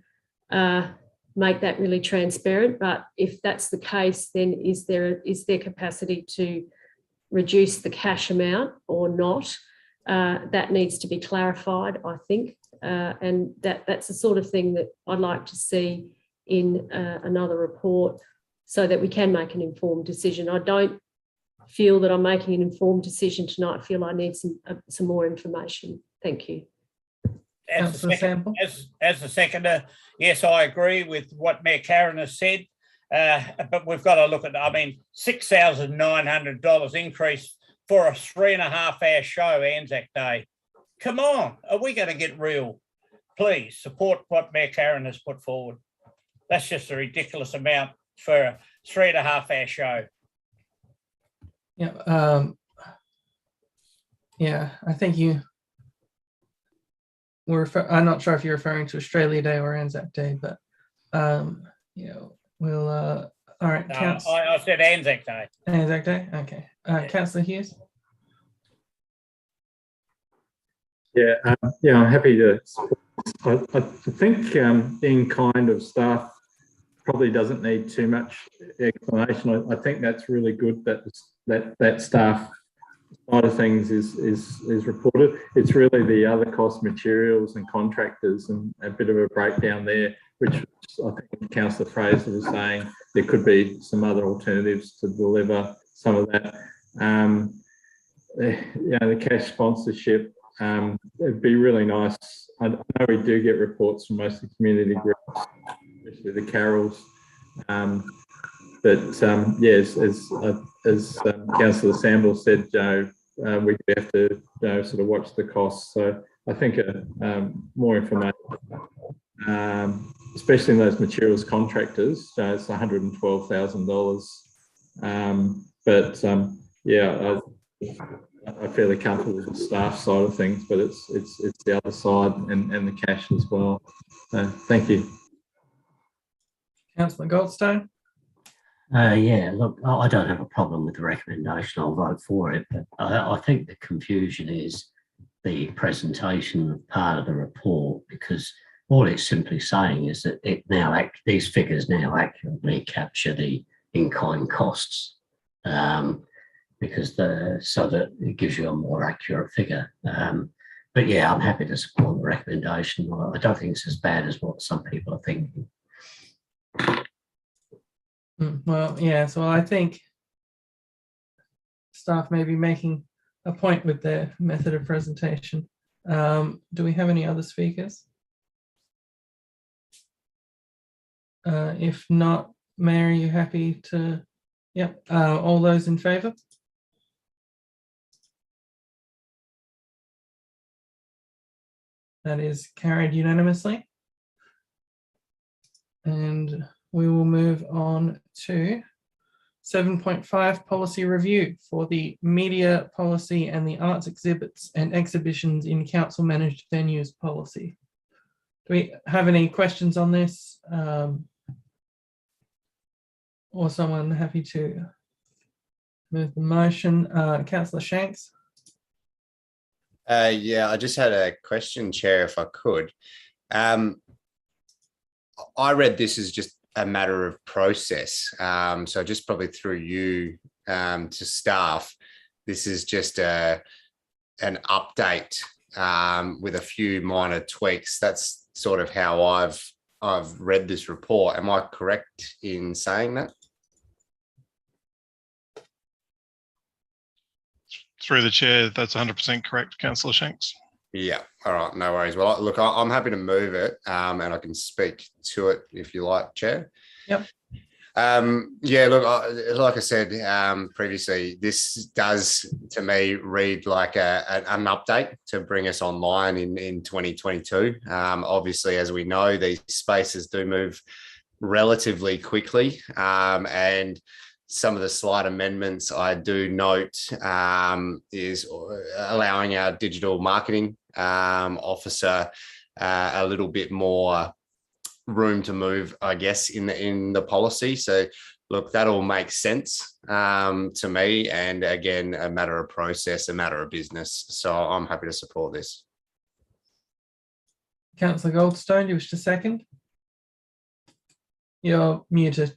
make that really transparent. But if that's the case, then is there capacity to reduce the cash amount or not? That needs to be clarified, I think, and that's the sort of thing that I'd like to see in another report, so that we can make an informed decision. I don't feel that I'm making an informed decision tonight. I feel I need some more information. Thank you. As the seconder, yes, I agree with what Mayor Karen has said, but we've got to look at, I mean, $6,900 increase for a 3.5-hour show, Anzac Day. Come on, are we going to get real? Please support what Mayor Karen has put forward. That's just a ridiculous amount for a 3.5-hour show. Yeah, yeah, I think you were. I'm not sure if you're referring to Australia Day or Anzac Day, but you know, we'll. All right. No, I said Anzac Day. Anzac Day. Okay. Councillor Hughes. Yeah, yeah, I'm happy to. I think in kind of staff probably doesn't need too much explanation. I think that's really good that that staff side of things is reported. It's really the other cost, materials and contractors, and a bit of a breakdown there, which I think Councillor Fraser was saying there could be some other alternatives to deliver some of that. You know, the cash sponsorship, it'd be really nice. I know we do get reports from most of the community groups, especially the Carols. But yes, as Councillor Samble said, we have to sort of watch the costs. So I think more information, especially in those materials contractors, it's $112,000. But yeah, I'm fairly comfortable with the staff side of things, but it's the other side and the cash as well. Thank you. Councillor Goldstone. Yeah, look, I don't have a problem with the recommendation. I'll vote for it, but I think the confusion is the presentation of part of the report, because all it's simply saying is that these figures now accurately capture the in-kind costs, because so that it gives you a more accurate figure. But yeah, I'm happy to support the recommendation. I don't think it's as bad as what some people are thinking. Well, yeah, so I think staff may be making a point with their method of presentation. Do we have any other speakers? If not, Mayor, are you happy to? Yep. All those in favour? That is carried unanimously. And we will move on to 7.5 policy review for the media policy and the arts exhibits and exhibitions in council managed venues policy. Do we have any questions on this? Or someone happy to move the motion? Councillor Shanks. Yeah, I just had a question, Chair, if I could. I read this as just a matter of process. So just probably through you to staff, this is just an update with a few minor tweaks. That's sort of how I've read this report. Am I correct in saying that? Through the chair, that's 100% correct, Councillor Shanks. Yeah, all right, no worries. Well, look, I'm happy to move it and I can speak to it if you like, Chair. Yep. Yeah, look, like I said previously, this does to me read like an update to bring us online in 2022. Obviously, as we know, these spaces do move relatively quickly, and some of the slight amendments I do note is allowing our digital marketing officer a little bit more room to move, I guess, in the policy. So look, that all makes sense to me. And again, a matter of process, a matter of business. So I'm happy to support this. Councillor Goldstone, you wish to second? You're muted.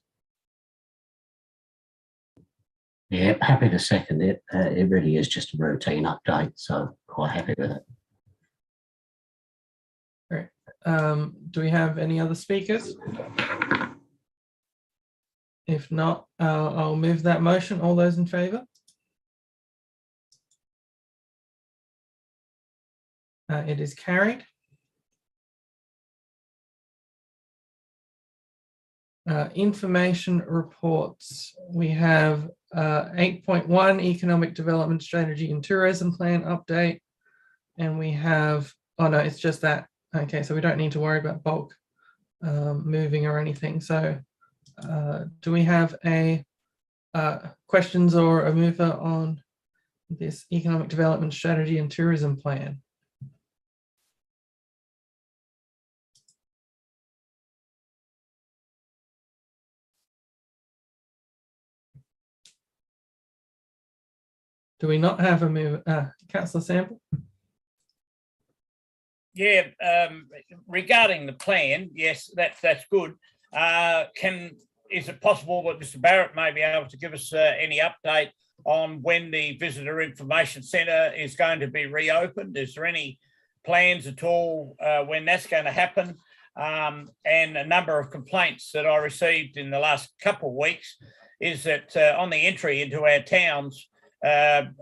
Yeah, happy to second it. It really is just a routine update, so quite happy with it. Great. Do we have any other speakers? If not, I'll move that motion. All those in favour? It is carried. Information reports. We have 8.1 Economic Development Strategy and Tourism Plan update. And we have, oh no, it's just that. Okay, so we don't need to worry about bulk moving or anything. So do we have a questions or a mover on this Economic Development Strategy and Tourism Plan? Do we not have a mover? Councillor Sample? Yeah, regarding the plan, yes, that's good. Is it possible that Mr. Barrett may be able to give us any update on when the Visitor Information Centre is going to be reopened? Is there any plans at all when that's going to happen? And a number of complaints that I received in the last couple of weeks is that on the entry into our towns,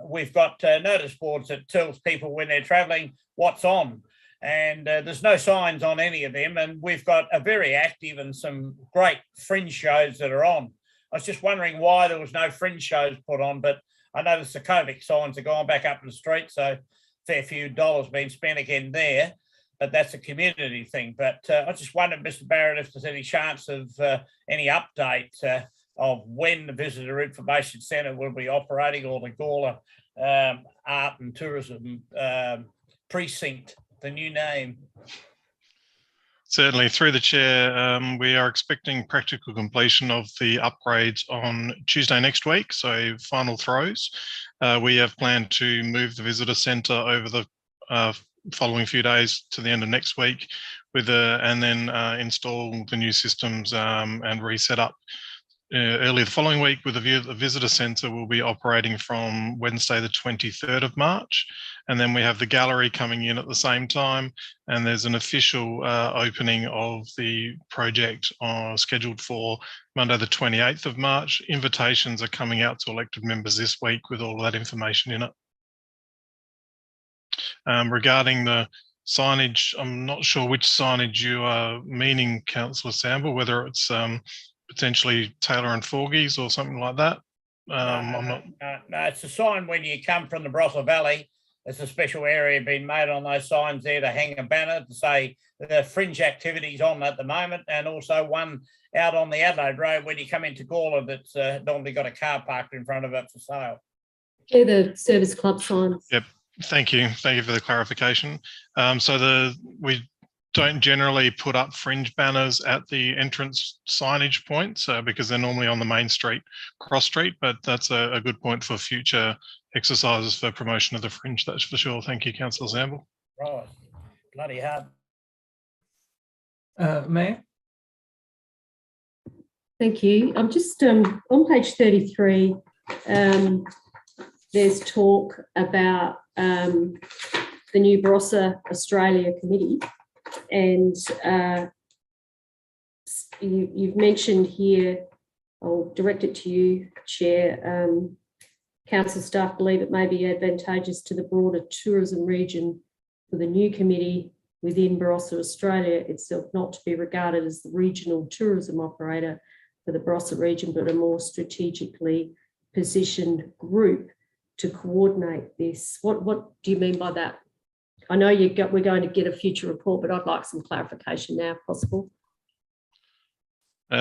we've got notice boards that tells people when they're travelling what's on. And there's no signs on any of them. And we've got a very active and some great fringe shows that are on. I was just wondering why there was no fringe shows put on, but I noticed the COVID signs are going back up in the street. So a fair few dollars being spent again there, but that's a community thing. But I just wondered, Mr. Barrett, if there's any chance of any update of when the Visitor Information Centre will be operating, or the Gawler Art and Tourism Precinct, the new name. Certainly, through the chair, we are expecting practical completion of the upgrades on Tuesday next week, so final throws. We have planned to move the visitor centre over the following few days to the end of next week, and then install the new systems and reset up early the following week, with a view that the visitor centre will be operating from Wednesday the 23rd of March. And then we have the gallery coming in at the same time, and there's an official opening of the project scheduled for Monday the 28th of March. Invitations are coming out to elected members this week with all of that information in it. Regarding the signage, I'm not sure which signage you are meaning, Councillor Sample, whether it's potentially Taylor and Forgey's or something like that. I'm not. No, it's a sign when you come from the Brothel Valley. there's a special area being made on those signs there to hang a banner to say the fringe activities on at the moment, and also one out on the Adelaide Road when you come into Gawler that's normally got a car parked in front of it for sale. Yeah, the service club signs. Yep. Thank you. Thank you for the clarification. We don't generally put up fringe banners at the entrance signage points because they're normally on the main street, cross street, but that's a good point for future exercises for promotion of the fringe, that's for sure. Thank you, Councillor Zamble. Right. Bloody hard. Mayor? Thank you. I'm just on page 33. There's talk about the new Barossa Australia Committee, and you've mentioned here, I'll direct it to you, Chair, council staff believe it may be advantageous to the broader tourism region for the new committee within Barossa Australia itself not to be regarded as the regional tourism operator for the Barossa region, but a more strategically positioned group to coordinate this. What do you mean by that? I know we're going to get a future report, but I'd like some clarification now, if possible.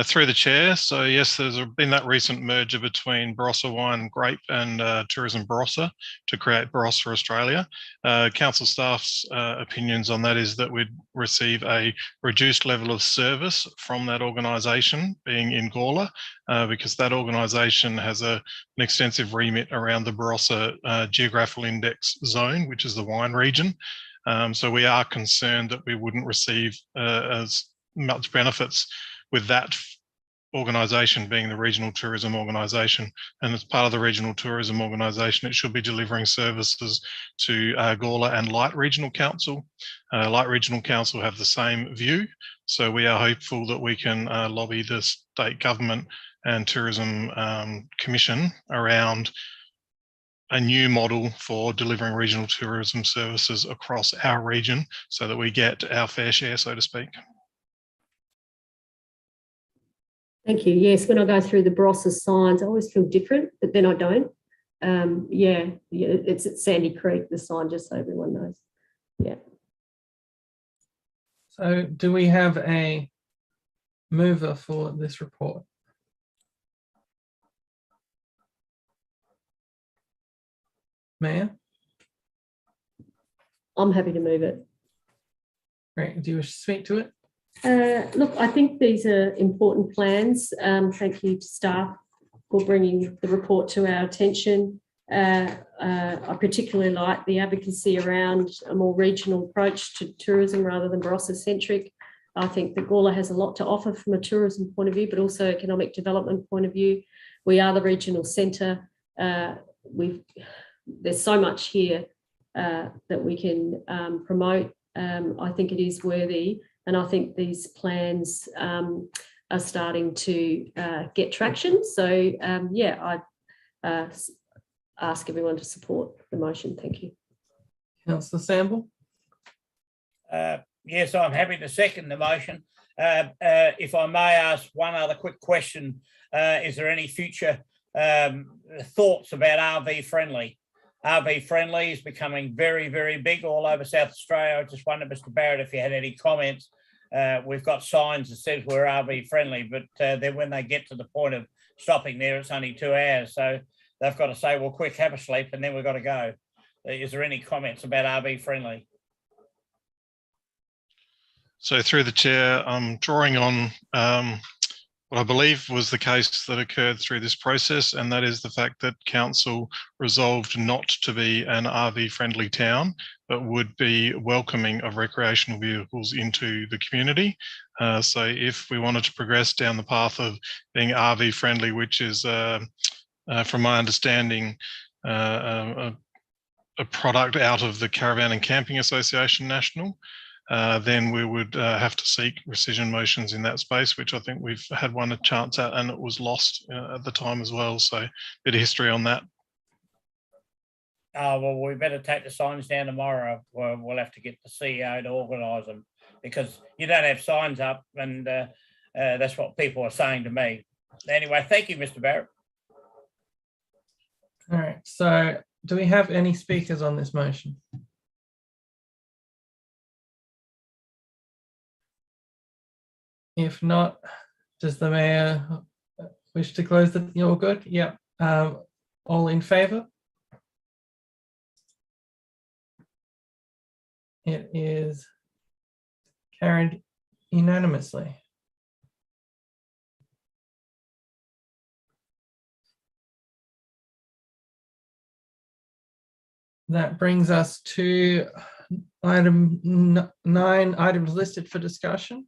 Through the chair. So yes, there's been that recent merger between Barossa Wine Grape and Tourism Barossa to create Barossa Australia. Council staff's opinions on that is that we'd receive a reduced level of service from that organisation being in Gawler, because that organisation has an extensive remit around the Barossa geographical index zone, which is the wine region. So we are concerned that we wouldn't receive as much benefits with that organisation being the regional tourism organisation. And as part of the regional tourism organisation, it should be delivering services to Gawler and Light Regional Council. Light Regional Council have the same view. So we are hopeful that we can lobby the state government and tourism commission around a new model for delivering regional tourism services across our region so that we get our fair share, so to speak. Thank you. Yes, when I go through the Barossa signs, I always feel different, but then I don't. Yeah, it's at Sandy Creek, the sign, just so everyone knows. Yeah. So do we have a mover for this report? Mayor? I'm happy to move it. Great. Do you wish to speak to it? Look, I think these are important plans. Thank you to staff for bringing the report to our attention. I particularly like the advocacy around a more regional approach to tourism rather than Barossa-centric. I think that Gawler has a lot to offer from a tourism point of view, but also economic development point of view. We are the regional centre. There's so much here that we can promote. I think it is worthy. And I think these plans are starting to get traction. So, yeah, I ask everyone to support the motion. Thank you. Councillor Samble? Yes, I'm happy to second the motion. If I may ask one other quick question, is there any future thoughts about RV friendly? RV friendly is becoming very, very big all over South Australia. I just wondered, Mr. Barrett, if you had any comments. We've got signs that says we're RV friendly, but then when they get to the point of stopping there, it's only 2 hours. So they've got to say, well, quick, have a sleep, and then we've got to go. Is there any comments about RV friendly? So through the chair, I'm drawing on what I believe was the case that occurred through this process, and that is the fact that council resolved not to be an RV friendly town, but would be welcoming of recreational vehicles into the community. So if we wanted to progress down the path of being RV friendly, which is, from my understanding, a product out of the Caravan and Camping Association National, then we would have to seek rescission motions in that space, which I think we've had one a chance at, and it was lost at the time as well. So a bit of history on that. Oh, well, we better take the signs down tomorrow. We'll have to get the CEO to organise them, because you don't have signs up, and that's what people are saying to me. Anyway, thank you, Mr. Barrett. All right, so do we have any speakers on this motion? If not, does the mayor wish to close the, you're good? Yep. All in favour? It is carried unanimously. That brings us to item 9, items listed for discussion.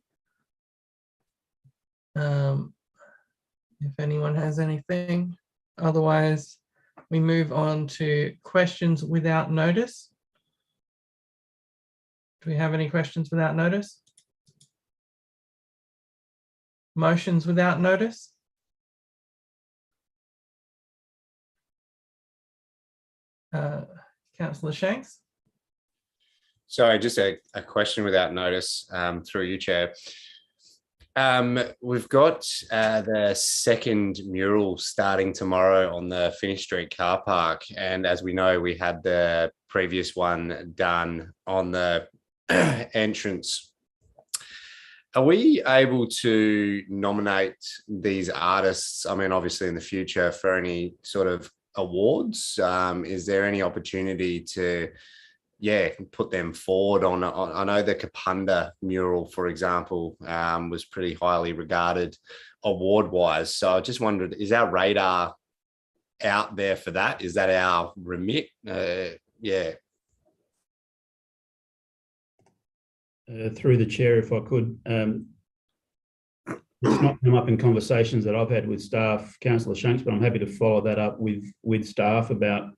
If anyone has anything, otherwise we move on to questions without notice. Do we have any questions without notice? Motions without notice? Councillor Shanks. Sorry, just a question without notice through you, Chair. We've got the second mural starting tomorrow on the Finnish Street car park. And as we know, we had the previous one done on the entrance. Are we able to nominate these artists, I mean, obviously in the future, for any sort of awards? Is there any opportunity to put them forward on I know the Kapunda mural, for example, was pretty highly regarded award wise. So I just wondered, is our radar out there for that? Is that our remit? Through the chair, if I could, it's not come up in conversations that I've had with staff, Councillor Shanks, but I'm happy to follow that up with staff about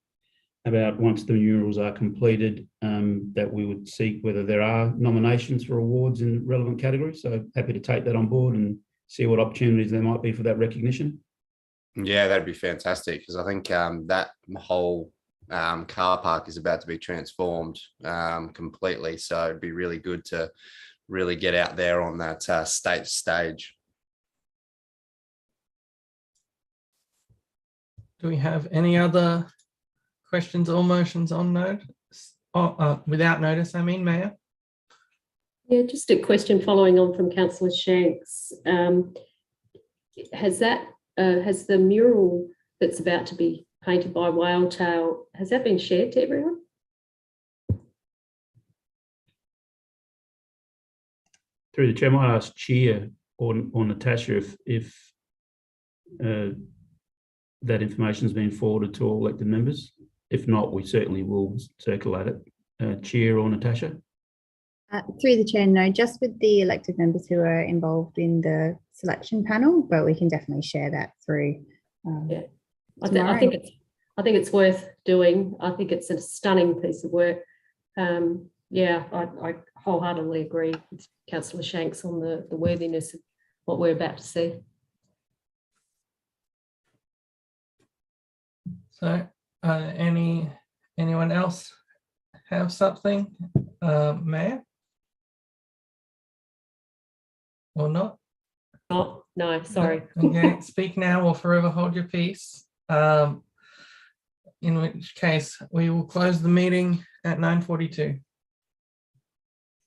once the murals are completed, that we would seek whether there are nominations for awards in relevant categories. So happy to take that on board and see what opportunities there might be for that recognition. Yeah, that'd be fantastic, because I think that whole car park is about to be transformed completely. So it'd be really good to really get out there on that stage. Do we have any other questions or motions on notice? Without notice, I mean, Mayor? Yeah, just a question following on from Councillor Shanks. Has the mural that's about to be painted by Whaletail, has that been shared to everyone? Through the chair, I might ask Chair or Natasha if that information has been forwarded to all elected members. If not, we certainly will circulate it. Chair or Natasha? Through the chair, no, just with the elected members who are involved in the selection panel, but we can definitely share that through. I think it's worth doing. I think it's a stunning piece of work. I wholeheartedly agree with Councillor Shanks on the worthiness of what we're about to see. So anyone else have something, Mayor? Or not? Oh, no, sorry. Okay, speak now or forever hold your peace. In which case we will close the meeting at 9:42.